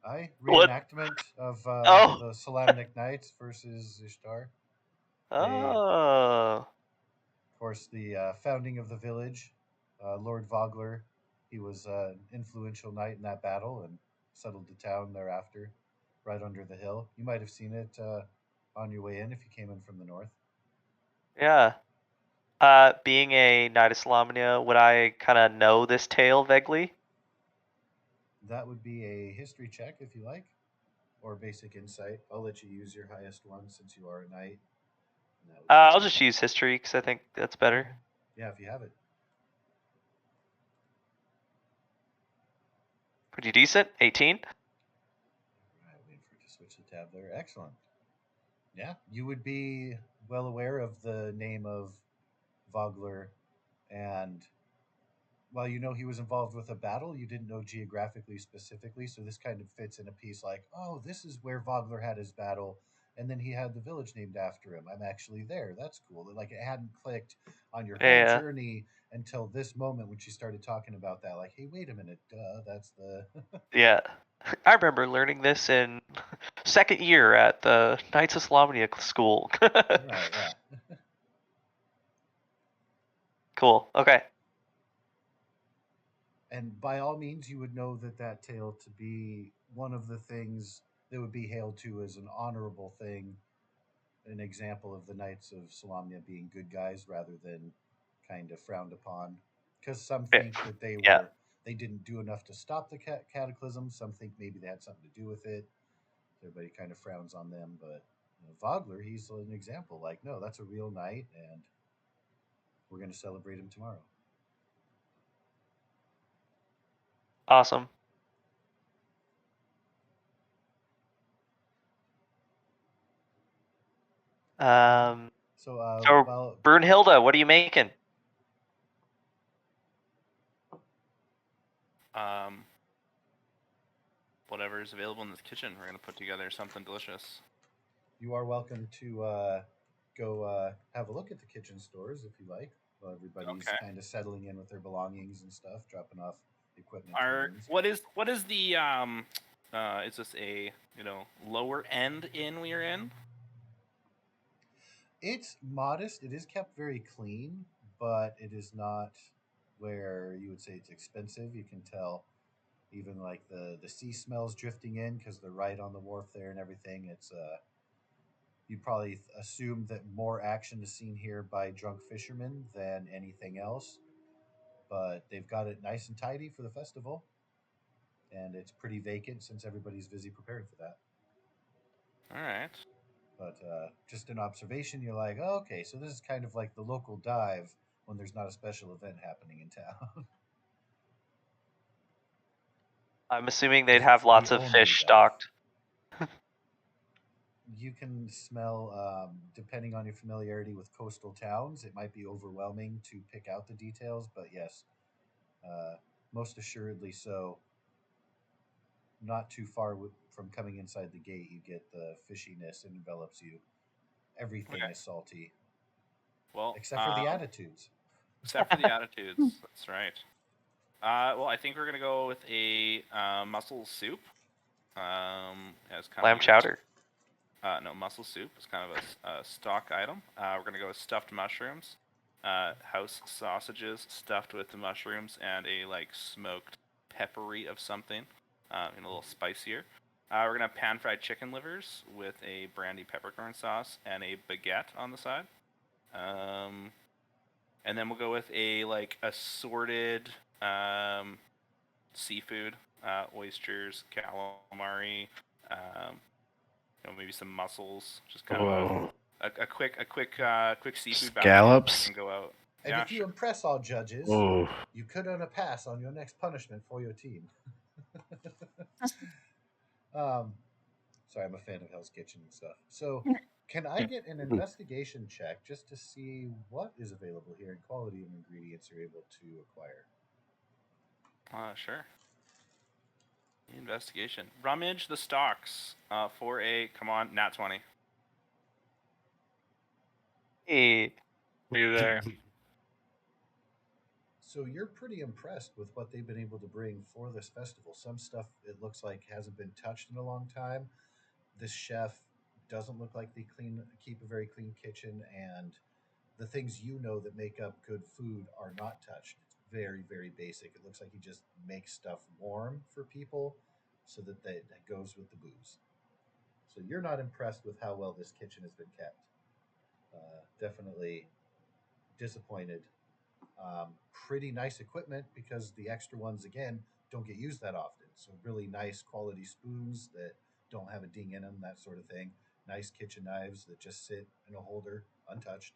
Reenactment of the Salamnic Knights versus Ishtar. Oh. Of course, the founding of the village, Lord Vogler, he was an influential knight in that battle and settled the town thereafter, right under the hill. You might have seen it on your way in if you came in from the north. Yeah. Being a Knight of Salamnia, would I kind of know this tale vaguely? That would be a history check if you like, or basic insight. I'll let you use your highest one since you are a knight. I'll just use history because I think that's better. Yeah, if you have it. Pretty decent. 18. Right, waiting for it to switch the tab there. Excellent. Yeah, you would be well aware of the name of Vogler, and while you know he was involved with a battle, you didn't know geographically specifically. So this kind of fits in a piece like, oh, this is where Vogler had his battle, and then he had the village named after him. I'm actually there. That's cool. Like it hadn't clicked on your whole Yeah. journey until this moment when she started talking about that. Like, hey, wait a minute, that's the Yeah. I remember learning this in second year at the Knights of Solamnia school. right, yeah. Cool. Okay. And by all means, you would know that tale to be one of the things that would be hailed to as an honorable thing, an example of the Knights of Solamnia being good guys rather than kind of frowned upon. Because some think that Yeah. they didn't do enough to stop the cataclysm. Some think maybe they had something to do with it. Everybody kind of frowns on them, but Vogler, he's an example. Like, no, that's a real knight, and we're going to celebrate him tomorrow. Awesome. So, So well, Brunhilde, what are you making? Whatever is available in this kitchen, we're gonna put together something delicious. you are welcome to go have a look at the kitchen stores if you like. While everybody's Okay. kind of settling in with their belongings and stuff, dropping off equipment. What is the is this a lower end inn we're in? It's modest. It is kept very clean, but it is not where you would say it's expensive. You can tell even like the sea smells drifting in because they're right on the wharf there and everything. It's you probably assume that more action is seen here by drunk fishermen than anything else, but they've got it nice and tidy for the festival, and it's pretty vacant since everybody's busy preparing for that. All right. But just an observation, you're like, oh, okay, so this is kind of like the local dive when there's not a special event happening in town. I'm assuming they'd 'Cause have it's lots the of only fish dive. stocked. You can smell, depending on your familiarity with coastal towns, it might be overwhelming to pick out the details, but yes, uh, most assuredly so. Not too far from coming inside the gate, you get the fishiness envelops you. Everything Okay. is salty, Well, except for the attitudes. except for the attitudes. That's right. Well, I think we're gonna go with a mussel soup. As kind Lamb of chowder. No, mussel soup is kind of a stock item. We're gonna go with stuffed mushrooms, house sausages stuffed with the mushrooms, and a like smoked peppery of something, and a little spicier. We're gonna have pan-fried chicken livers with a brandy peppercorn sauce and a baguette on the side. And then we'll go with a like assorted seafood, oysters, calamari, maybe some mussels, just kind of Whoa. a quick seafood bounty Scallops? can go out. And Yeah, if you sure. impress all judges, Whoa. you could earn a pass on your next punishment for your team. um, sorry, I'm a fan of Hell's Kitchen and stuff. So, can I get an investigation check just to see what is available here and quality of ingredients you're able to acquire? Sure. Investigation. Rummage the stocks for a come on nat 20. Hey. You there? So you're pretty impressed with what they've been able to bring for this festival. Some stuff it looks like hasn't been touched in a long time. This chef doesn't look like they keep a very clean kitchen, and the things that make up good food are not touched. It's very, very basic. It looks like he just makes stuff warm for people so that goes with the booze. So you're not impressed with how well this kitchen has been kept. Definitely disappointed. Pretty nice equipment because the extra ones, again, don't get used that often. So, really nice quality spoons that don't have a ding in them, that sort of thing. Nice kitchen knives that just sit in a holder untouched.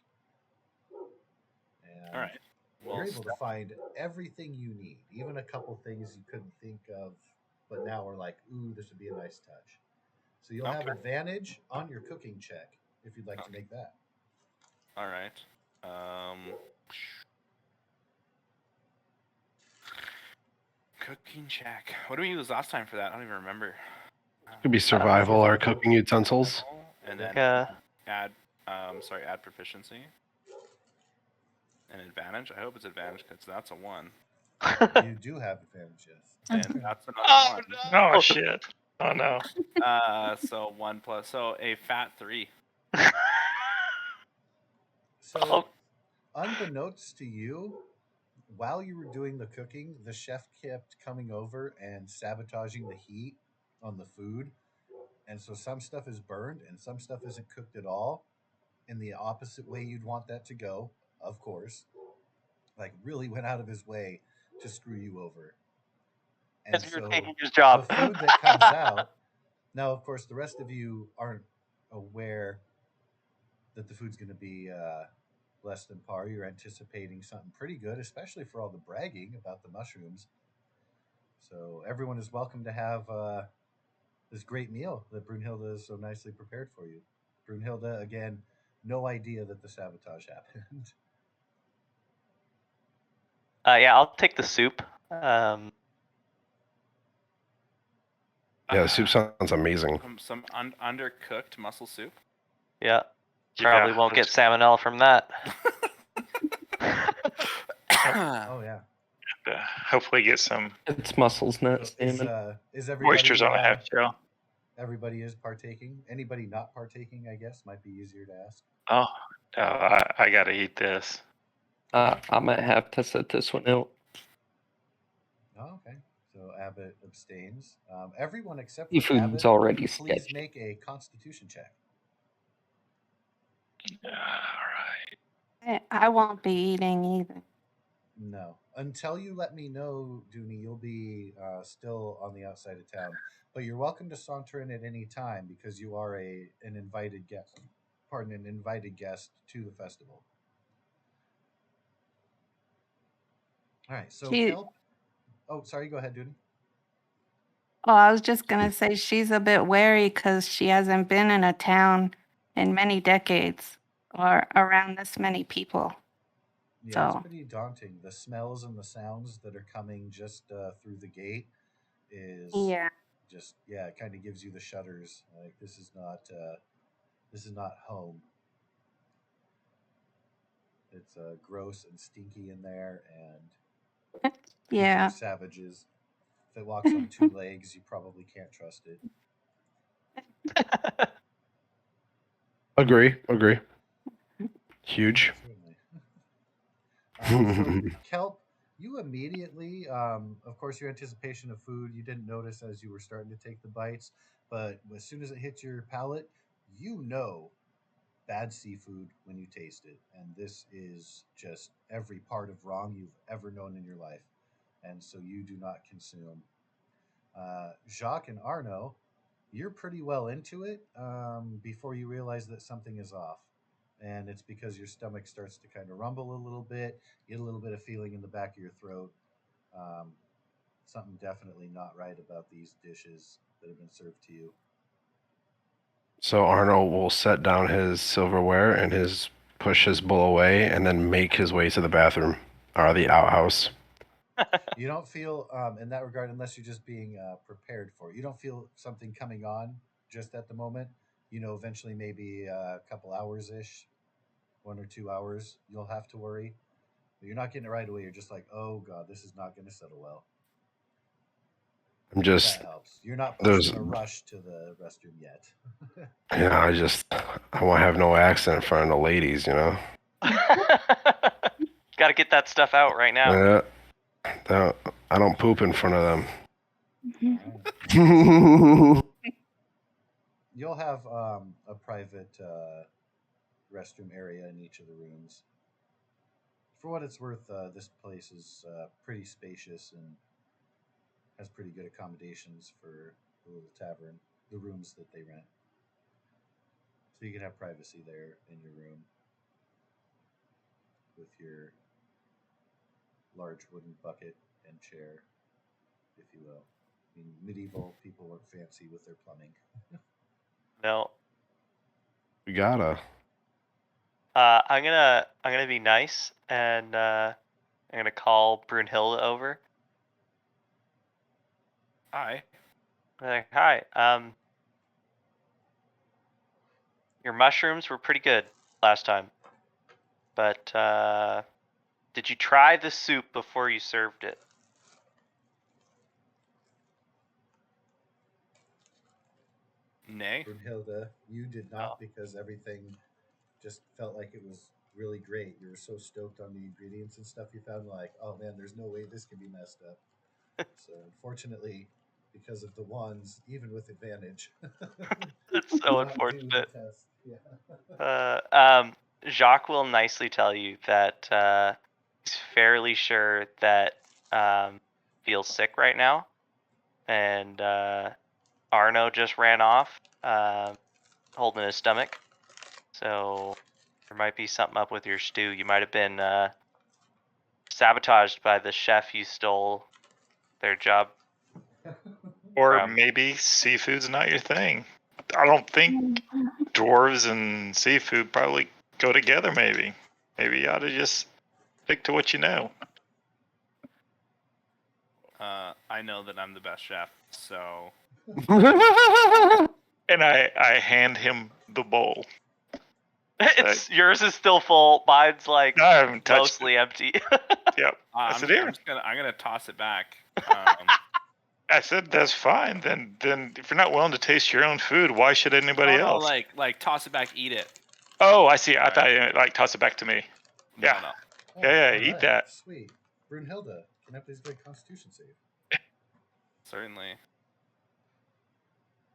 And All right. you're Well, able to find everything you need, even a couple things you couldn't think of, but now are like, ooh, this would be a nice touch. So, you'll have Okay. advantage on your cooking check if you'd like to Okay. make that. All right. Cooking check. What did we use last time for that? I don't even remember. Could be survival or cooking utensils. Survival, And then Yeah. add proficiency and advantage. I hope it's advantage because that's a 1. You do have advantage, yes. And that's another Oh 1. no! Oh shit! Oh no! So 1 plus, so a fat 3. So, Oh. unbeknownst to you, while you were doing the cooking, the chef kept coming over and sabotaging the heat on the food. And so some stuff is burned and some stuff isn't cooked at all in the opposite way you'd want that to go, of course. Like, really went out of his way to screw you over. And Because you're so taking his job. the food that comes out, now, of course, the rest of you aren't aware that the food's going to be less than par. You're anticipating something pretty good, especially for all the bragging about the mushrooms. So everyone is welcome to have this great meal that Brunhilde has so nicely prepared for you. Brunhilde, again, no idea that the sabotage happened. Yeah, I'll take the soup. Yeah, the soup sounds amazing. Some undercooked mussel soup. Yeah. Probably won't get salmonella from that. Oh yeah. Hopefully get some It's mussels, not So salmon. is everybody oysters on a half shell. everybody is partaking? Anybody not partaking, I guess, might be easier to ask. Oh, I gotta eat this. I might have to set this one out. Oh, okay. So Abbott abstains. Everyone except for Seafood's Abbott, already please sketchy. make a Constitution check. All right. I won't be eating either. No, until you let me know, Dooney, you'll be still on the outside of town. But you're welcome to saunter in at any time because you are an invited guest. Pardon, an invited guest to the festival. All right. So She, Kelp. Oh, sorry. Go ahead, Dooney. oh, I was just gonna say she's a bit wary because she hasn't been in a town in many decades or around this many people. Yeah, it's So pretty daunting. The smells and the sounds that are coming just through the gate is yeah. just it kind of gives you the shudders. Like this is not home. It's gross and stinky in there, and people are Yeah. savages. If it walks on two legs, you probably can't trust it. Agree. Huge. Certainly. So Kelp, you immediately, of course, your anticipation of food, you didn't notice as you were starting to take the bites, but as soon as it hits your palate, you know bad seafood when you taste it. And this is just every part of wrong you've ever known in your life. And so you do not consume. Jacques and Arno, you're pretty well into it before you realize that something is off. And it's because your stomach starts to kind of rumble a little bit, get a little bit of feeling in the back of your throat. Um, Something definitely not right about these dishes that have been served to you. So Arnold will set down his silverware and push his bull away, and then make his way to the bathroom or the outhouse. You don't feel, in that regard, unless you're just being prepared for it, you don't feel something coming on just at the moment. You know, eventually, maybe a couple hours ish, 1 or 2 hours, you'll have to worry. But you're not getting it right away. You're just like, oh God, this is not going to settle well. I'm just That helps. You're not there's pushing a rush to the restroom yet. I won't have no accent in front of the ladies, you know. Got to get that stuff out right now. Yeah, I don't poop in front of Alright. them. You'll have a private restroom area in each of the rooms. For what it's worth, this place is pretty spacious and has pretty good accommodations for the little tavern, the rooms that they rent. So you can have privacy there in your room with your large wooden bucket and chair, if you will. I mean, medieval people weren't fancy with their plumbing. No. We gotta. I'm gonna be nice and I'm gonna call Brunhilde over. Hi. Like, hi. Your mushrooms were pretty good last time. But did you try the soup before you served it? Nay. Brunhilde, you did not because everything just felt like it was really great. You were so stoked on the ingredients and stuff you found, like, oh man, there's no way this can be messed up. So unfortunately, because of the wands, even with advantage, That's so unfortunate. Test. Yeah. Jacques will nicely tell you that he's fairly sure that feels sick right now, and Arno just ran off, holding his stomach. So there might be something up with your stew. You might have been sabotaged by the chef you stole their job. Or From. maybe seafood's not your thing. I don't think dwarves and seafood probably go together. Maybe you ought to just stick to what you know. I know that I'm the best chef, so And I hand him the bowl. It's yours is still full. Mine's like No, I haven't touched mostly empty. Yep. I I'm said, here. just gonna toss it back. I said that's fine. Then if you're not willing to taste your own food, why should anybody no, else? like toss it back, eat it. Oh, I see. I Right. thought you meant, like toss it back to me. No, Yeah. no. Yeah, all eat that. Sweet. Brunhilde, can I please get a Constitution save? Certainly.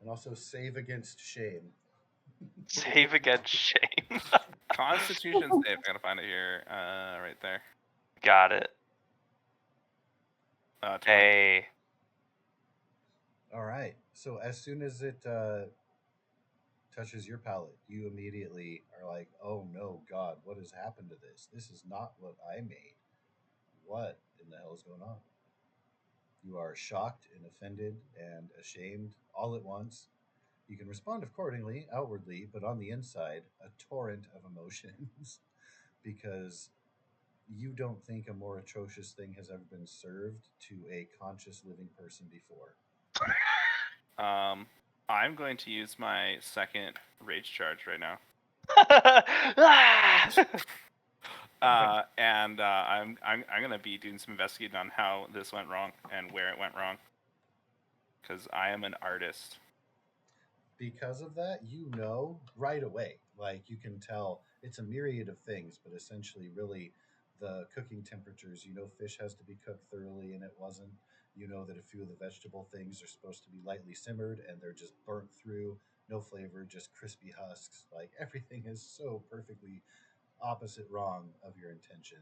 And also save against shame. Save against shame. Constitution save. I gotta find it here. Right there. Got it. 20. Hey. All right. So as soon as it touches your palate, you immediately are like, "Oh no, God! What has happened to this? This is not what I made. What in the hell is going on?" You are shocked and offended and ashamed all at once. You can respond accordingly outwardly, but on the inside, a torrent of emotions because you don't think a more atrocious thing has ever been served to a conscious living person before. I'm going to use my second rage charge right now. And I'm gonna be doing some investigating on how this went wrong and where it went wrong, because I am an artist. Because of that, you know right away. Like you can tell it's a myriad of things, but essentially, really, the cooking temperatures. You know, fish has to be cooked thoroughly, and it wasn't. You know that a few of the vegetable things are supposed to be lightly simmered, and they're just burnt through, no flavor, just crispy husks. Like everything is so perfectly opposite wrong of your intention,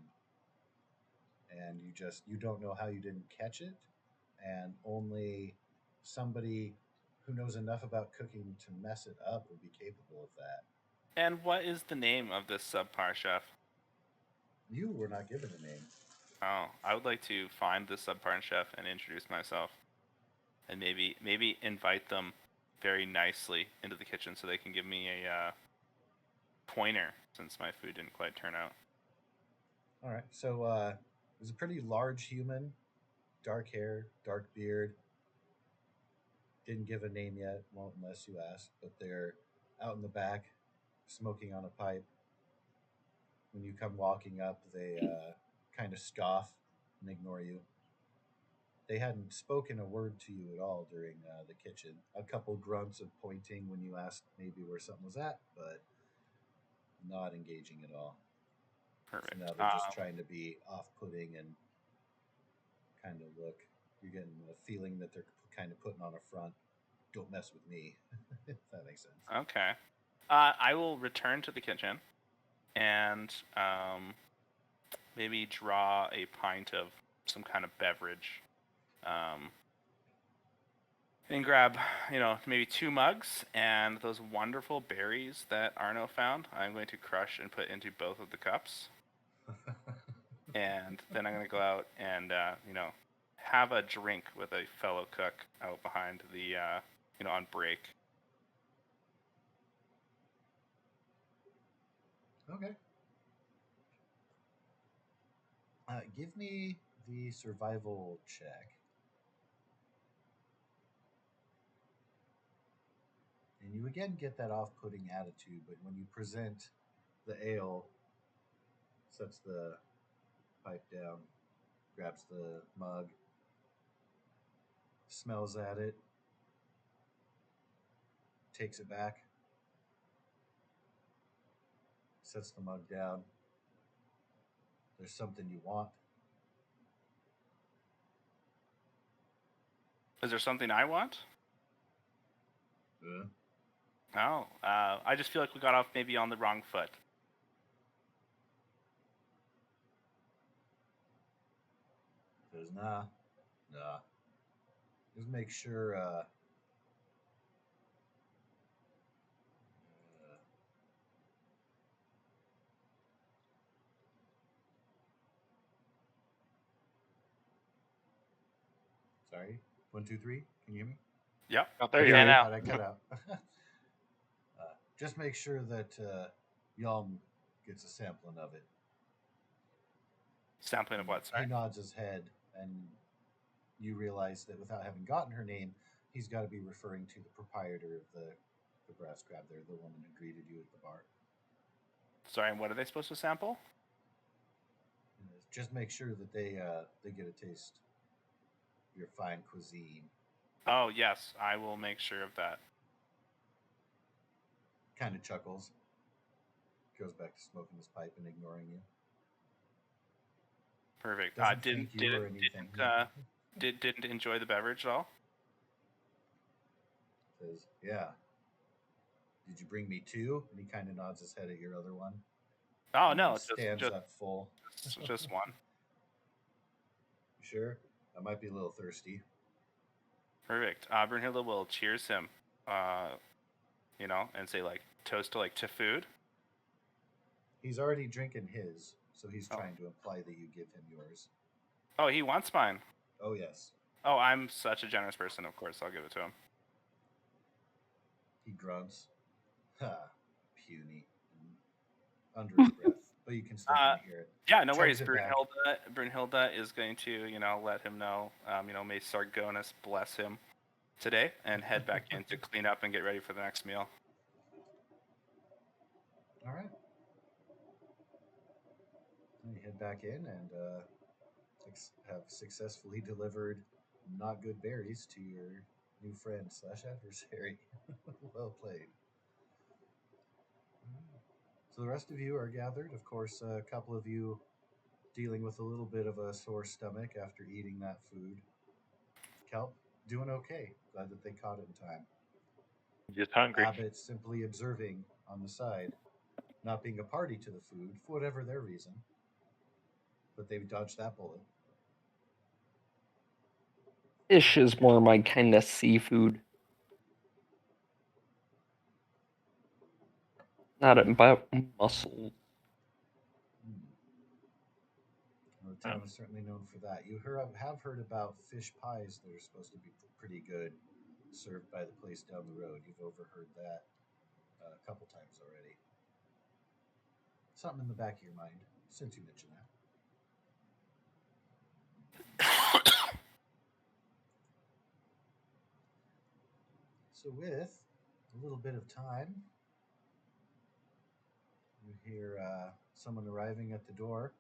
and you don't know how you didn't catch it, and only somebody who knows enough about cooking to mess it up would be capable of that. And what is the name of this subpar chef? You were not given a name. Oh, I would like to find the subpar chef and introduce myself, and maybe invite them very nicely into the kitchen so they can give me a pointer, since my food didn't quite turn out. All right, so it was a pretty large human, dark hair, dark beard. Didn't give a name yet, won't unless you ask. But they're out in the back, smoking on a pipe. When you come walking up, they kind of scoff and ignore you. They hadn't spoken a word to you at all during the kitchen. A couple grunts of pointing when you asked maybe where something was at, but not engaging at all. Perfect. So now they're just trying to be off-putting and kind of look. You're getting the feeling that they're kind of putting on a front. Don't mess with me, if that makes sense. Okay. I will return to the kitchen and maybe draw a pint of some kind of beverage. And grab, maybe 2 mugs and those wonderful berries that Arno found. I'm going to crush and put into both of the cups. And then I'm going to go out and, have a drink with a fellow cook out behind the, on break. Okay. Give me the survival check. And you again get that off-putting attitude, but when you present the ale, sets the pipe down, grabs the mug, smells at it, takes it back, sets the mug down. There's something you want. Is there something I want? No. I just feel like we got off maybe on the wrong foot. Says, nah. Just make sure, sorry. 1, 2, 3. Can you hear me? Yep. Oh, there you Yeah, go. now. I cut out. Just make sure that Yalm gets a sampling of it. Sampling of what? He Sorry. nods his head, and you realize that without having gotten her name, he's got to be referring to the proprietor of the brass grab there, the woman who greeted you at the bar. Sorry, and what are they supposed to sample? Just make sure that they get a taste of your fine cuisine. Oh, yes, I will make sure of that. Kind of chuckles. Goes back to smoking his pipe and ignoring you. Perfect. Doesn't thank you or anything. Didn't enjoy the beverage at all? Says, yeah. Did you bring me 2? And he kind of nods his head at your other one. Oh, And no, then stands up full. just one. You sure? I might be a little thirsty. Perfect. Brunhilde will cheers him, and say, like, toast to, like, to food. He's already drinking his, so he's Oh. trying to imply that you give him yours. Oh, he wants mine. Oh, yes. Oh, I'm such a generous person, of course, I'll give it to him. He grunts. Ha, puny. Under his breath, but you can still kind of hear it. Yeah, no Chugs worries. it back. Brunhilde is going to, let him know, may Sargonus bless him today, and head back in to clean up and get ready for the next meal. All right. You head back in and have successfully delivered not good berries to your new friend / adversary. Well played. So the rest of you are gathered. Of course, a couple of you dealing with a little bit of a sore stomach after eating that food. Kelp, doing okay. Glad that they caught it in time. Just hungry. Abbott simply observing on the side, not being a party to the food for whatever their reason. But they dodged that bullet. Fish is more my kind of seafood. Not about mussels. Well, the town is certainly known for that. You have heard about fish pies that are supposed to be pretty good, served by the place down the road. You've overheard that a couple times already. Something in the back of your mind, since you mentioned that. So with a little bit of time, you hear someone arriving at the door.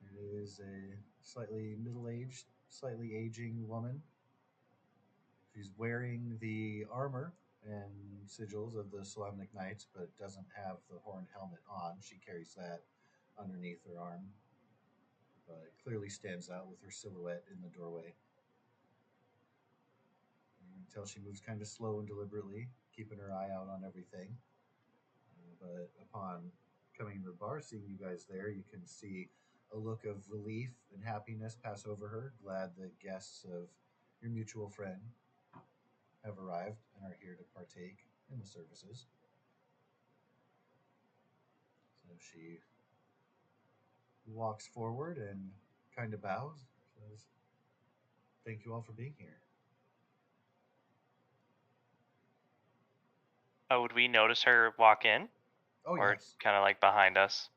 It is a slightly middle-aged, slightly aging woman. She's wearing the armor and sigils of the Solemnic Knights, but doesn't have the horned helmet on. She carries that underneath her arm, but it clearly stands out with her silhouette in the doorway. You can tell she moves kind of slow and deliberately, keeping her eye out on everything. But upon coming to the bar, seeing you guys there, you can see a look of relief and happiness pass over her, glad that guests of your mutual friend have arrived and are here to partake in the services. So she walks forward and kind of bows, says, "Thank you all for being here." Oh, would we notice her walk in? Oh, Or yes. kind of like behind us?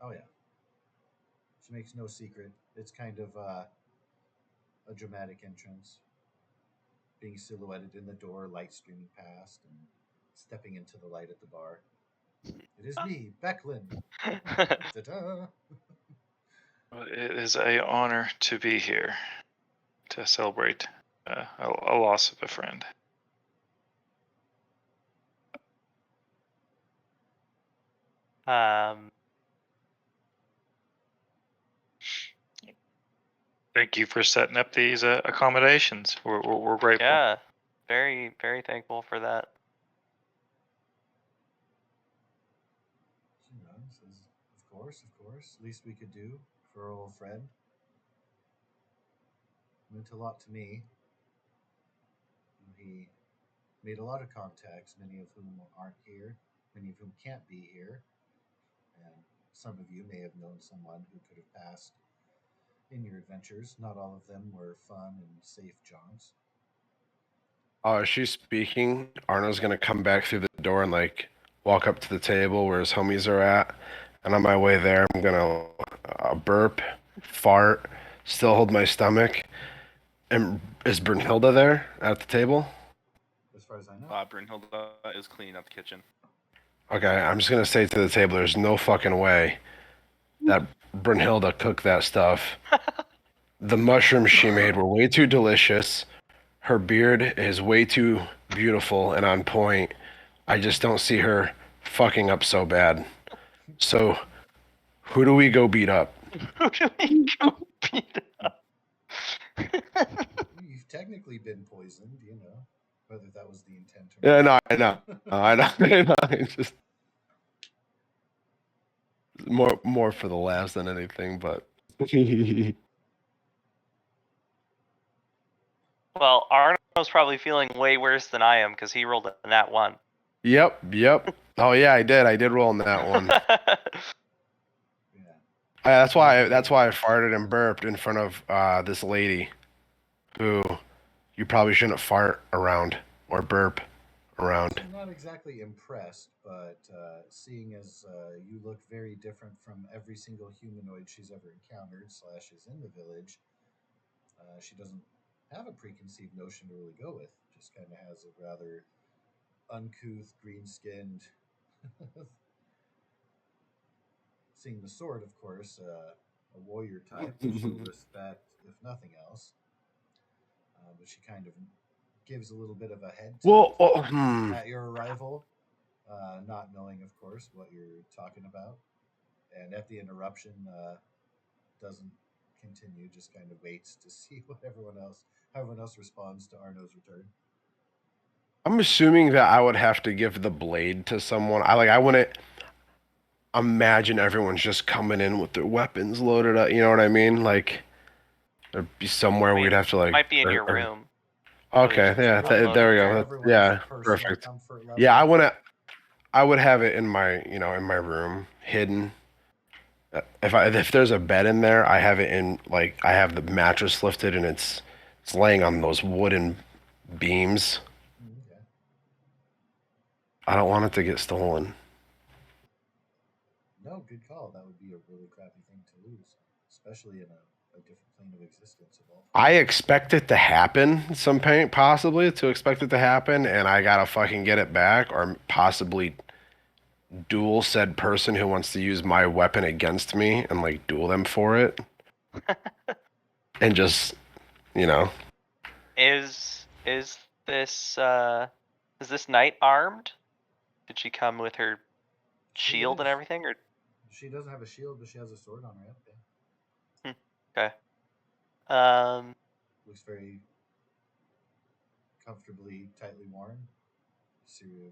Oh, yeah. She makes no secret. It's kind of a dramatic entrance. being silhouetted in the door, light streaming past, and stepping into the light at the bar. It is me, Becklin. Ta-da! It is a honor to be here to celebrate a loss of a friend. Thank you for setting up these accommodations. We're grateful. Yeah, very, very thankful for that. You know, says, of course. Least we could do for our old friend. Meant a lot to me. He made a lot of contacts, many of whom aren't here, many of whom can't be here. And some of you may have known someone who could have passed in your adventures. Not all of them were fun and safe jaunts. As she's speaking, Arno's gonna come back through the door and like walk up to the table where his homies are at. And on my way there, I'm gonna burp, fart, still hold my stomach. And is Brunhilde there at the table? As far as I know. Brunhilde is cleaning up the kitchen. Okay, I'm just gonna say to the table, there's no fucking way that Brunhilde cooked that stuff. The mushrooms she made were way too delicious. Her beard is way too beautiful and on point. I just don't see her fucking up so bad. So, who do we go beat up? Who do we go beat up? You've technically been poisoned, you know, whether that was the intent or Yeah, not. no, I know. I know. It's just more for the laughs than anything, but Well, Arno's probably feeling way worse than I am because he rolled a nat 1. Yep. Oh yeah, I did roll on that one. Yeah. That's why I farted and burped in front of this lady who you probably shouldn't fart around or burp around. I'm not exactly impressed, but seeing as you look very different from every single humanoid she's ever encountered / is in the village, she doesn't have a preconceived notion to really go with. Just kind of has a rather uncouth, green-skinned. Seeing the sword, of course, a warrior type, which she'll respect if nothing else. But she kind of gives a little bit of a head tilt at your arrival, not knowing, of course, what you're talking about. And at the interruption, doesn't continue, just kind of waits to see what how everyone else responds to Arno's return. I'm assuming that I would have to give the blade to someone. I wouldn't imagine everyone's just coming in with their weapons loaded up. You know what I mean? Like there'd be somewhere we'd have to like. Might be in your room. Okay, yeah, there we go. Yeah, perfect. Yeah, I would have it in my room, hidden. If there's a bed in there, I have it in like I have the mattress lifted and it's laying on those wooden beams. Okay. I don't want it to get stolen. No, good call. That would be a really crappy thing to lose, especially in a different plane of existence of all. I expect it to happen possibly to expect it to happen, and I gotta fucking get it back, or possibly duel said person who wants to use my weapon against me and like duel them for it. And just, Is this knight armed? Did she come with her shield and everything, or she doesn't have a shield, but she has a sword on her hip. Okay. Looks very comfortably, tightly worn.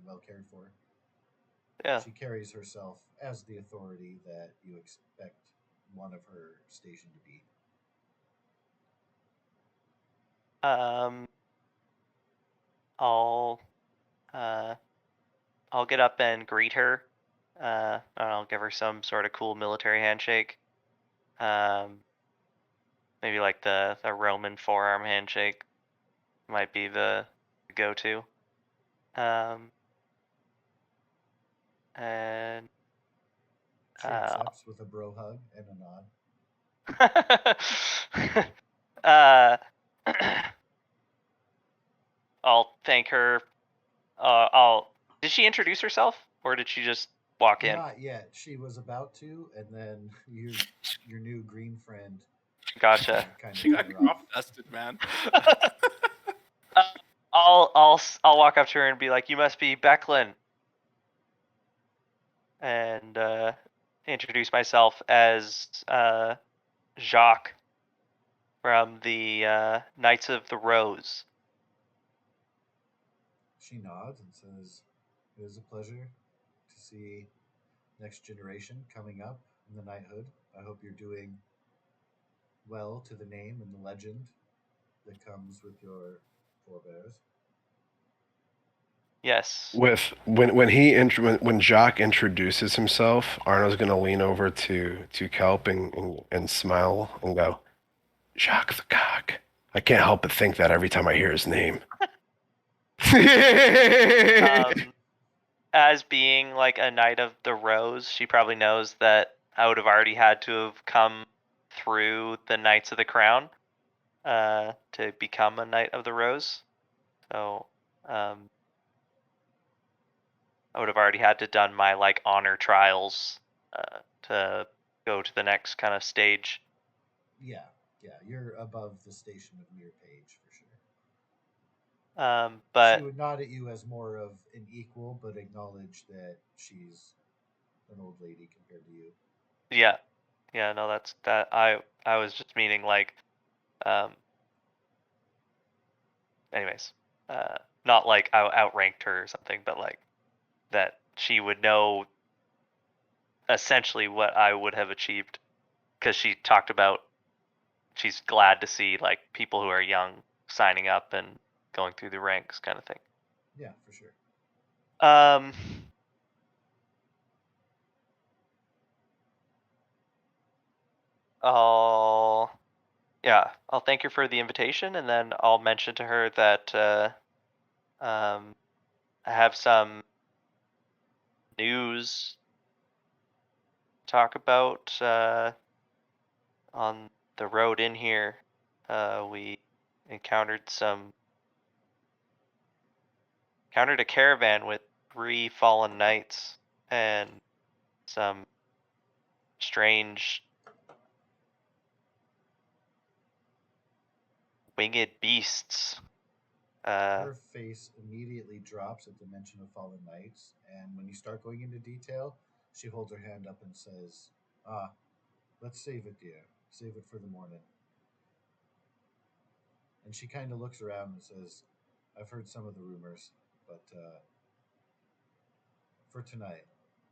Well cared for. Yeah. She carries herself as the authority that you expect one of her station to be. I'll get up and greet her. I'll give her some sort of cool military handshake. Maybe like the Roman forearm handshake might be the go-to. And she accepts with a bro hug and a nod. I'll thank her. Did she introduce herself, or did she just walk in? Not yet. She was about to, and then your new green friend Gotcha. kind of She got cut her off. crop-dusted, man. I'll walk up to her and be like, "You must be Becklin," and introduce myself as Jacques from the Knights of the Rose. She nods and says, "It is a pleasure to see next generation coming up in the knighthood. I hope you're doing well to the name and the legend that comes with your forebears." Yes. With when Jacques introduces himself, Arno's gonna lean over to Kelp and smile and go, Jacques the cock. I can't help but think that every time I hear his name. As being like a Knight of the Rose, she probably knows that I would have already had to have come through the Knights of the Crown to become a Knight of the Rose. So I would have already had to done my like honor trials to go to the next kind of stage. Yeah, you're above the station of mere page for sure. But She would nod at you as more of an equal, but acknowledge that she's an old lady compared to you. yeah, no, that's that. I was just meaning like, anyways, not like I outranked her or something, but like that she would know essentially what I would have achieved because she talked about she's glad to see like people who are young signing up and going through the ranks kind of thing. Yeah, for sure. I'll thank her for the invitation, and then I'll mention to her that I have some news to talk about on the road in here. We encountered a caravan with 3 fallen knights and some strange winged beasts. Her face immediately drops at the mention of fallen knights, and when you start going into detail, she holds her hand up and says, "Ah, let's save it, dear. Save it for the morning." And she kind of looks around and says, "I've heard some of the rumors, but for tonight,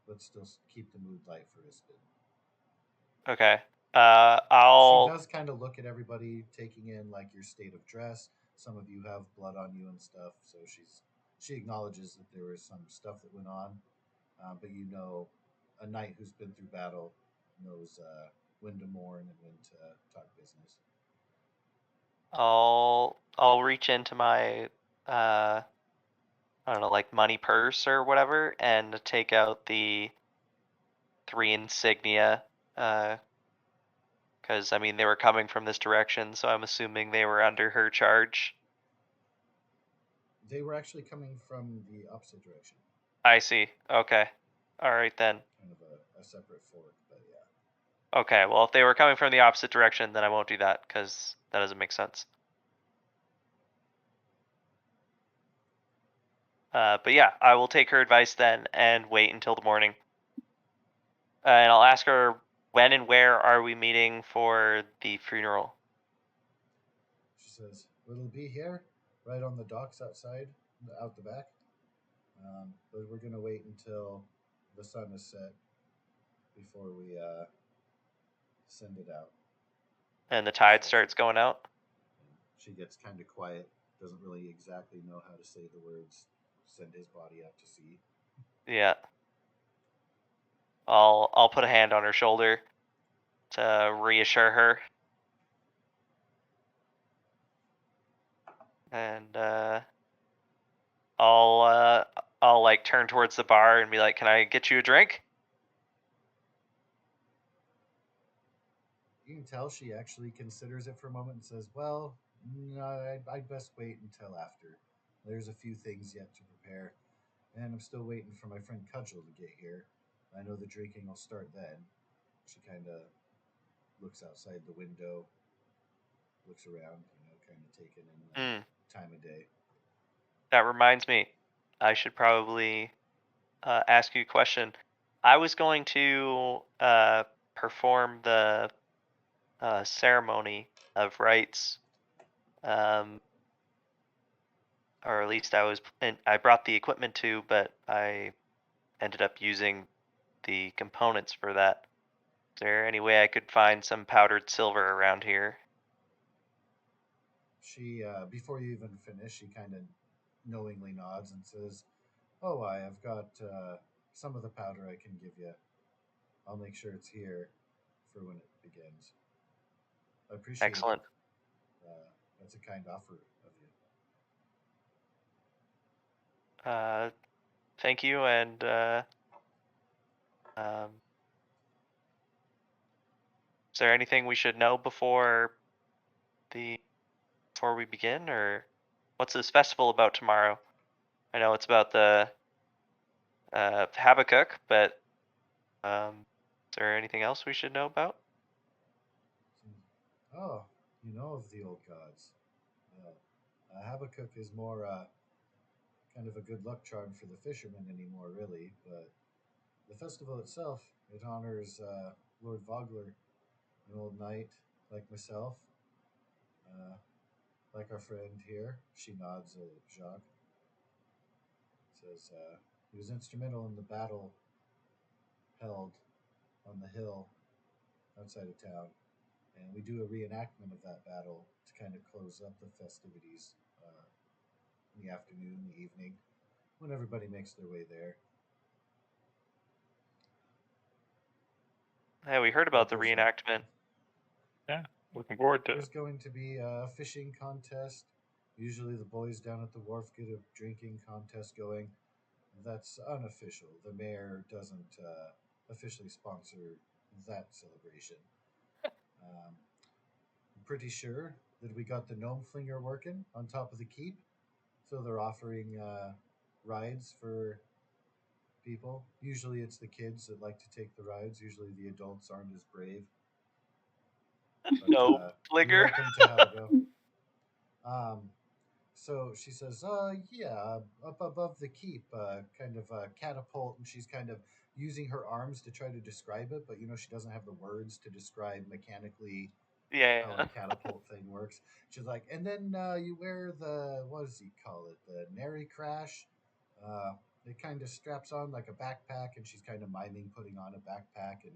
let's still keep the mood light for Isbin." Okay. She I'll does kind of look at everybody, taking in like your state of dress. Some of you have blood on you and stuff, so she acknowledges that there was some stuff that went on, but you know, a knight who's been through battle knows when to mourn and when to talk business. I'll reach into my I don't know, like money purse or whatever, and take out the 3 insignia. Because I mean they were coming from this direction, so I'm assuming they were under her charge. They were actually coming from the opposite direction. I see. Okay. All right then. Kind of a separate fork, but yeah. Okay. Well, if they were coming from the opposite direction, then I won't do that because that doesn't make sense. But yeah, I will take her advice then and wait until the morning. And I'll ask her when and where are we meeting for the funeral. She says, "It'll be here, right on the docks outside, out the back. But we're gonna wait until the sun is set before we send it out." And the tide starts going out. She gets kind of quiet, doesn't really exactly know how to say the words "send his body out to sea." Yeah. I'll put a hand on her shoulder to reassure her. And I'll like turn towards the bar and be like, "Can I get you a drink?" You can tell she actually considers it for a moment and says, "Well, no, I'd best wait until after. There's a few things yet to prepare, and I'm still waiting for my friend Cudgel to get here. I know the drinking will start then. She kind of looks outside the window, looks around, kind of taking in the Hmm. time of day. That reminds me, I should probably ask you a question. I was going to perform the ceremony of rites, or at least I brought the equipment to, but I ended up using the components for that. Is there any way I could find some powdered silver around here? She, before you even finish, she kind of knowingly nods and says, "Oh, I have got some of the powder I can give you. I'll make sure it's here for when it begins. I appreciate it. Excellent. That's a kind offer of you." Thank you, and um, is there anything we should know before we begin, or what's this festival about tomorrow? I know it's about the Habakkuk, but is there anything else we should know about? Oh, you know of the old gods. Well, Habakkuk is more kind of a good luck charm for the fishermen anymore, really. But the festival itself, it honors Lord Vogler, an old knight like myself, uh, like our friend here. She nods at Jacques. Says he was instrumental in the battle held on the hill outside of town, and we do a reenactment of that battle to kind of close up the festivities in the afternoon, the evening, when everybody makes their way there. Yeah, we heard about the There's reenactment. Yeah, looking forward to there's it. going to be a fishing contest. Usually, the boys down at the wharf get a drinking contest going. That's unofficial. The mayor doesn't officially sponsor that celebration. I'm pretty sure that we got the gnome flinger working on top of the keep, so they're offering rides for people. Usually, it's the kids that like to take the rides. Usually, the adults aren't as brave. But No, you're Flicker. welcome to have a go. Um, so she says, yeah, up above the keep, kind of catapult, and she's kind of using her arms to try to describe it, but she doesn't have the words to describe mechanically how Yeah. a catapult thing works. She's like, and then you wear the, what does he call it, the nary crash. It kind of straps on like a backpack, and she's kind of miming putting on a backpack and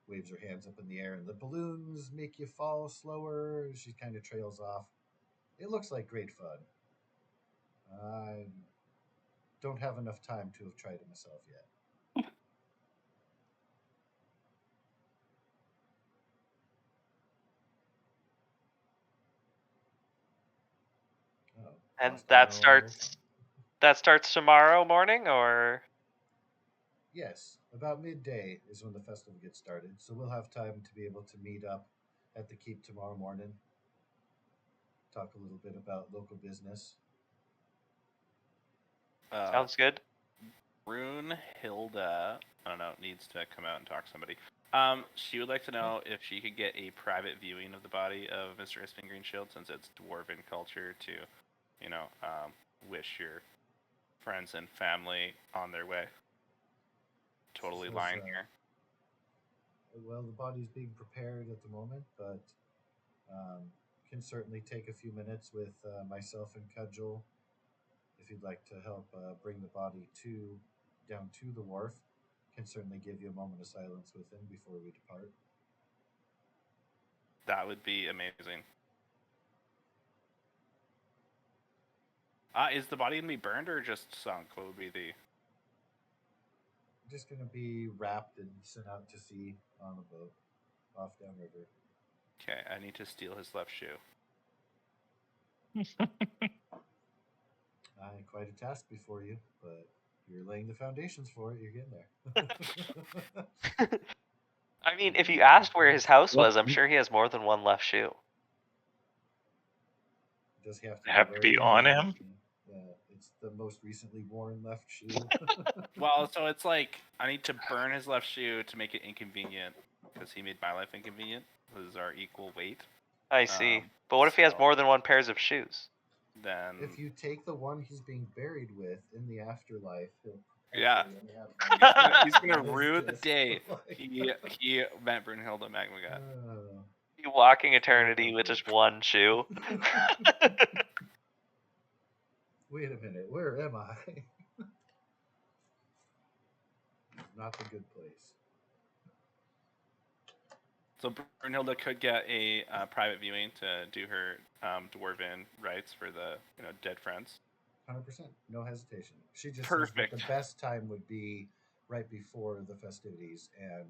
waves her hands up in the air, and the balloons make you fall slower. She kind of trails off. It looks like great fun. I don't have enough time to have tried it myself yet. Oh, And lost me all. that starts tomorrow morning, or? Yes, about midday is when the festival gets started, so we'll have time to be able to meet up at the keep tomorrow morning. Talk a little bit about local business. Sounds good. Brunhilde, I don't know, needs to come out and talk to somebody. She would like to know if she could get a private viewing of the body of Mr. Ispin Greenshield, since it's dwarven culture to, wish your friends and family on their way. Totally Says, lying here. well, the body's being prepared at the moment, but can certainly take a few minutes with myself and Cudgel if you'd like to help bring the body down to the wharf. Can certainly give you a moment of silence with him before we depart. That would be amazing. Is the body gonna be burned or just sunk? What would be the? Just gonna be wrapped and sent out to sea on a boat off downriver. Okay, I need to steal his left shoe. Quite a task before you, but you're laying the foundations for it. You're getting there. I mean, if you asked where his house was, I'm sure he has more than one left shoe. Does he have to Have to be wearing on it? him? It's the most recently worn left shoe. Well, so it's like I need to burn his left shoe to make it inconvenient because he made my life inconvenient. Those are equal weight. I see. But what if he has so- more than one pairs of shoes? Then If you take the one he's being buried with in the afterlife, he'll Yeah. hopefully only have one. he's gonna That is rue the just day like- he met Brunhilde Magmagat. You walking eternity with just one shoe. Wait a minute, where am I? Not the good place. So Brunhilde could get a private viewing to do her dwarven rites for the dead friends. 100%, no hesitation. She just says that the Perfect. best time would be right before the festivities, and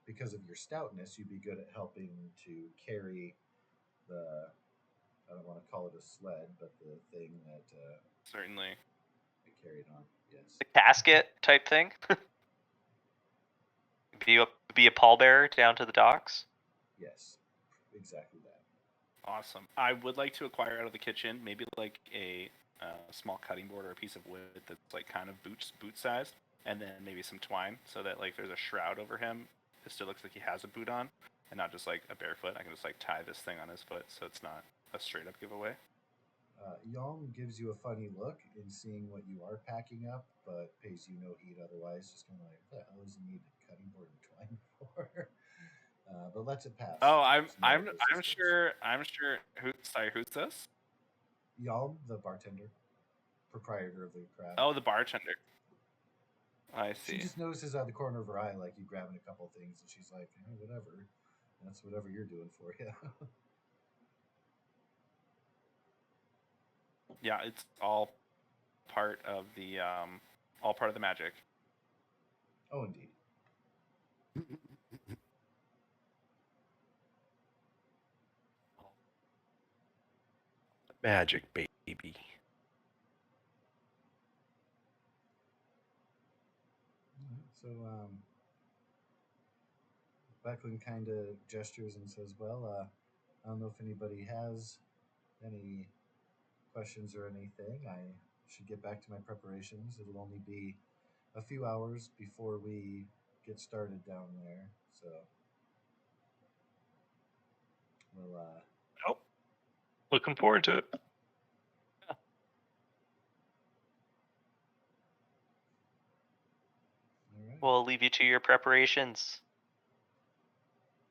because of your stoutness, you'd be good at helping to carry the, I don't want to call it a sled, but the thing that Certainly. I carried on. Yes. The casket type thing. Be a pallbearer down to the docks. Yes, exactly that. Awesome. I would like to acquire out of the kitchen maybe like a small cutting board or a piece of wood that's like kind of boot sized, and then maybe some twine so that like there's a shroud over him. It still looks like he has a boot on, and not just like a barefoot. I can just like tie this thing on his foot so it's not a straight up giveaway. Yalm gives you a funny look in seeing what you are packing up, but pays you no heed otherwise. Just kind of like, what the hell does he need a cutting board and twine for? But lets it pass. Oh, I'm There's sure who's this? Yalm, the bartender, proprietor of the craft. Oh, the bartender. I She see. just notices out of the corner of her eye, like you grabbing a couple things, and she's like, whatever. That's whatever you're doing for you. Yeah, it's all part of the magic. Oh, indeed. Magic, baby. So, Becklin kind of gestures and says, well, I don't know if anybody has any questions or anything. I should get back to my preparations. It'll only be a few hours before we get started down there. So, we'll, Oh, looking forward to it. all right. We'll leave you to your preparations.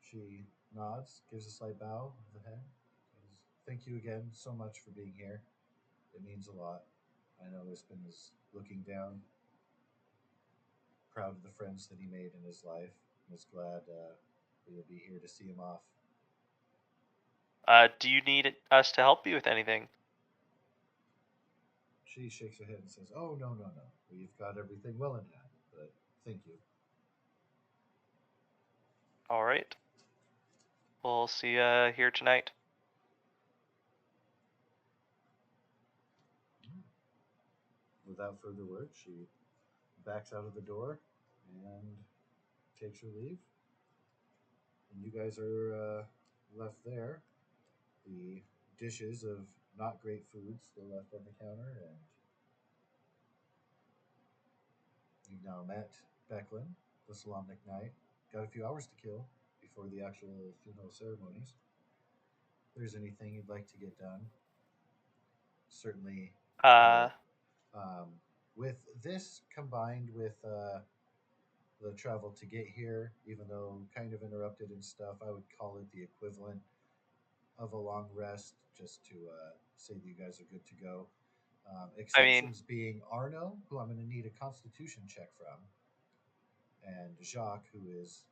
She nods, gives a slight bow of the head. Says, thank you again so much for being here. It means a lot. I know Ispin is looking down, proud of the friends that he made in his life, and is glad we'll be here to see him off. Do you need us to help you with anything? She shakes her head and says, oh, no. We've got everything well in hand, but thank you. All right. We'll see you here tonight. Without further word, she backs out of the door and takes her leave. And you guys are left there. The dishes of not great food still left on the counter, and you've now met Becklin, the Solamnic Knight. Got a few hours to kill before the actual funeral ceremonies. If there's anything you'd like to get done, certainly. With this combined with the travel to get here, even though kind of interrupted and stuff, I would call it the equivalent of a long rest, just to say that you guys are good to go. Exceptions being Arno, who I'm going to need a constitution check from, and Jacques, who is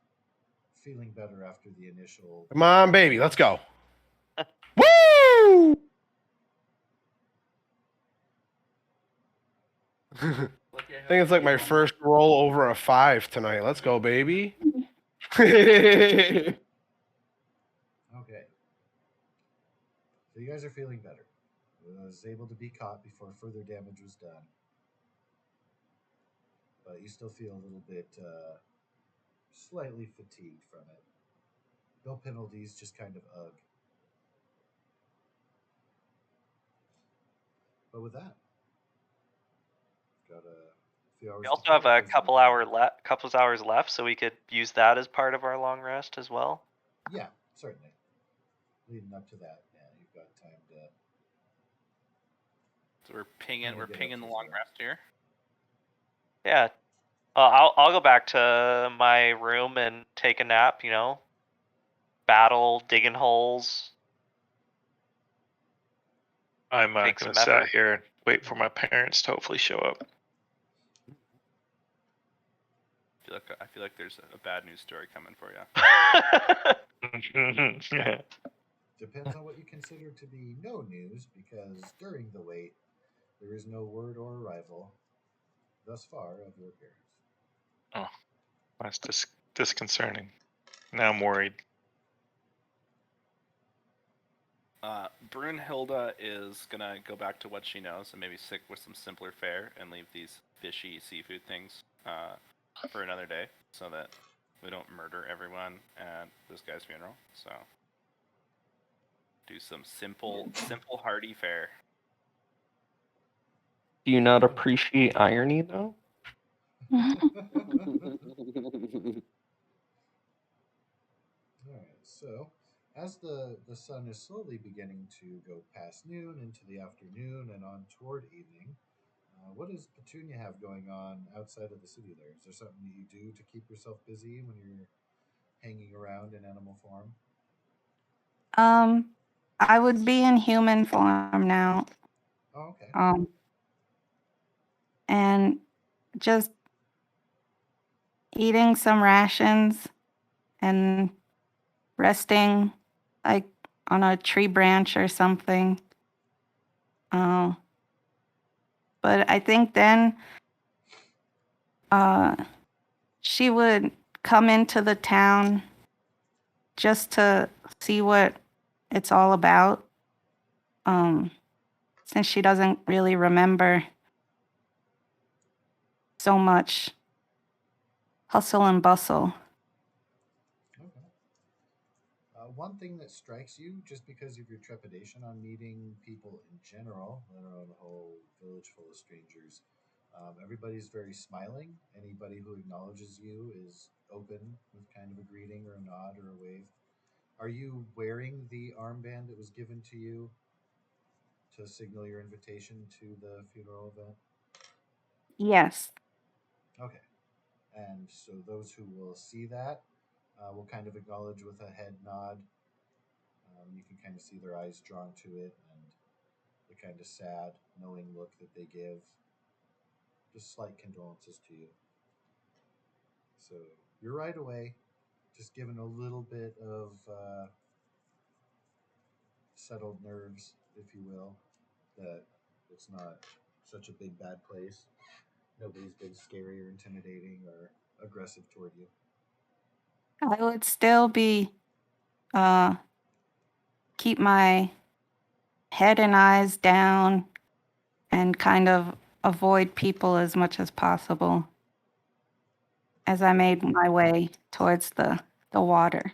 feeling better after the initial. Come on, baby, let's go. Woo! I think it's like my first roll over a 5 tonight. Let's go, baby. Okay. So you guys are feeling better. Was able to be caught before further damage was done. But you still feel a little bit slightly fatigued from it. No penalties, just kind of ugh. But with that, got a few hours. We to also kill have a if there's anything. couple hours left, so we could use that as part of our long rest as well. Yeah, certainly. Leading up to that, yeah, you've got time to. So we're pinging Kinda get up the to long zero. rest here. Yeah. I'll go back to my room and take a nap. Battle, digging holes. I'm Take going some to sit effort. here and wait for my parents to hopefully show up. I feel like there's a bad news story coming for you. Depends on what you consider to be no news, because during the wait, there is no word or arrival thus far of your appearance. Oh, that's disconcerting. Now I'm worried. Brunhilde is gonna go back to what she knows and maybe stick with some simpler fare and leave these fishy seafood things for another day, so that we don't murder everyone at this guy's funeral. So do some simple hearty fare. Do you not appreciate irony, though? All right, so as the sun is slowly beginning to go past noon into the afternoon and on toward evening, what does Petunia have going on outside of the city there? Is there something that you do to keep yourself busy when you're hanging around in animal form? I would be in human form now. Oh, okay. And just eating some rations and resting like on a tree branch or something. But I think then she would come into the town just to see what it's all about, since she doesn't really remember so much hustle and bustle. Okay. One thing that strikes you, just because of your trepidation on meeting people in general, let alone a whole village full of strangers, everybody's very smiling. Anybody who acknowledges you is open with kind of a greeting or a nod or a wave. Are you wearing the armband that was given to you to signal your invitation to the funeral event? Yes. Okay. And so those who will see that will kind of acknowledge with a head nod. You can kind of see their eyes drawn to it and the kind of sad, knowing look that they give. Just slight condolences to you. So you're right away, just given a little bit of settled nerves, if you will, that it's not such a big bad place. Nobody's been scary or intimidating or aggressive toward you. I would still be keep my head and eyes down and kind of avoid people as much as possible as I made my way towards the water.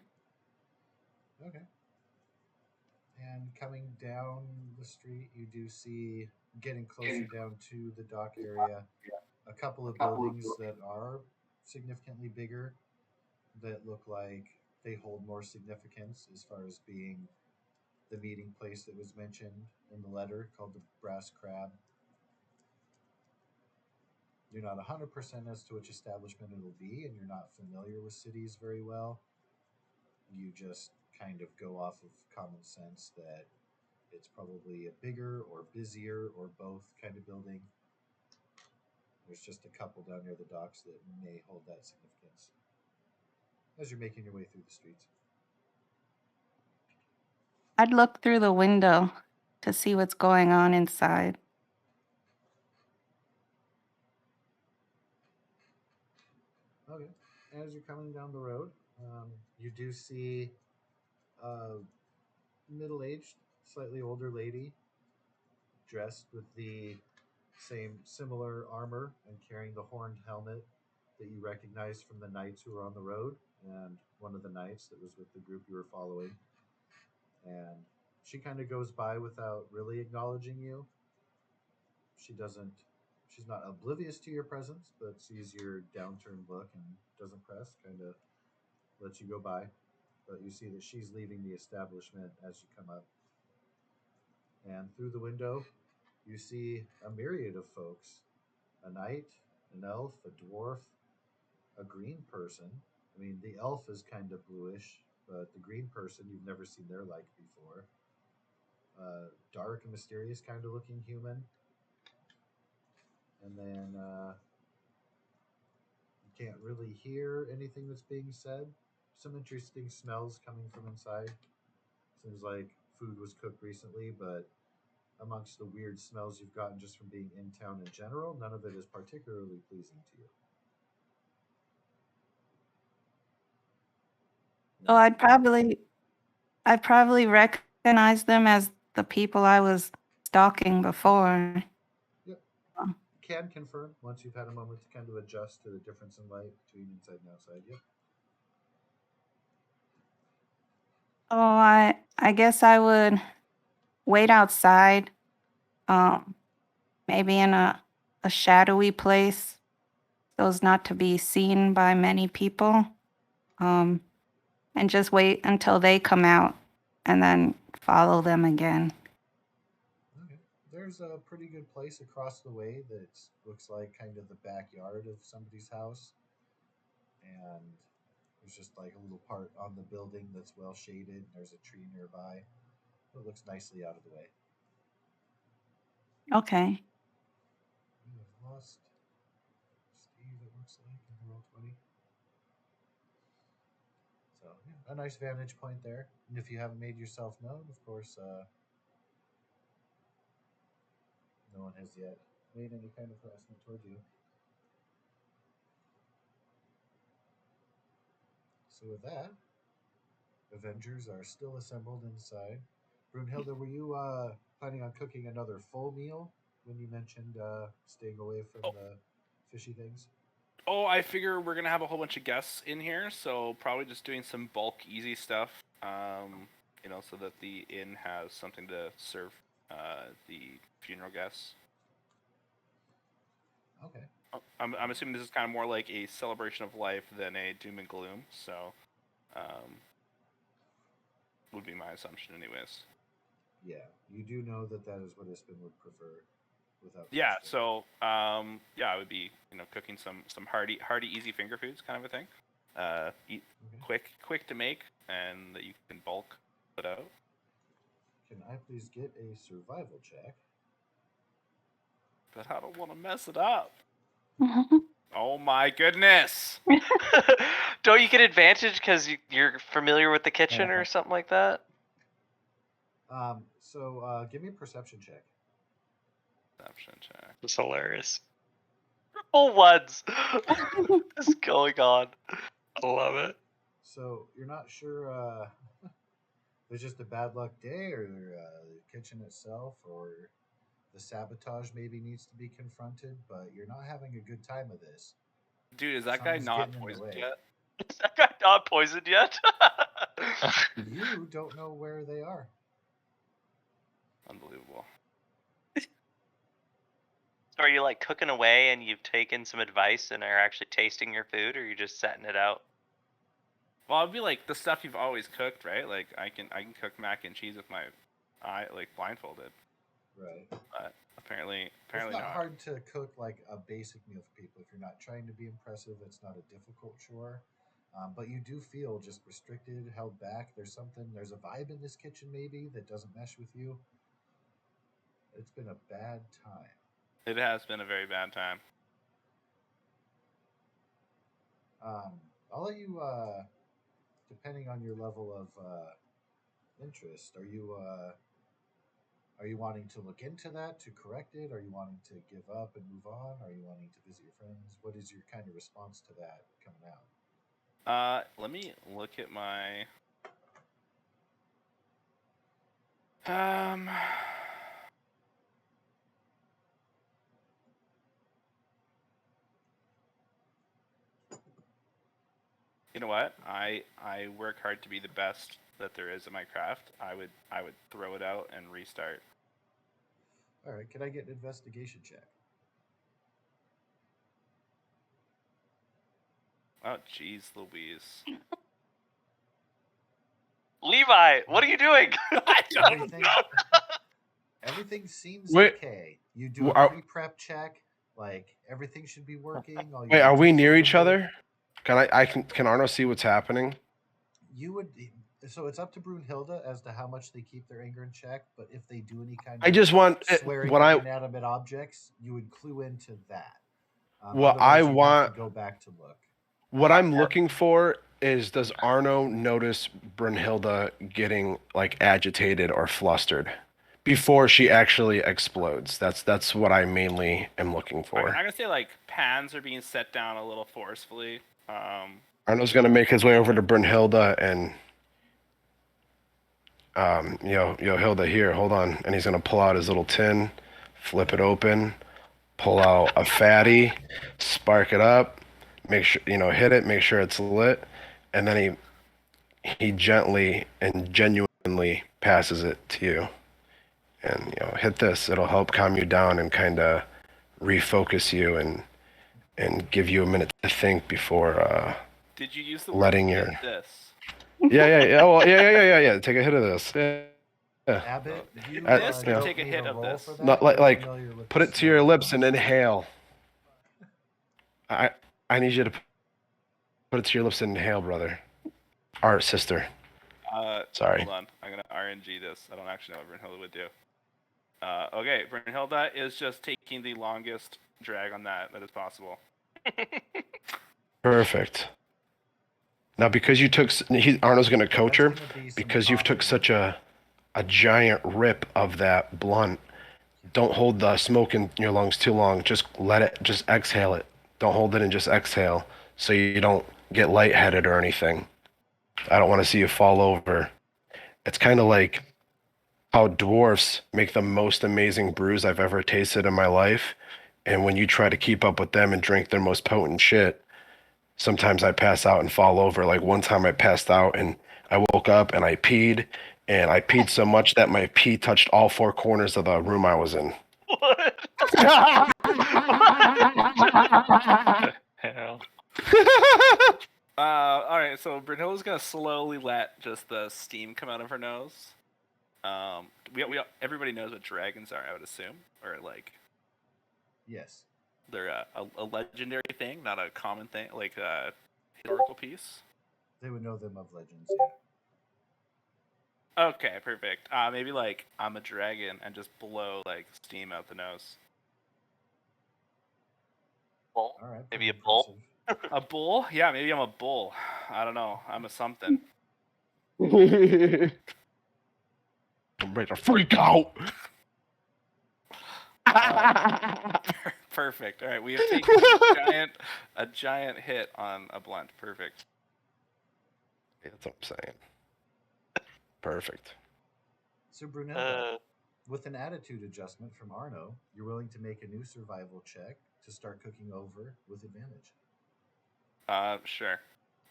Okay. And coming down the street, you do see, getting closer down to the dock area, a couple of buildings that are significantly bigger, that look like they hold more significance as far as being the meeting place that was mentioned in the letter, called the Brass Crab. You're not 100% as to which establishment it'll be, and you're not familiar with cities very well. You just kind of go off of common sense that it's probably a bigger or busier or both kind of building. There's just a couple down near the docks that may hold that significance as you're making your way through the streets. I'd look through the window to see what's going on inside. Okay. As you're coming down the road, you do see a middle-aged, slightly older lady dressed with the same similar armor and carrying the horned helmet that you recognize from the knights who were on the road, and one of the knights that was with the group you were following. And she kind of goes by without really acknowledging you. She doesn't She's not oblivious to your presence, but sees your downturned look and doesn't press, kind of lets you go by. But you see that she's leaving the establishment as you come up. And through the window, you see a myriad of folks: a knight, an elf, a dwarf, a green person. I mean, the elf is kind of bluish, but the green person, you've never seen their like before. Dark and mysterious kind of looking human. And then you can't really hear anything that's being said. Some interesting smells coming from inside. Seems like food was cooked recently, but amongst the weird smells you've gotten just from being in town in general, none of it is particularly pleasing to you. So I'd probably recognize them as the people I was stalking before. Yep. Oh. Can confirm once you've had a moment to kind of adjust to the difference in light between inside and outside. Yep. Oh, I guess I would wait outside, maybe in a shadowy place, so as not to be seen by many people, and just wait until they come out, and then follow them again. Okay. There's a pretty good place across the way that looks like kind of the backyard of somebody's house, and there's just like a little part on the building that's well shaded. And there's a tree nearby. It looks nicely out of the way. Okay. We have lost Steve, it looks like, in the Roll20. So, yeah, a nice vantage point there. And if you haven't made yourself known, of course, no one has yet made any kind of harassment toward you. So, with that, Avengers are still assembled inside. Brunhilde, were you planning on cooking another full meal when you mentioned staying away from the fishy things? Oh, I figure we're gonna have a whole bunch of guests in here, so probably just doing some bulk, easy stuff. So that the inn has something to serve the funeral guests. Okay. I'm assuming this is kind of more like a celebration of life than a doom and gloom. So, would be my assumption, anyways. Yeah, you do know that that is what Ispin would prefer, without Yeah. question. So, I would be cooking some hearty, easy finger foods, kind of a thing. Eat Okay. quick to make, and that you can bulk put out. Can I please get a survival check? But I don't want to mess it up. Oh my goodness! Don't you get advantage because you're familiar with the kitchen or something like that? So give me a perception check. Perception check. It's hilarious. Triple ones. What is going on? I love it. So you're not sure there's just a bad luck day, or the kitchen itself, or the sabotage maybe needs to be confronted, but you're not having a good time of this. Dude, is that guy Something's not getting in the poisoned way. yet? Is that guy not poisoned yet? You don't know where they are. Unbelievable. So are you like cooking away and you've taken some advice and are actually tasting your food, or are you just setting it out? Well, it'd be like the stuff you've always cooked, right? Like I can cook mac and cheese with my eye blindfolded. Right. But apparently It's not not. hard to cook like a basic meal for people. If you're not trying to be impressive, it's not a difficult chore. But you do feel just restricted, held back. There's a vibe in this kitchen maybe that doesn't mesh with you. It's been a bad time. It has been a very bad time. I'll let you, depending on your level of interest, are you wanting to look into that to correct it? Are you wanting to give up and move on? Are you wanting to visit your friends? What is your kind of response to that coming out? Let me look at my You know what? I work hard to be the best that there is at my craft. I would throw it out and restart. All right, can I get an investigation check? Oh, jeez, Louise. Levi, what are you doing? I don't Everything, know. everything seems Wait, okay. You do a are- pre-prep check. Like everything should be working. All Wait, your are we utensils near are each good. other? Can Arno see what's happening? You would. So it's up to Brunhilde as to how much they keep their anger in check. But if they do any kind I of just want swearing what at I inanimate objects, you would clue into that. what I Otherwise, you'd have want to go back to look. what I'm looking for is, does Arno notice Brunhilde getting like agitated or flustered before she actually explodes? That's what I mainly am looking I'm for. gonna say like pans are being set down a little forcefully. Arno's gonna make his way over to Brunhilde and yo Hilda, here, hold on, and he's gonna pull out his little tin, flip it open, pull out a fatty, spark it up, make sure hit it, make sure it's lit, and then he gently and genuinely passes it to you. And hit this. It'll help calm you down and kind of refocus you and give you a minute to think before Did you use the letting word your "hit this"? yeah. Well, yeah. Take a hit of this. Yeah. Abbott, you This or don't take a need hit a of roll this? for that. Not You're like familiar with put the it to your smell lips of and inhale. I need you to put it to your lips and inhale, brother. Our sister. Sorry. Hold on. I'm gonna RNG this. I don't actually know what Brunhilde would do. Okay, Brunhilde is just taking the longest drag on that is possible. Perfect. Now, because you took, Arno's going to coach her, That's gonna be some because you've took coughing. such a giant rip of that blunt. Don't hold the smoke in your lungs too long. Just let it. Just exhale it. Don't hold it and just exhale, so you don't get lightheaded or anything. I don't want to see you fall over. It's kind of like how dwarfs make the most amazing brews I've ever tasted in my life, and when you try to keep up with them and drink their most potent shit, sometimes I pass out and fall over. Like one time I passed out and I woke up and I peed, and I peed so much that my pee touched all four corners of the room I was in. What? Hell. All right. So Brunhilde's gonna slowly let just the steam come out of her nose. Everybody knows what dragons are, I would assume, or like Yes. they're a legendary thing, not a common thing, like a historical piece. They would know them of legends, Okay, perfect. Maybe like I'm a dragon and just blow like steam out the nose. Bull? All right. Maybe pretty a bull? impressive. A bull? Yeah, maybe I'm a bull. I don't know. I'm a something. I'm ready to freak out. Perfect. All right, we have taken a giant hit on a blunt. Perfect. That's what I'm saying. Perfect. So Brunhilde, with an attitude adjustment from Arno, you're willing to make a new survival check to start cooking over with advantage. Sure.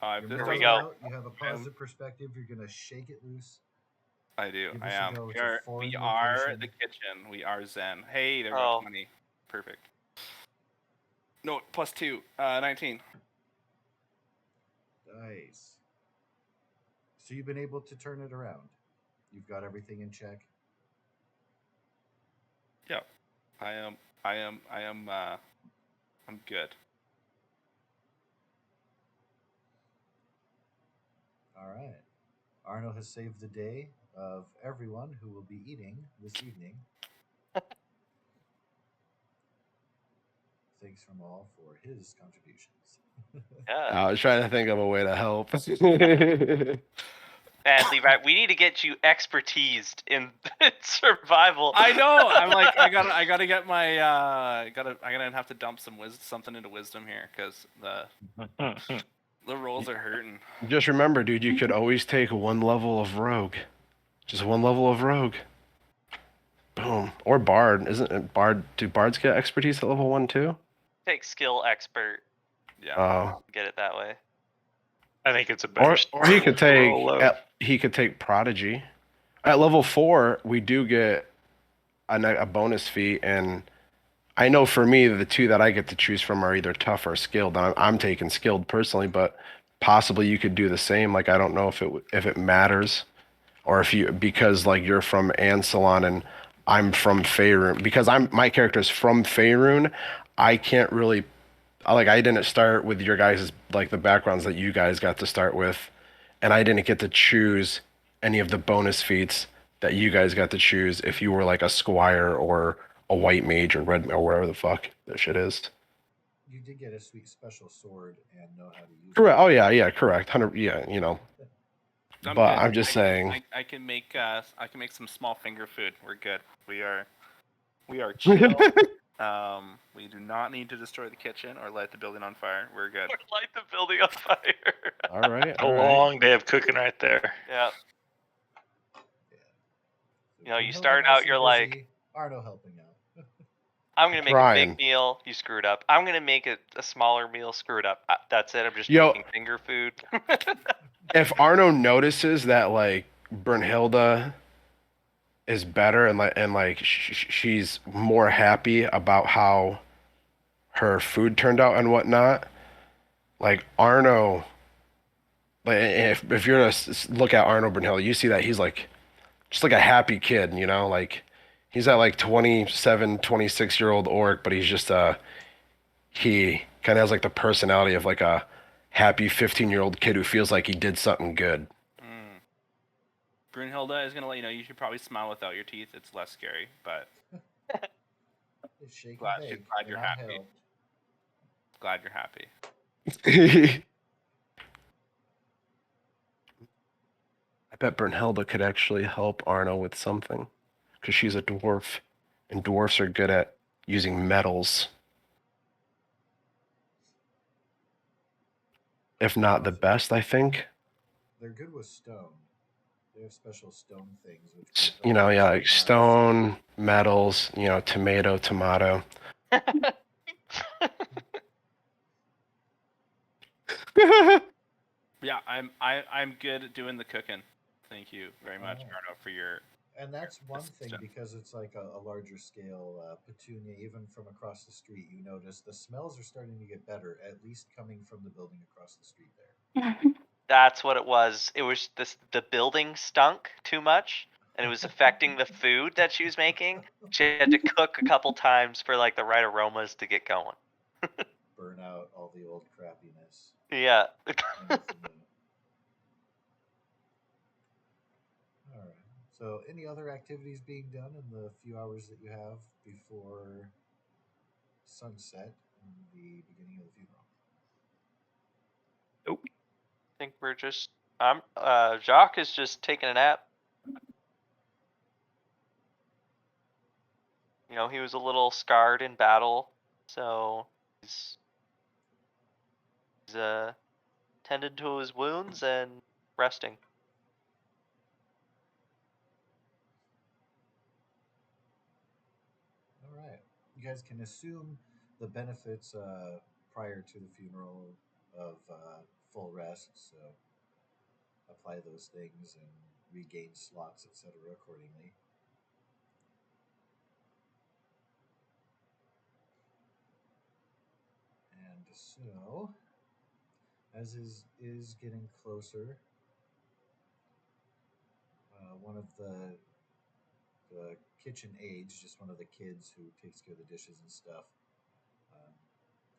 If You're this Here we doesn't go. work, out, you have a positive perspective. You're gonna shake it loose. I do. Give I us a am. go. It's We a are foreign the location. kitchen. We are Zen. Hey, there we Oh. go. 20. Perfect. No, +2. 19. Nice. So you've been able to turn it around. You've got everything in check. Yep. I'm good. All right. Arno has saved the day of everyone who will be eating this evening. Thanks from all for his contributions. Yeah. I was trying to think of a way to help. And Levi, we need to get you expertised in survival. I know. I'm like, I gotta get my I'm gonna have to dump something into wisdom here because the rolls are hurting. Just remember, dude, you could always take one level of rogue. Just one level of rogue. Boom. Or bard. Isn't it bard? Do bards get expertise at level 1 too? Take skill expert. Yeah. Oh. Get it that way. I think it's a better Or he could take roll low. he could take prodigy. At level 4, we do get a bonus fee, and I know for me, the two that I get to choose from are either tough or skilled. And I'm taking skilled personally, but possibly you could do the same. Like I don't know if it matters, or if you because like you're from Ansalon and I'm from Faerun. Because my character's from Faerun, I can't really like I didn't start with your guys' like the backgrounds that you guys got to start with, and I didn't get to choose any of the bonus feats that you guys got to choose if you were like a squire or a white mage or red or whatever the fuck that shit is. You did get a sweet special sword and know how to use Correct. it. Oh yeah, correct. 100. Yeah, I'm But good. I'm just saying. I can make some small finger food. We're good. We are chill. We do not need to destroy the kitchen or light the building on fire. We're good. Or light the building on fire. All right. A long day of cooking right there. Yeah. So You know, you Brunhilde start nice out, and you're like, busy, Arno helping out. I'm gonna make a Trying. big meal. You screwed up. I'm gonna make a smaller meal. Screwed up. That's it. I'm just Yo. making finger food. If Arno notices that like Brunhilde is better and like she's more happy about how her food turned out and whatnot, like Arno, like if you're to look at Arno Brunhilde, you see that he's like just like a happy kid, like he's that like 27, 26-year-old orc, but he's just he kind of has like the personality of like a happy 15-year-old kid who feels like he did something good. Brunhilde is gonna let you know you should probably smile without your teeth. It's less scary, but Shake glad, and bake, glad and you're I happy. helped. Glad you're happy. I bet Brunhilde could actually help Arno with something, because she's a dwarf, and dwarfs are good at using metals. If not the best, I think. They're good with stone. They have special stone things, which Yeah, like stone, metals, tomato. Yeah, I'm good at doing the cooking. Thank you very much, Oh. Arno, for your. And that's one thing, assistance. because it's like a larger scale petunia, even from across the street, you notice the smells are starting to get better, at least coming from the building across the street there. That's what it was. It was the building stunk too much, and it was affecting the food that she was making. She had to cook a couple times for like the right aromas to get going. Burn out all the old crappiness. Yeah. in with the new. All right. So, any other activities being done in the few hours that you have before sunset and the beginning of the funeral? I think we're just. Jacques is just taking a nap. You know, he was a little scarred in battle, so he's tended to his wounds and resting. All right. You guys can assume the benefits prior to the funeral of full rest, so apply those things and regain slots, etc., accordingly. And so, as is getting closer, one of the kitchen aides, just one of the kids who takes care of the dishes and stuff,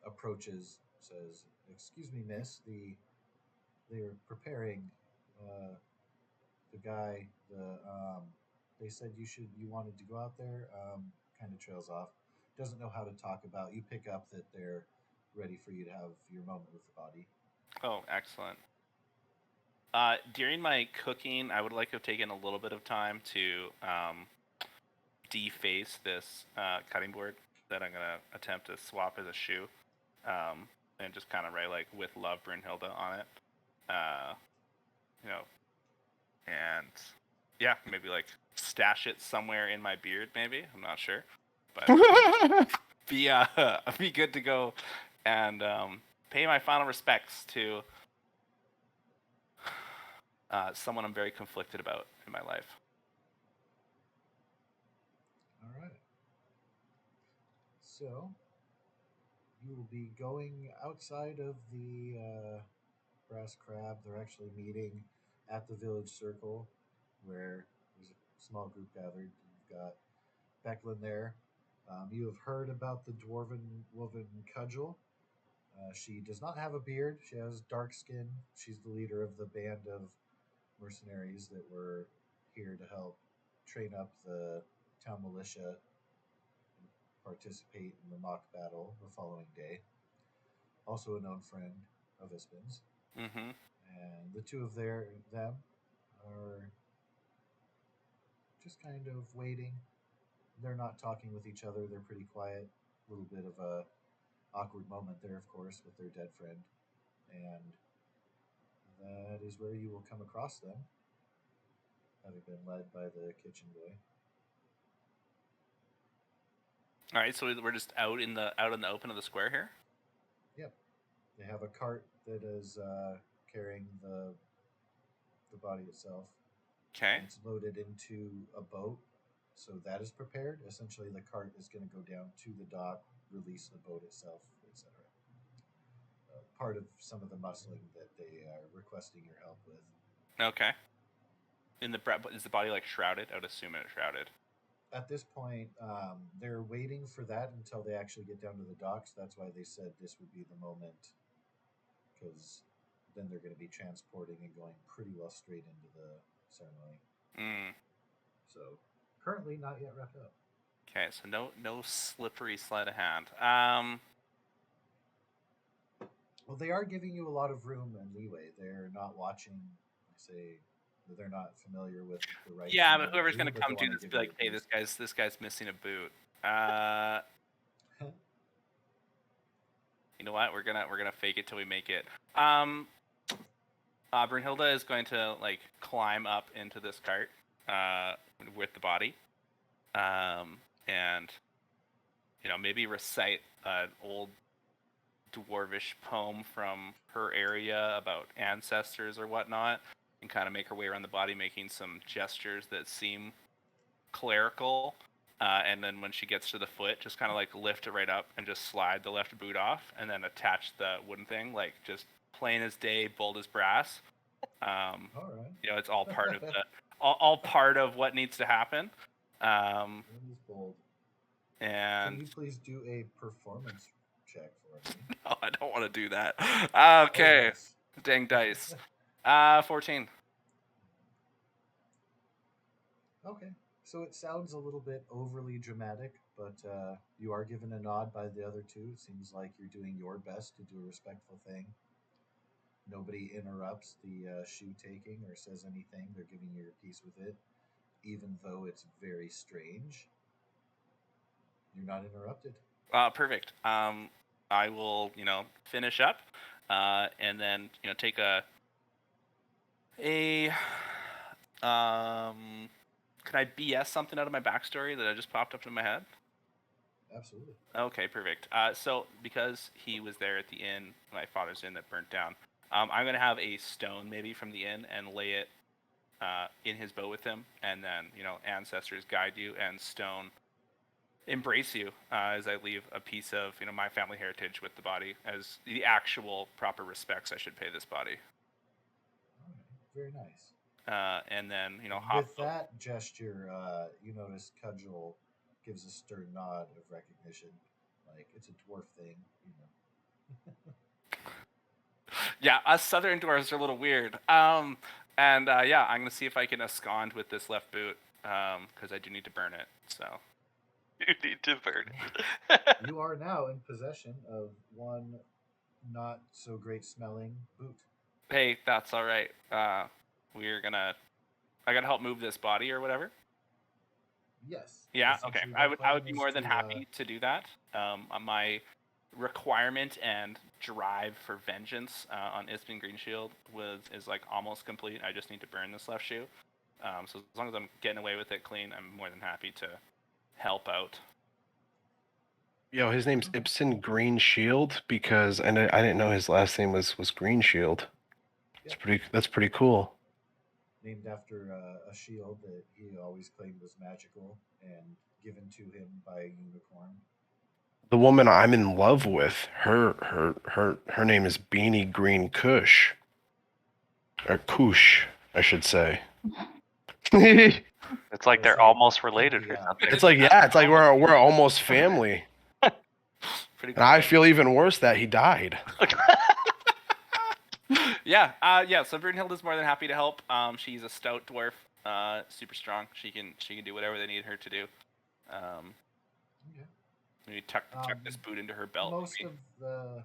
approaches, says, "Excuse me, miss. They're preparing the guy. They said you wanted to go out there." Kind of trails off. Doesn't know how to talk about. You pick up that they're ready for you to have your moment with the body. Oh, excellent. During my cooking, I would like to have taken a little bit of time to deface this cutting board that I'm gonna attempt to swap as a shoe, and just kind of write like "with love, Brunhilde" on it. You know, and yeah, maybe like stash it somewhere in my beard. Maybe I'm not sure, but be good to go and pay my final respects to someone I'm very conflicted about in my life. All right. So you will be going outside of the Brass Crab. They're actually meeting at the village circle where there's a small group gathered. You've got Becklin there. You have heard about the dwarven woven cudgel. She does not have a beard. She has dark skin. She's the leader of the band of mercenaries that were here to help train up the town militia and participate in the mock battle the following day. Also a known friend of Ispin's. Mm-hmm. And the two of them are just kind of waiting. They're not talking with each other. They're pretty quiet. A little bit of a awkward moment there, of course, with their dead friend. And that is where you will come across them, having been led by the kitchen boy. All right, so we're just out in the open of the square here. Yep. They have a cart that is carrying the body itself. Okay. It's loaded into a boat, so that is prepared. Essentially, the cart is going to go down to the dock, release the boat itself, etc. Part of some of the muscling that they are requesting your help with. Okay. Is the body like shrouded? I would assume it's shrouded. At this point, they're waiting for that until they actually get down to the docks. That's why they said this would be the moment, because then they're going to be transporting and going pretty well straight into the ceremony. So currently not yet wrapped up. Okay, so no slippery sleight of hand. Well, they are giving you a lot of room and leeway. They're not watching. Say they're not familiar with the right. Yeah, but whoever's going to come do this, be like, hey, this guy's missing a boot. You know what? We're gonna fake it till we make it. Brunhilde is going to like climb up into this cart with the body, and maybe recite an old dwarvish poem from her area about ancestors or whatnot, and kind of make her way around the body, making some gestures that seem clerical. And then when she gets to the foot, just kind of like lift it right up and just slide the left boot off, and then attach the wooden thing, like just plain as day, bold as brass. All right. It's all part of all part of what needs to happen. That is bold. And can you please do a performance check for me? No, I don't want to do that. Okay. Oh, yes. Dang dice. 14. Okay. So it sounds a little bit overly dramatic, but you are given a nod by the other two. It seems like you're doing your best to do a respectful thing. Nobody interrupts the shoe taking or says anything. They're giving you your piece with it, even though it's very strange. You're not interrupted. Perfect. I will, finish up, and then, take can I BS something out of my backstory that I just popped up in my head? Absolutely. Okay, perfect. So because he was there at the inn, my father's inn that burnt down, I'm going to have a stone maybe from the inn and lay it in his boat with him, and then, ancestors guide you and stone embrace you as I leave a piece of, my family heritage with the body as the actual proper respects I should pay this body. All right. Very nice. And then, with that gesture, you notice Cudgel gives a stern nod of recognition, like it's a dwarf thing, Yeah, us southern dwarves are a little weird. I'm gonna see if I can abscond with this left boot, because I do need to burn it. So you need to burn it. You are now in possession of one not so great smelling boot. Hey, that's all right. I gotta help move this body or whatever. Yes. Yeah. Okay. I would be more than happy to do that. My requirement and drive for vengeance on Ispin Greenshield is like almost complete. I just need to burn this left shoe. So as long as I'm getting away with it clean, I'm more than happy to help out. Yo, his name's Ibsen Green Shield because I didn't know his last name was Green Shield. Yep. That's pretty cool. Named after a shield that he always claimed was magical and given to him by a unicorn. The woman I'm in love with, her name is Beanie Green Kush. Or Kush, I should say. It's like Or they're say, almost in related the, or something. It's like, yeah, it's like we're almost family. Pretty And I cool. feel even worse that he died. Yeah, yeah. So Brunhild is more than happy to help. She's a stout dwarf, super strong. She can do whatever they need her to do. Okay. Maybe tuck this boot into her belt. Most maybe. of the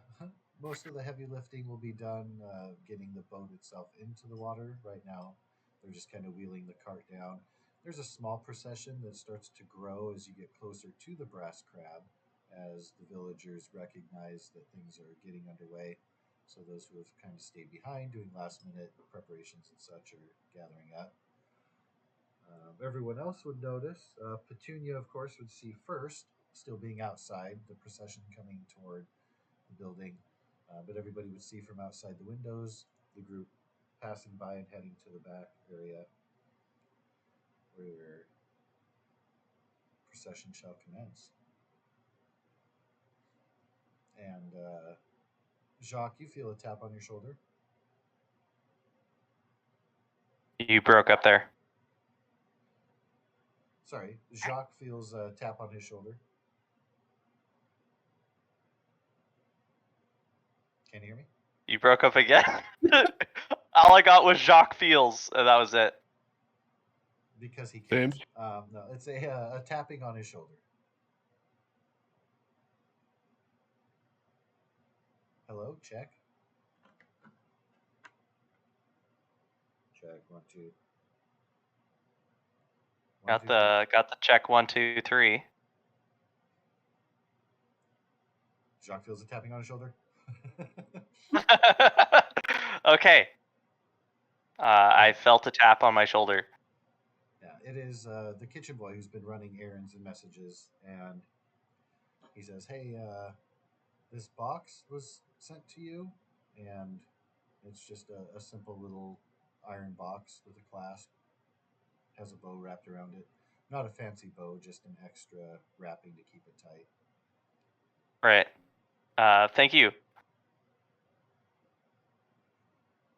most of the heavy lifting will be done getting the boat itself into the water. Right now, they're just kind of wheeling the cart down. There's a small procession that starts to grow as you get closer to the brass crab, as the villagers recognize that things are getting underway. So those who have kind of stayed behind, doing last minute preparations and such, are gathering up. Everyone else would notice. Petunia, of course, would see first, still being outside, the procession coming toward the building. But everybody would see from outside the windows the group passing by and heading to the back area where procession shall commence. And Jacques, you feel a tap on your shoulder. You broke up there. Sorry, Jacques feels a tap on his shoulder. Can you hear me? You broke up again. All I got was Jacques feels, and that was it. Because he Same. can't. No, it's a tapping on his shoulder. Hello, check. Check 1 2. Got the check 1 2 3. Jacques feels a tapping on his shoulder. Okay. I felt a tap on my shoulder. Yeah, it is the kitchen boy who's been running errands and messages, and he says, "Hey, this box was sent to you, and it's just a simple little iron box with a clasp, has a bow wrapped around it. Not a fancy bow, just an extra wrapping to keep it tight." Right. Thank you.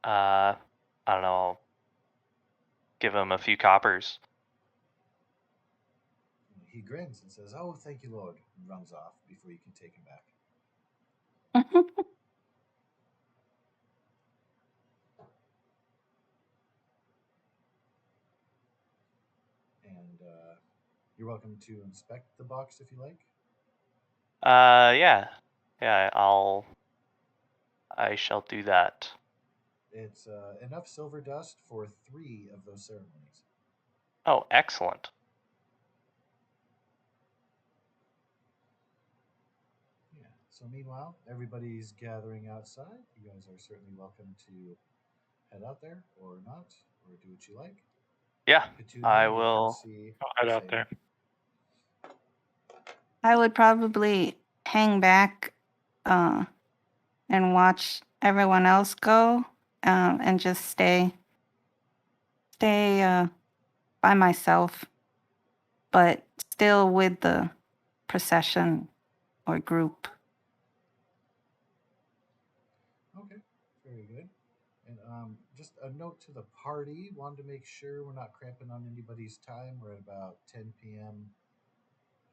I don't know. I'll give him a few coppers. He grins and says, "Oh, thank you, Lord," and runs off before you can take him back. And you're welcome to inspect the box if you like. Yeah. I shall do that. It's enough silver dust for 3 of those ceremonies. Oh, excellent. Yeah. So meanwhile, everybody's gathering outside. You guys are certainly welcome to head out there or not, or do what you like. Yeah, Petunia, I you can will. see I'll head out same. there. I would probably hang back and watch everyone else go and just stay by myself, but still with the procession or group. Okay, very good. And just a note to the party. Wanted to make sure we're not cramping on anybody's time. We're at about 10 p.m.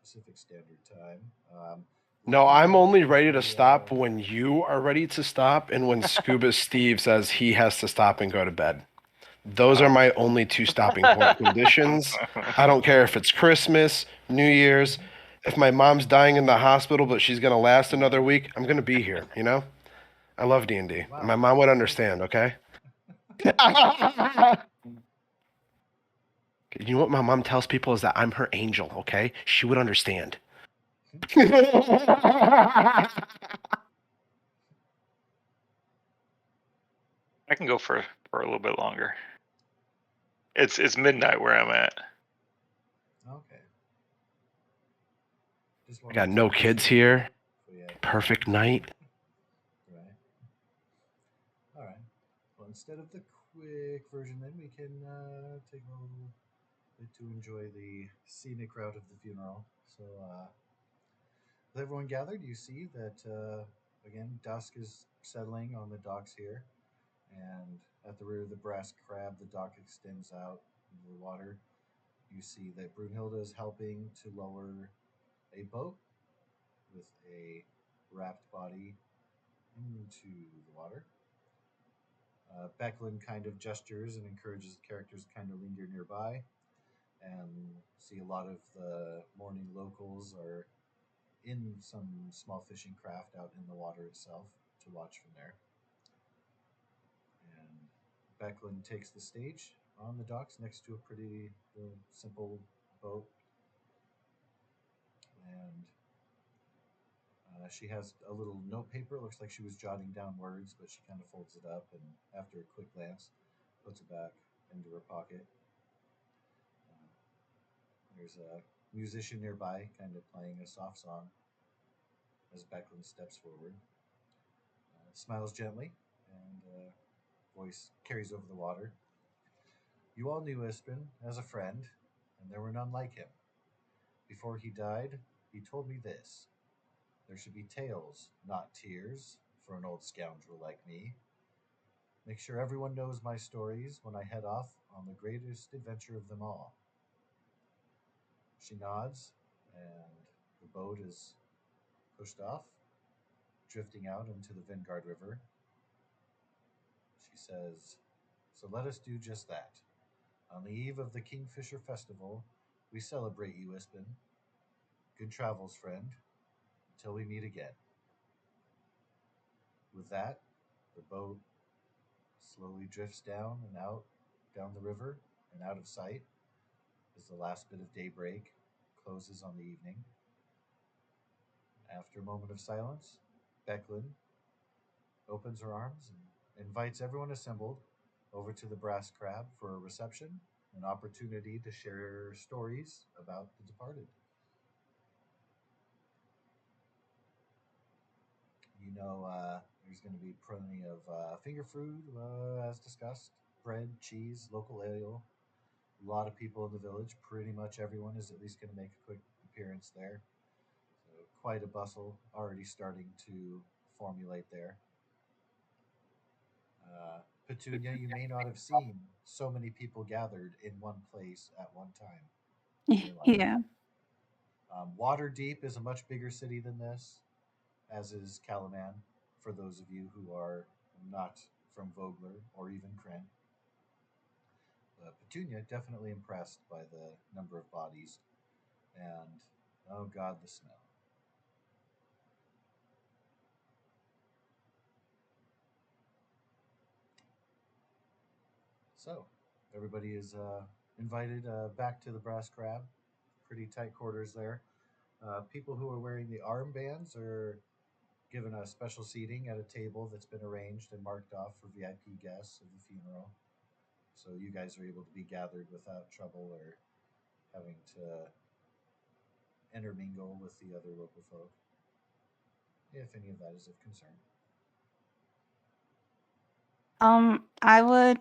Pacific Standard Time. No, let me I'm know only if ready to a, stop when you are ready to stop and when Scuba Steve says he has to stop and go to bed. Those are my only 2 stopping point conditions. I don't care if it's Christmas, New Year's. If my mom's dying in the hospital, but she's going to last another week, I'm going to be here, you know? I love D&D. Wow. My mom would understand, okay? You know what my mom tells people is that I'm her angel, okay? She would understand. I can go for a little bit longer. It's midnight where I'm at. Okay. Just I wanted got to no make kids sure here. we had- Perfect night. Right. All right. Well, instead of the quick version, then we can take a little bit to enjoy the scenic route of the funeral. So With everyone gathered, you see that again dusk is settling on the docks here, and at the rear of the brass crab, the dock extends out into the water. You see that Brunhilde is helping to lower a boat with a wrapped body into the water. Becklin kind of gestures and encourages the characters to kind of linger nearby, and see a lot of the morning locals are in some small fishing craft out in the water itself to watch from there. And Becklin takes the stage on the docks next to a pretty simple boat, and she has a little note paper. It looks like she was jotting down words, but she kind of folds it up and, after a quick glance, puts it back into her pocket. There's a musician nearby, kind of playing a soft song as Becklin steps forward. Smiles gently, and voice carries over the water. You all knew Ispin as a friend, and there were none like him. Before he died, he told me this: there should be tales, not tears, for an old scoundrel like me. Make sure everyone knows my stories when I head off on the greatest adventure of them all. She nods, and the boat is pushed off, drifting out into the Vingard River. She says, so let us do just that. On the eve of the Kingfisher Festival, we celebrate you, Ispin. Good travels, friend, until we meet again. With that, the boat slowly drifts down and out, down the river, and out of sight as the last bit of daybreak closes on the evening. After a moment of silence, Becklin opens her arms and invites everyone assembled over to the Brass Crab for a reception, an opportunity to share stories about the departed. There's going to be plenty of finger food, as discussed, bread, cheese, local ale. A lot of people in the village. Pretty much everyone is at least going to make a quick appearance there. So quite a bustle already starting to formulate there. Petunia, you may not have seen so many people gathered in one place at one time in your life. Yeah. Waterdeep is a much bigger city than this, as is Calaman, for those of you who are not from Vogler or even Kryn. Petunia definitely impressed by the number of bodies, and oh god, the smell. So, everybody is invited back to the Brass Crab. Pretty tight quarters there. People who are wearing the armbands are given a special seating at a table that's been arranged and marked off for VIP guests of the funeral. So you guys are able to be gathered without trouble or having to intermingle with the other local folk, if any of that is of concern. I would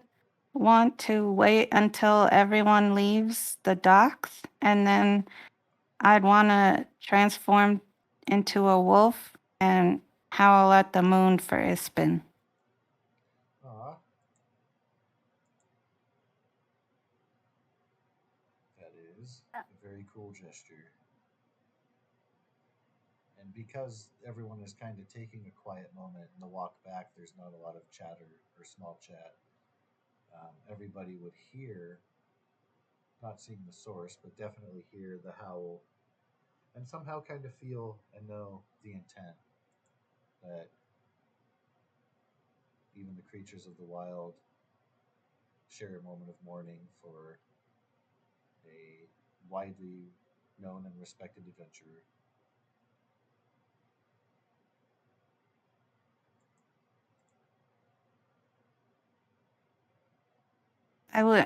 want to wait until everyone leaves the docks, and then I'd want to transform into a wolf and howl at the moon for Ispin. Ah, that is a very cool gesture. And because everyone is kind of taking a quiet moment in the walk back, there's not a lot of chatter or small chat. Everybody would hear, not seeing the source, but definitely hear the howl and somehow kind of feel and know the intent that even the creatures of the wild share a moment of mourning for a widely known and respected adventurer.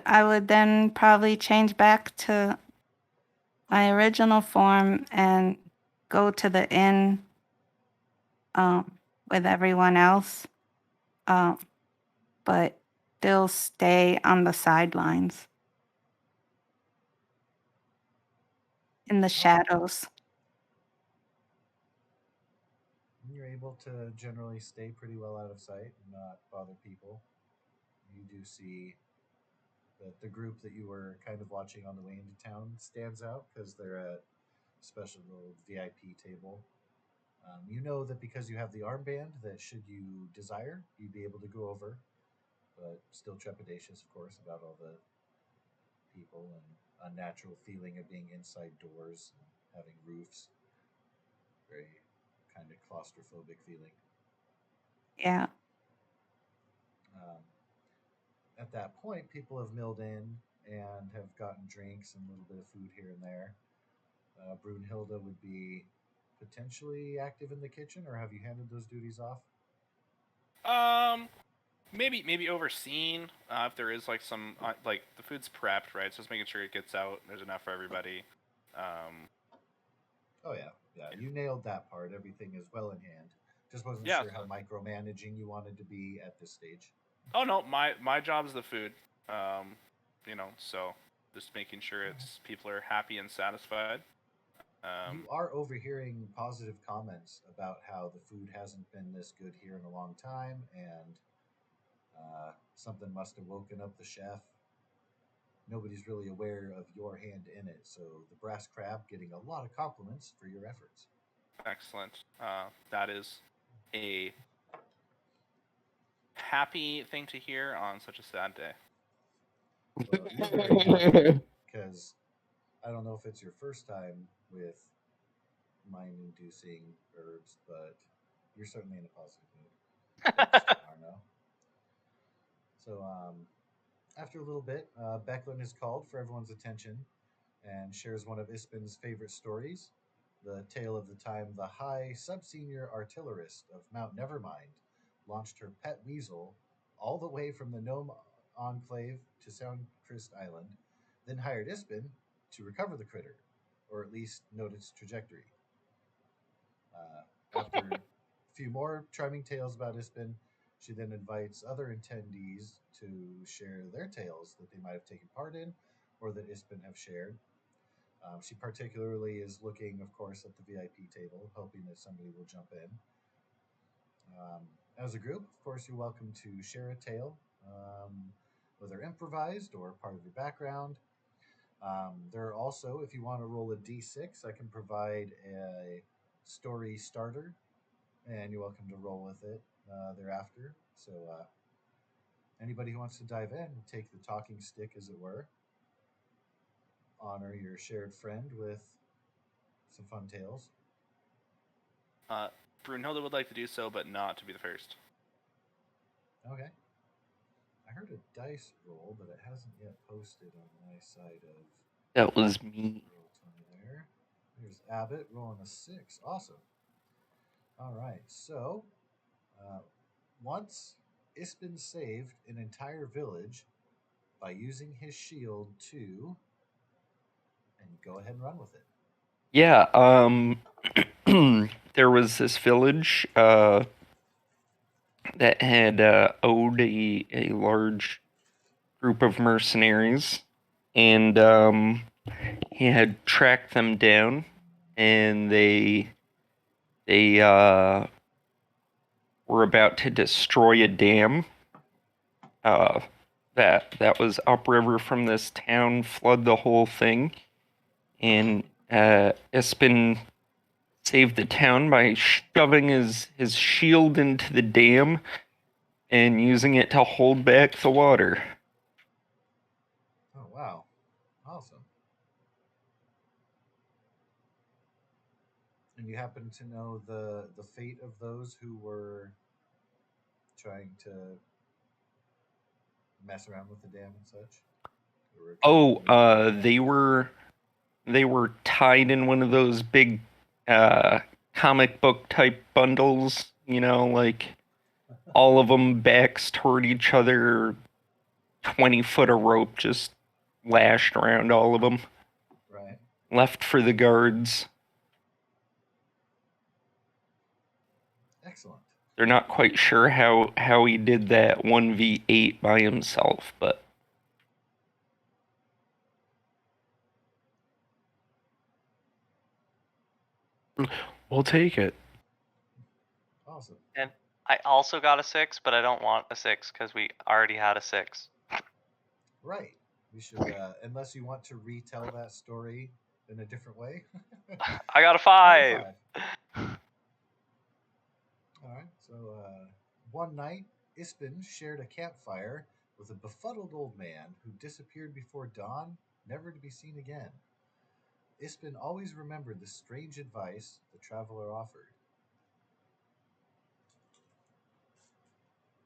I would then probably change back to my original form and go to the inn with everyone else, but still stay on the sidelines in the shadows. able to generally stay pretty well out of sight and not bother people. You do see that the group that you were kind of watching on the way into town stands out because they're at a special little VIP table. You know that because you have the armband, that should you desire, you'd be able to go over, but still trepidatious, of course, about all the people and unnatural feeling of being inside doors and having roofs. Very kind of claustrophobic feeling. Yeah. Um, at that point, people have milled in and have gotten drinks and a little bit of food here and there. Brunhilde would be potentially active in the kitchen, or have you handed those duties off? Maybe overseen if there is like some like the food's prepped, right? So just making sure it gets out. There's enough for everybody. Oh yeah. You nailed that part. Everything is well in hand. Just wasn't Yeah. sure how micromanaging you wanted to be at this stage. Oh no, my job is the food. So just making sure it's people are happy and satisfied. You are overhearing positive comments about how the food hasn't been this good here in a long time, and something must have woken up the chef. Nobody's really aware of your hand in it, so the brass crab getting a lot of compliments for your efforts. Excellent. That is a happy thing to hear on such a sad day. Well, you're very happy because I don't know if it's your first time with mind-inducing herbs, but you're certainly in a positive mood. Thanks to Arno. So, after a little bit, Becklin is called for everyone's attention and shares one of Ispin's favorite stories, the tale of the time the high sub-senior artillerist of Mount Nevermind launched her pet weasel all the way from the Gnome Enclave to Soundcrest Island, then hired Ispin to recover the critter, or at least note its trajectory. After a few more charming tales about Ispin, she then invites other attendees to share their tales that they might have taken part in or that Ispin have shared. She particularly is looking, of course, at the VIP table, hoping that somebody will jump in. As a group, of course, you're welcome to share a tale, whether improvised or part of your background. There are also, if you want to roll a d6, I can provide a story starter, and you're welcome to roll with it thereafter. So, anybody who wants to dive in, take the talking stick, as it were. Honor your shared friend with some fun tales. Brunhilde would like to do so, but not to be the first. Okay. I heard a dice roll, but it hasn't yet posted on my side of That was me. Roll20 there. There's Abbott rolling a 6. Awesome. All right. So, once Ispin saved an entire village by using his shield to, and go ahead and run with it. Yeah, there was this village that had owed a large group of mercenaries, and he had tracked them down, and they were about to destroy a dam that was upriver from this town, flood the whole thing, and Espen saved the town by shoving his shield into the dam and using it to hold back the water. Oh, wow. Awesome. And you happen to know the fate of those who were trying to mess around with the dam and such? They were tied in one of those big comic book type bundles, like all of them backs toward each other, 20 foot of rope just lashed around all of them. Right. Left for the guards. Excellent. They're not quite sure how he did that 1v8 by himself, but We'll take it. Awesome. And I also got a 6, but I don't want a 6 because we already had a 6. Right. We should, unless you want to retell that story in a different way. I got a Another 5. 5. All right. So one night, Ispin shared a campfire with a befuddled old man who disappeared before dawn, never to be seen again. Ispin always remembered the strange advice the traveler offered.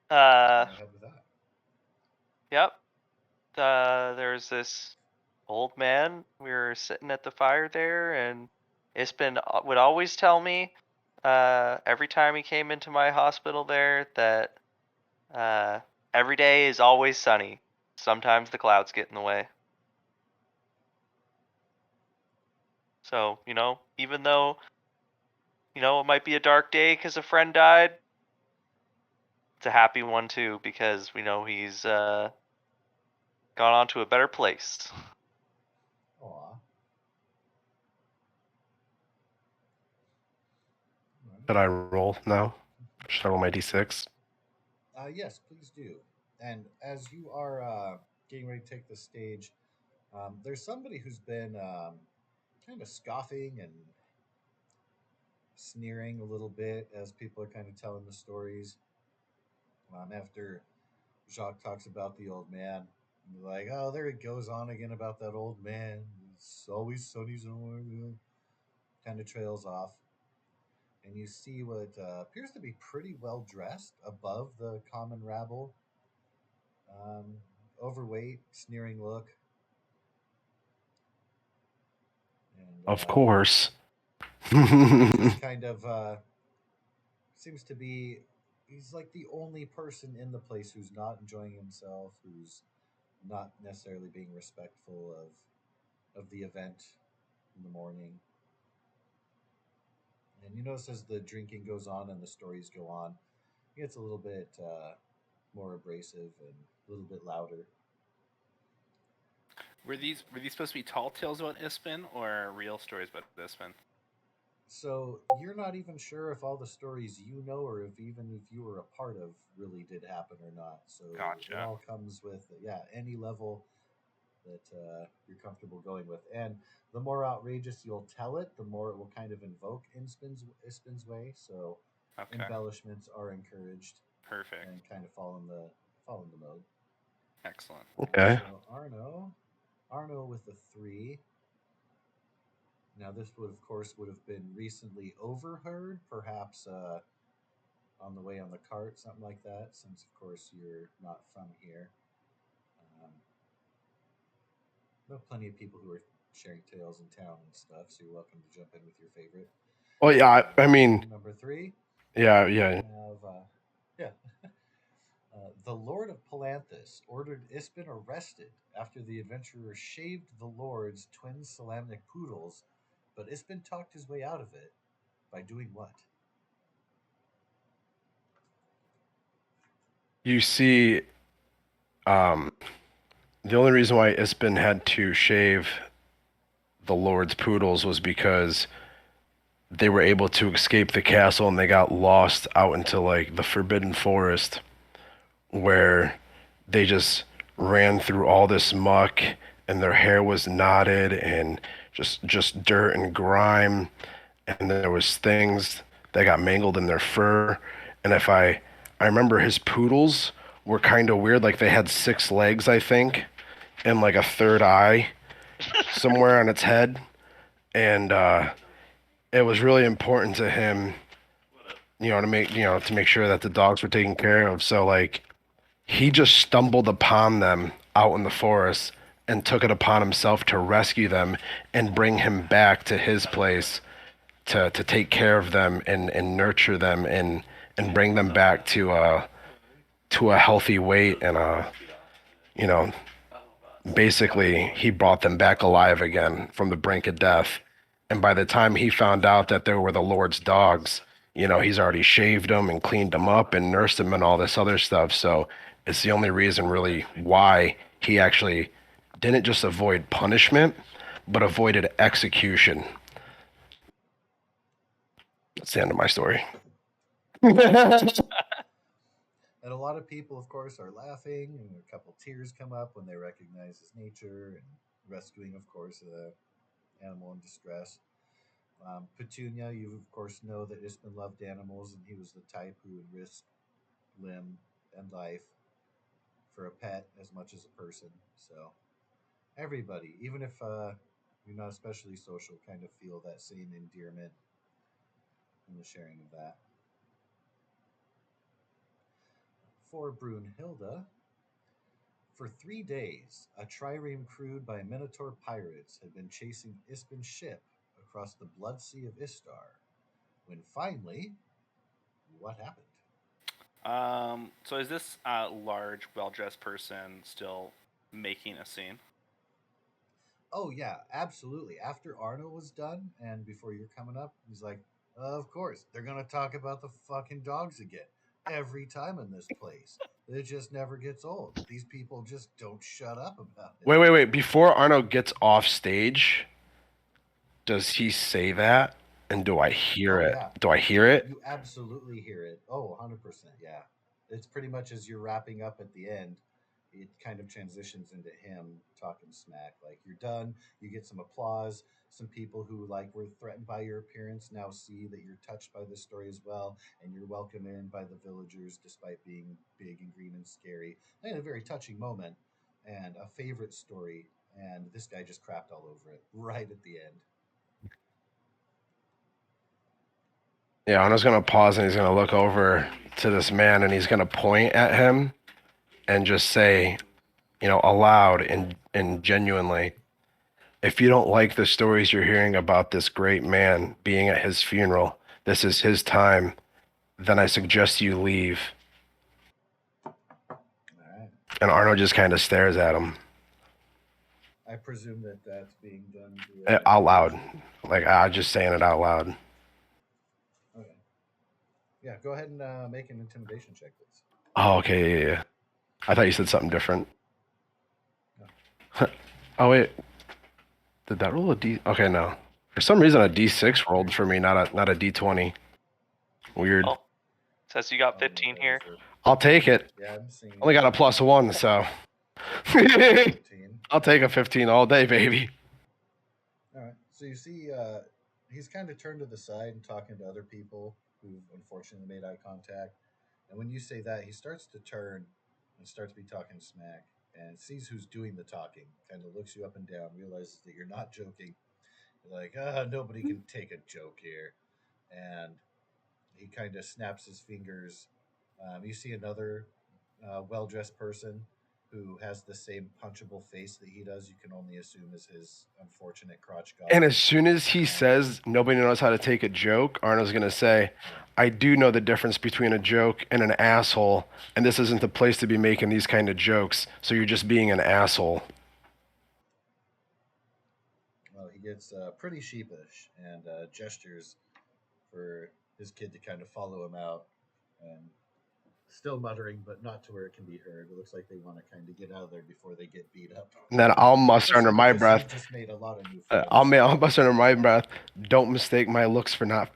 Go ahead with that. Yep. There's this old man. We were sitting at the fire there, and Ispin would always tell me, every time he came into my hospital there, that every day is always sunny. Sometimes the clouds get in the way. So, even though, it might be a dark day because a friend died, it's a happy one too because we know he's gone on to a better place. Aw. All Should I roll now? Should I roll my d6? right. Yes, please do. And as you are getting ready to take the stage, there's somebody who's been kind of scoffing and sneering a little bit as people are kind of telling the stories. After Jacques talks about the old man, like, oh, there he goes on again about that old man. It's always sunny somewhere. Kind of trails off. And you see what appears to be pretty well dressed above the common rabble. Overweight, sneering look. And, Of course. just kind of seems to be, he's like the only person in the place who's not enjoying himself, who's not necessarily being respectful of the event in the morning. And you notice as the drinking goes on and the stories go on, it gets a little bit more abrasive and a little bit louder. Were these supposed to be tall tales about Ispin or real stories about Ispin? So you're not even sure if all the stories you know, or if you were a part of, really did happen or not. So Gotcha. it all comes with any level that you're comfortable going with, and the more outrageous you'll tell it, the more it will kind of invoke Ispin's way. So Okay. embellishments are encouraged Perfect. and kind of fall in the mode. Excellent. Okay. So Arno with a 3. Now, this would, of course, would have been recently overheard, perhaps on the way on the cart, something like that, since, of course, you're not from here. There are plenty of people who are sharing tales in town and stuff, so you're welcome to jump in with your favorite. Well, yeah, I mean, Number 3. yeah. We have, the Lord of Palanthus ordered Ispin arrested after the adventurer shaved the Lord's twin Salamnic poodles, but Ispin talked his way out of it by doing what? You see, the only reason why Ispin had to shave the Lord's poodles was because they were able to escape the castle and they got lost out into like the Forbidden Forest, where they just ran through all this muck and their hair was knotted and just dirt and grime, and there was things that got mangled in their fur. And if I remember, his poodles were kind of weird, like they had 6 legs, I think, and like a third eye somewhere on its head. And it was really important to him, to make sure that the dogs were taken care of. So like he just stumbled upon them out in the forest and took it upon himself to rescue them and bring him back to his place to take care of them and nurture them and bring them back to a healthy weight. And basically he brought them back alive again from the brink of death. And by the time he found out that they were the Lord's dogs, he's already shaved them and cleaned them up and nursed them and all this other stuff. So it's the only reason really why he actually didn't just avoid punishment, but avoided execution. That's the end of my story. And a lot of people, of course, are laughing, and a couple tears come up when they recognize his nature and rescuing, of course, the animal in distress. Petunia, you of course know that Ispen loved animals, and he was the type who would risk limb and life for a pet as much as a person. So everybody, even if you're not especially social, kind of feel that same endearment in the sharing of that. For Brunhilde, for 3 days, a trireme crewed by Minotaur pirates had been chasing Ispen's ship across the blood sea of Istar. When finally, what happened? So is this large, well-dressed person still making a scene? Oh yeah, absolutely. After Arno was done and before you're coming up, he's like, "Of course, they're gonna talk about the fucking dogs again. Every time in this place. It just never gets old. These people just don't shut up about it." Wait. Before Arno gets off stage, does he say that? And do I hear Oh it? yeah, Do I hear it? you absolutely hear it. Oh, 100%. Yeah. It's pretty much as you're wrapping up at the end, it kind of transitions into him talking smack. Like you're done, you get some applause. Some people who like were threatened by your appearance now see that you're touched by this story as well, and you're welcomed in by the villagers despite being big and green and scary. And a very touching moment and a favorite story. And this guy just crapped all over it right at the end. Yeah, Arno's gonna pause and he's gonna look over to this man and he's gonna point at him and just say, aloud and genuinely, if you don't like the stories you're hearing about this great man being at his funeral, this is his time, then I suggest you leave. All right. And Arno just kind of stares at him I presume that that's being done via out loud. intimidation. Like, I'm just saying it out loud. Okay. Yeah, go ahead and make an intimidation check, please. Oh, okay, yeah. I thought you said something different. No. Oh, wait. Did that roll a D? Okay, no. For some reason, a D6 rolled for me, not a D20. Weird. Oh, says you got Oh, no, 15 that here. was I'll take it. yeah, I'm seeing. Only got a +1, so. 15. I'll take a 15 all day, baby. All right. So you see, he's kind of turned to the side and talking to other people who've unfortunately made eye contact. And when you say that, he starts to turn and starts to be talking smack and sees who's doing the talking. Kind of looks you up and down, realizes that you're not joking. You're like, nobody can take a joke here. And he kind of snaps his fingers. You see another well dressed person who has the same punchable face that he does. You can only assume is his unfortunate crotch god. And as soon as he says nobody knows how to take a joke, Arno's going to say, I do know the difference between a joke and an asshole, and this isn't the place to be making these kind of jokes, so you're just being an asshole. Well, he gets pretty sheepish and gestures for his kid to kind of follow him out, and still muttering, but not to where it can be heard. It looks like they want to kind of get out of there before they get beat up. And then I'll muster under my Because breath. you've just made a lot of new friends. I'll muster under my breath. Don't mistake my looks for not,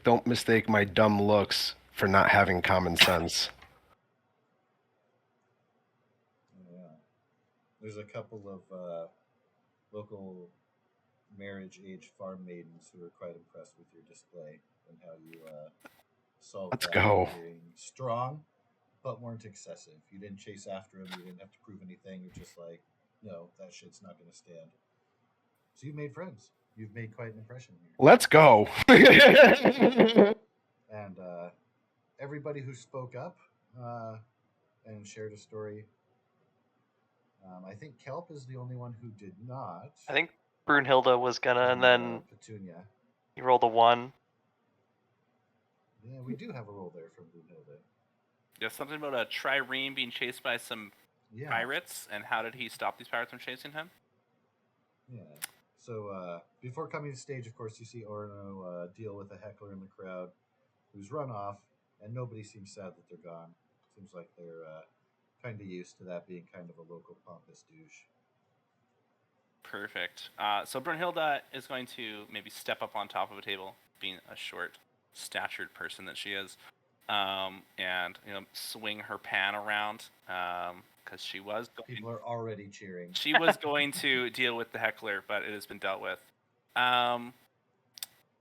don't mistake my dumb looks for not having common sense. Yeah. There's a couple of local marriage age farm maidens who are quite impressed with your display and how you solved Let's that go. being strong but weren't excessive. You didn't chase after him. You didn't have to prove anything. You're just like, no, that shit's not going to stand. So you've made friends. You've made quite an impression here. Let's go. And everybody who spoke up and shared a story. I think Kelp is the only one who did not. I think Brunhilde was gonna, and then Petunia. you rolled a 1. Yeah, we do have a roll there from Brunhilde. There's something about a trireme being chased by some pirates, and how did he stop these pirates from chasing him? Yeah. So before coming to stage, of course, you see Orno deal with a heckler in the crowd who's run off, and nobody seems sad that they're gone. Seems like they're kind of used to that being kind of a local pompous douche. Perfect. So Brunhilde is going to maybe step up on top of a table, being a short, statured person that she is, and swing her pan around because she was People are already cheering. she was going to deal with the heckler, but it has been dealt with.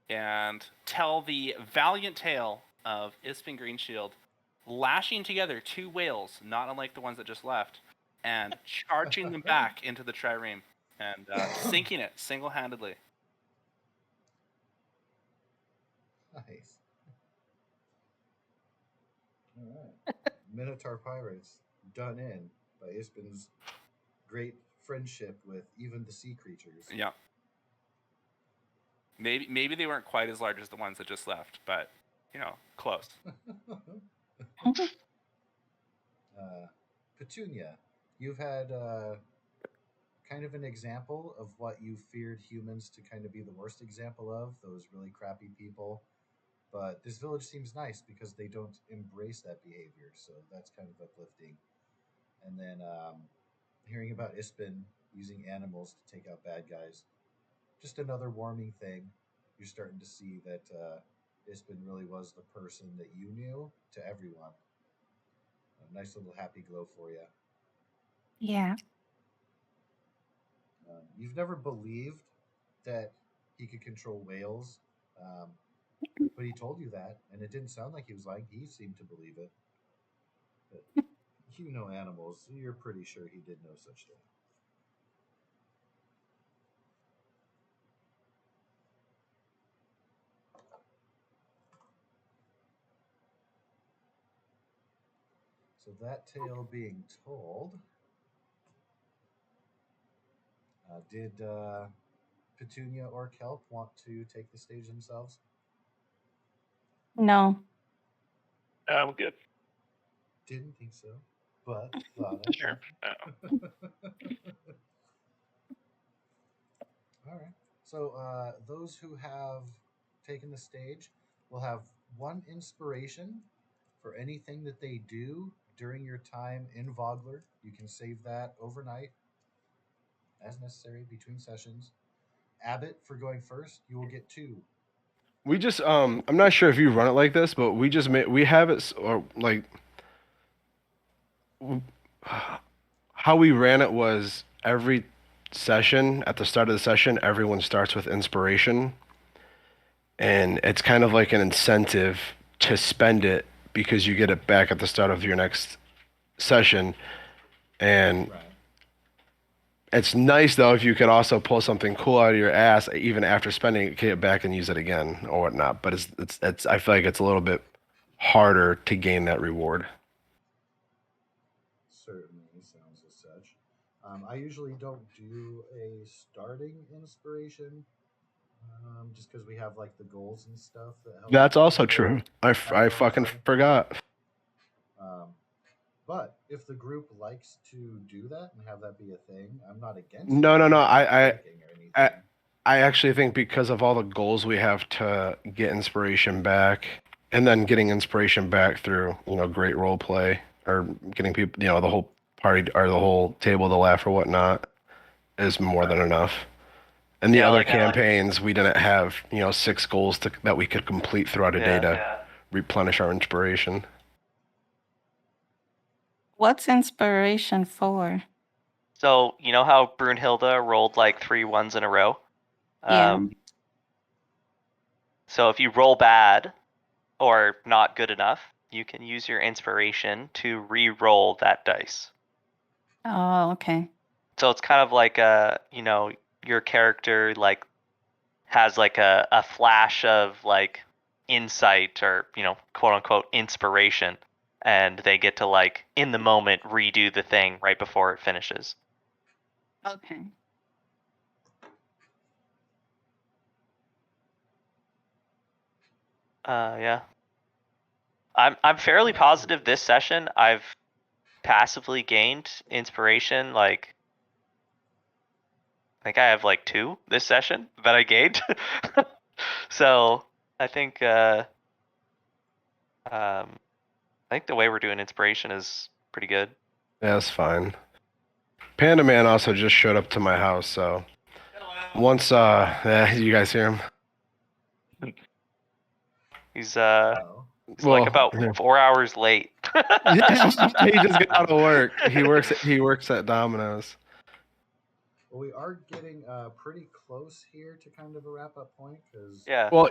And tell the valiant tale of Ispin Greenshield lashing together 2 whales, not unlike the ones that just left, and charging them back into the trireme and sinking it single-handedly. Nice. All right. Minotaur Pirates, done in by Ispin's great friendship with even the sea creatures. Yeah. Maybe they weren't quite as large as the ones that just left, but close. Petunia, you've had kind of an example of what you feared humans to kind of be the worst example of, those really crappy people. But this village seems nice because they don't embrace that behavior, so that's kind of uplifting. And then hearing about Ispin using animals to take out bad guys, just another warming thing. You're starting to see that Ispin really was the person that you knew to everyone. A nice little happy glow for you. Yeah. You've never believed that he could control whales, um, but he told you that, and it didn't sound like he was lying. He seemed to believe it. But you know animals, so you're pretty sure he did no such thing. So that tale being told, did Petunia or Kelp want to take the stage themselves? No. I'm good. Didn't think so, but thought I'd Sure. All right. So those who have taken the stage will have 1 inspiration for anything that they do during your time in Vogler. You can save that overnight as necessary between sessions. Abbott, for going first, you will get 2. We just I'm not sure if you run it like this, but we have it or like how we ran it was every session at the start of the session everyone starts with inspiration, and it's kind of like an incentive to spend it because you get it back at the start of your next session. And Right. it's nice though if you could also pull something cool out of your ass even after spending it, get it back and use it again or whatnot. But it's I feel like it's a little bit harder to gain that reward. Certainly sounds as such. I usually don't do a starting inspiration, just because we have like the goals and stuff that help. That's also people true. I have fucking fun. forgot. But if the group likes to do that and have that be a thing, I'm not against No. it. I'm not I panicking or anything. I actually think because of all the goals we have to get inspiration back, and then getting inspiration back through, great role play or getting people, the whole party or the whole table to laugh or whatnot is more than Right. enough. And the Yeah, other like, campaigns, we didn't have, 6 goals that we could complete throughout a day to replenish our inspiration. What's inspiration for? So you know how Brunhilde rolled like 3 ones in a row? Yeah. So if you roll bad or not good enough, you can use your inspiration to re-roll that dice. Oh, okay. So it's kind of like your character like has like a flash of like insight or quote unquote inspiration, and they get to like in the moment redo the thing right before it finishes. Okay. Yeah. I'm fairly positive this session I've passively gained inspiration. Like, I think I have like 2 this session that I gained. So I think the way we're doing inspiration is pretty good. Yeah, that's fine. Panda Man also just showed up to my house, so once you guys hear him? He's Uh-oh. He's like about 4 hours late. he just got out of work. He works at Domino's. Well, we are getting pretty close here to kind of a wrap up point because Yeah. Well,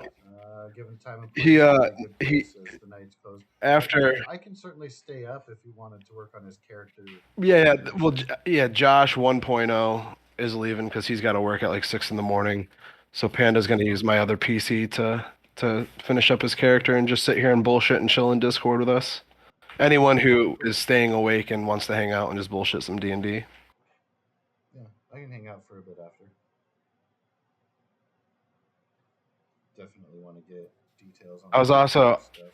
given time and place, he we're in a good he place as the night's close. after I can certainly stay up if you wanted to work on his character. yeah well yeah Josh 1.0 is leaving because he's got to work at like 6 in the morning. So Panda's gonna use my other PC to finish up his character and just sit here and bullshit and chill in Discord with us. Anyone who is staying awake and wants to hang out and just bullshit some D&D. Yeah, I can hang out for a bit after. Definitely want to get details on I was the also stuff.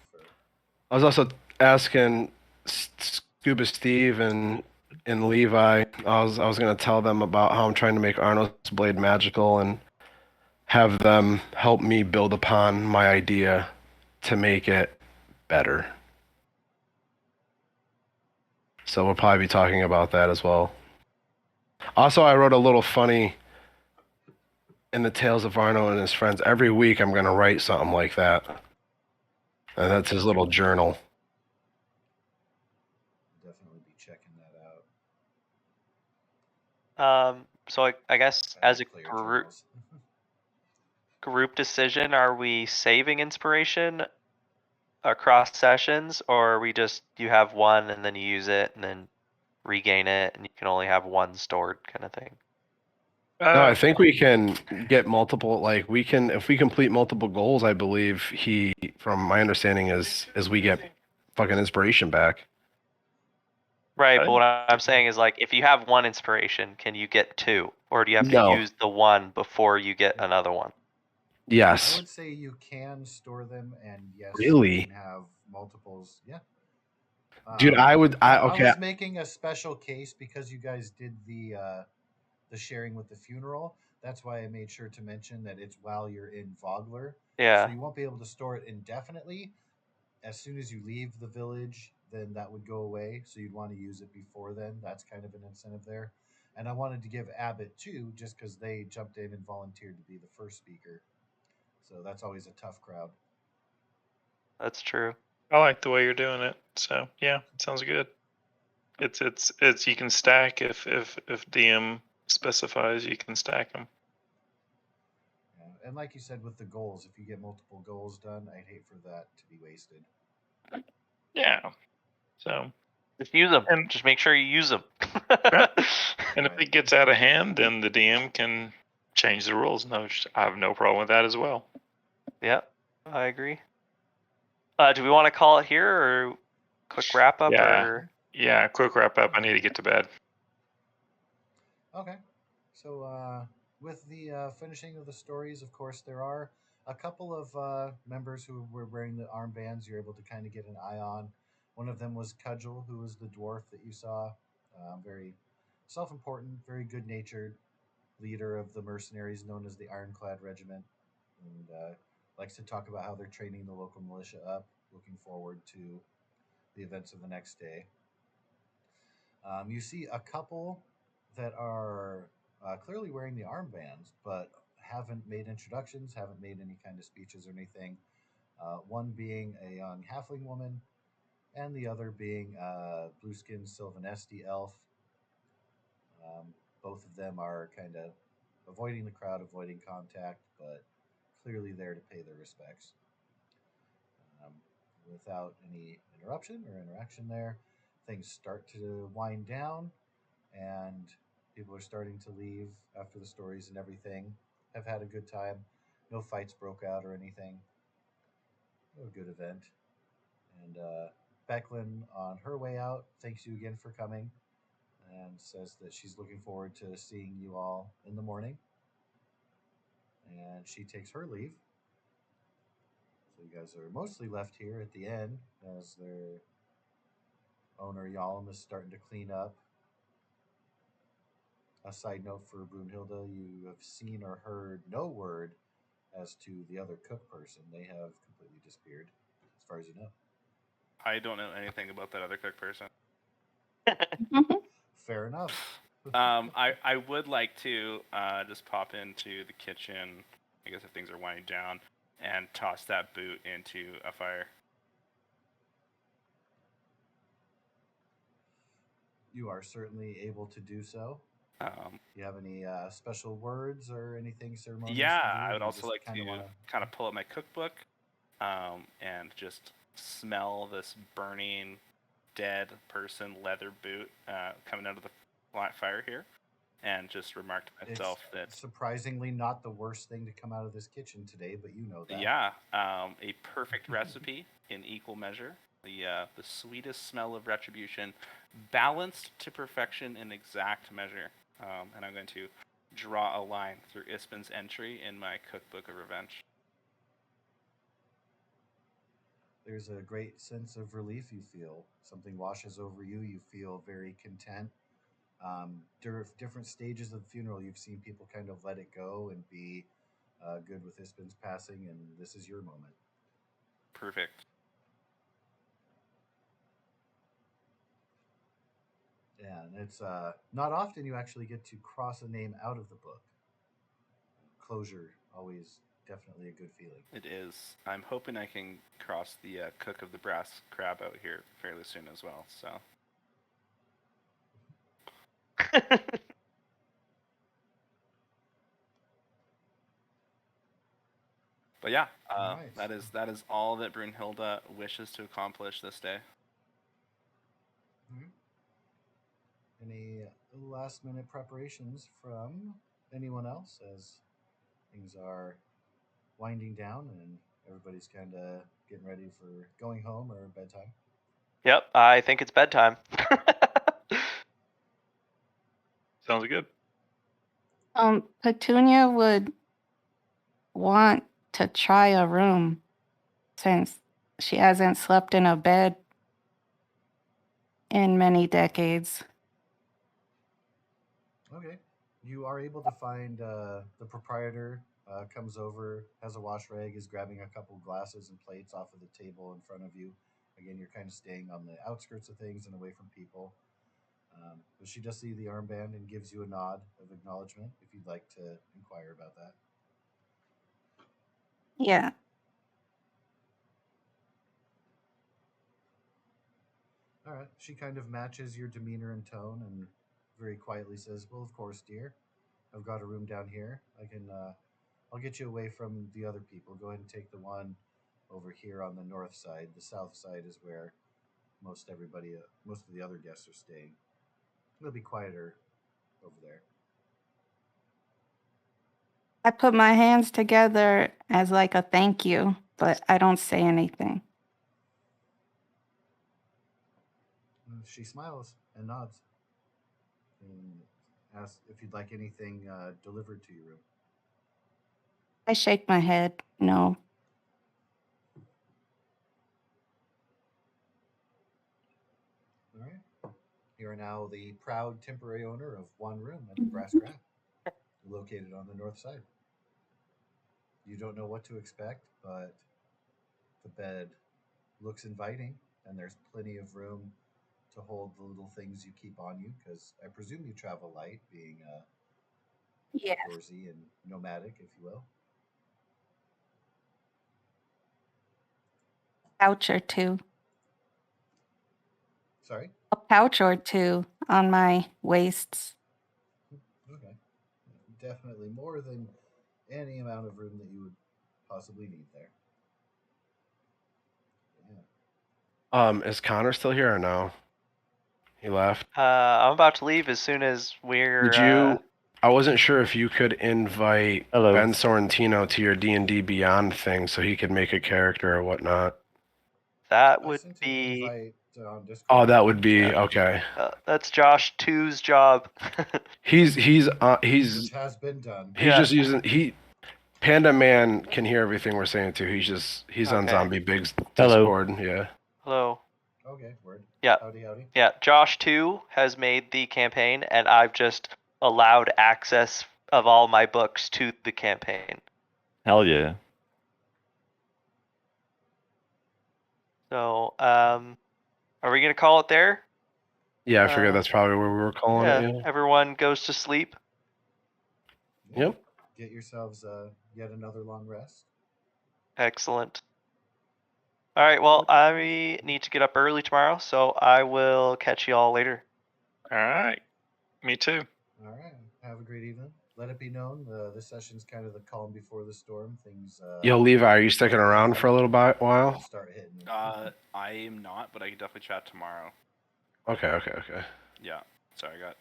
I was also asking Scuba Steve and Levi. I was gonna tell them about how I'm trying to make Arno's blade magical and have them help me build upon my idea to make it better. So we'll probably be talking about that as well. Also, I wrote a little funny in the Tales of Arno and his friends. Every week I'm gonna write something like that. And that's his little journal. Definitely be checking that out. So I guess I as a like player journals. group decision, are we saving inspiration across sessions, or are we just you have one and then you use it and then regain it and you can only have one stored kind of thing? No, I think we can get multiple, like we can, if we complete multiple goals, I believe from my understanding is we get fucking inspiration back. Right, I but what I'm saying is like if you have one inspiration, can you get two? Or do you have to No. use the one before you get another one? I Yes. would say you can store them, and yes, Really? you can have multiples. Yeah. Dude, I okay. was making a special case because you guys did the sharing with the funeral. That's why I made sure to mention that it's while you're in Vogler. Yeah. So you won't be able to store it indefinitely. As soon as you leave the village, then that would go away. So you'd want to use it before then. That's kind of an incentive there. And I wanted to give Abbott too, just because they jumped in and volunteered to be the first speaker. So that's always a tough crowd. That's true. I like the way you're doing it. So yeah, it sounds good. It's you can stack if DM specifies you can stack them. Yeah. And like you said with the goals, if you get multiple goals done, I'd hate for that to be wasted. Yeah. So Just use them. And- Just make sure you use them. and if it gets out of hand, then the DM can change the rules. No, I have no problem with that as well. Yeah, I agree. Do we want to call it here or quick wrap up? Yeah. Or Yeah, quick wrap up. I need to get to bed. Okay. So, with the finishing of the stories, of course, there are a couple of members who were wearing the armbands you're able to kind of get an eye on. One of them was Cudgel, who was the dwarf that you saw. Very self important, very good natured leader of the mercenaries known as the Ironclad Regiment. And likes to talk about how they're training the local militia up, looking forward to the events of the next day. You see a couple that are clearly wearing the armbands, but haven't made introductions, haven't made any kind of speeches or anything. One being a young halfling woman, and the other being a blue skinned Sylvanesti elf. Both of them are kind of avoiding the crowd, avoiding contact, but clearly there to pay their respects. Um, Without any interruption or interaction there, things start to wind down, and people are starting to leave after the stories and everything. Have had a good time. No fights broke out or anything. A good event. And Becklin, on her way out, thanks you again for coming and says that she's looking forward to seeing you all in the morning. And she takes her leave. So you guys are mostly left here at the end as their owner Yalom is starting to clean up. A side note for Brunhilde, you have seen or heard no word as to the other cook person. They have completely disappeared, as far as you know. I don't know anything about that other cook person. Fair enough. I would like to just pop into the kitchen, I guess if things are winding down, and toss that boot into a fire. You are certainly able to do so. Um, Do you have any special words or anything ceremonious yeah, to do? I Or would do you also just like kind to of want to? kind of pull up my cookbook and just smell this burning dead person leather boot coming out of the fire here, and just remark to It's myself that surprisingly not the worst thing to come out of this kitchen today, but you know that. yeah, a perfect recipe in equal measure. The sweetest smell of retribution, balanced to perfection in exact measure. And I'm going to draw a line through Ispin's entry in my cookbook of revenge. There's a great sense of relief you feel. Something washes over you. You feel very content. Different stages of the funeral, you've seen people kind of let it go and be good with Ispin's passing, and this is your moment. Perfect. Yeah, and it's not often you actually get to cross a name out of the book. Closure, always definitely a good feeling. It is. I'm hoping I can cross the cook of the brass crab out here fairly soon as well. So. But yeah, All right. that is all that Brunhilde wishes to accomplish this day. Mhm. Any last minute preparations from anyone else as things are winding down and everybody's kind of getting ready for going home or bedtime? Yep, I think it's bedtime. Sounds good. Petunia would want to try a room since she hasn't slept in a bed in many decades. Okay. You are able to find the proprietor comes over, has a wash rag, is grabbing a couple glasses and plates off of the table in front of you. Again, you're kind of staying on the outskirts of things and away from people. But she does see the armband and gives you a nod of acknowledgement if you'd like to inquire about that. Yeah. All right. She kind of matches your demeanor and tone and very quietly says, "Well, of course, dear. I've got a room down here. I'll get you away from the other people. Go ahead and take the one over here on the north side. The south side is where most of the other guests are staying. It'll be quieter over there." I put my hands together as like a thank you, but I don't say anything. She smiles and nods and asks if you'd like anything delivered to your room. I shake my head. No. All right. You are now the proud temporary owner of one room at the Brass Crab, located on the north side. You don't know what to expect, but the bed looks inviting, and there's plenty of room to hold the little things you keep on you, because I presume you travel light, being Yeah. outdoorsy and nomadic, if you will. Pouch or two. Sorry? A pouch or two on my waists. Okay. Definitely more than any amount of room that you would possibly need there. Yeah. Is Connor still here or no? He left. I'm about to leave as soon as we're. Did you? I wasn't sure if you could invite Hello. Ben Sorrentino to your D&D Beyond thing so he could make a character or whatnot. That I would sent an be. invite on Discord. Oh, that would be Yeah. okay. That's Josh 2's job. He's Which has been done. he's Yeah. just using Panda Man can hear everything we're saying too. He's on Okay. Zombie Big's Hello. Discord. Yeah. Hello. Okay, word. Yeah. Howdy, howdy. Yeah, Josh 2 has made the campaign, and I've just allowed access of all my books to the campaign. Hell yeah. So, are we gonna call it there? Yeah, I figured that's probably where we were calling Yeah, it. Yeah. everyone goes to sleep. Yeah. Yep. Get yourselves yet another long rest. Excellent. All right, well, I need to get up early tomorrow, so I will catch you all later. All right. Me too. All right. Have a great evening. Let it be known, this session's kind of the calm before the storm. Things. Yo, Levi, are you sticking around for a little while? Start hitting you. I am not, but I can definitely chat tomorrow. Okay. Yeah. Sorry, I got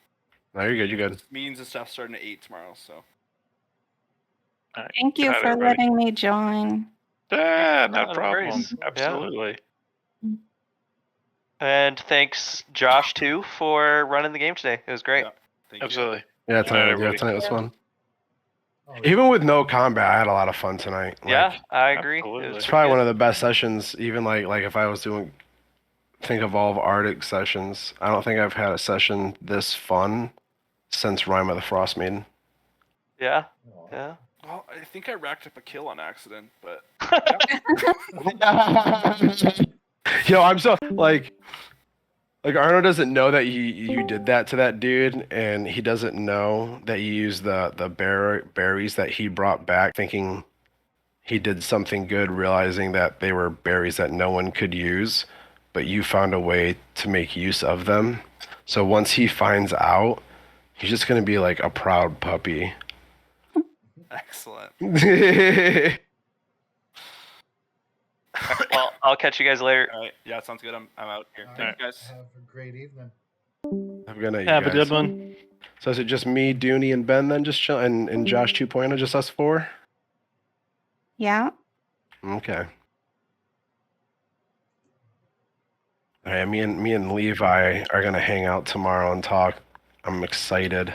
No, you're good. You're good. meetings and stuff starting at 8 tomorrow. So. All right. Thank Good you night, for everybody. letting me join. Yeah, no No problem. worries. Yeah. Absolutely. And thanks, Josh, too, for running the game today. It was great. Yeah. Thank you. Absolutely. Yeah, Good night, everybody. tonight was fun. Oh, Even with no combat, I had a lot of fun tonight. Yeah, I agree. It absolutely. was It's pretty probably good. one of the best sessions. Even like if I was doing think of all of Arctic sessions, I don't think I've had a session this fun since Rime of the Frost Maiden. Yeah, Aw. yeah. Well, I think I racked up a kill on accident, but Yo, I'm so like Arno doesn't know that you did that to that dude, and he doesn't know that you used the berries that he brought back, thinking he did something good, realizing that they were berries that no one could use, but you found a way to make use of them. So once he finds out, he's just gonna be like a proud puppy. excellent. Well, I'll catch you guys later. All right. Yeah, sounds good. I'm out here. All Thank right. you guys. Have a great evening. Have a good night, you Have a guys. good one. So is it just me, Dooney, and Ben then just chill, and Josh 2.0, just us four? Yeah. Okay. All right, me and Levi are gonna hang out tomorrow and talk. I'm excited.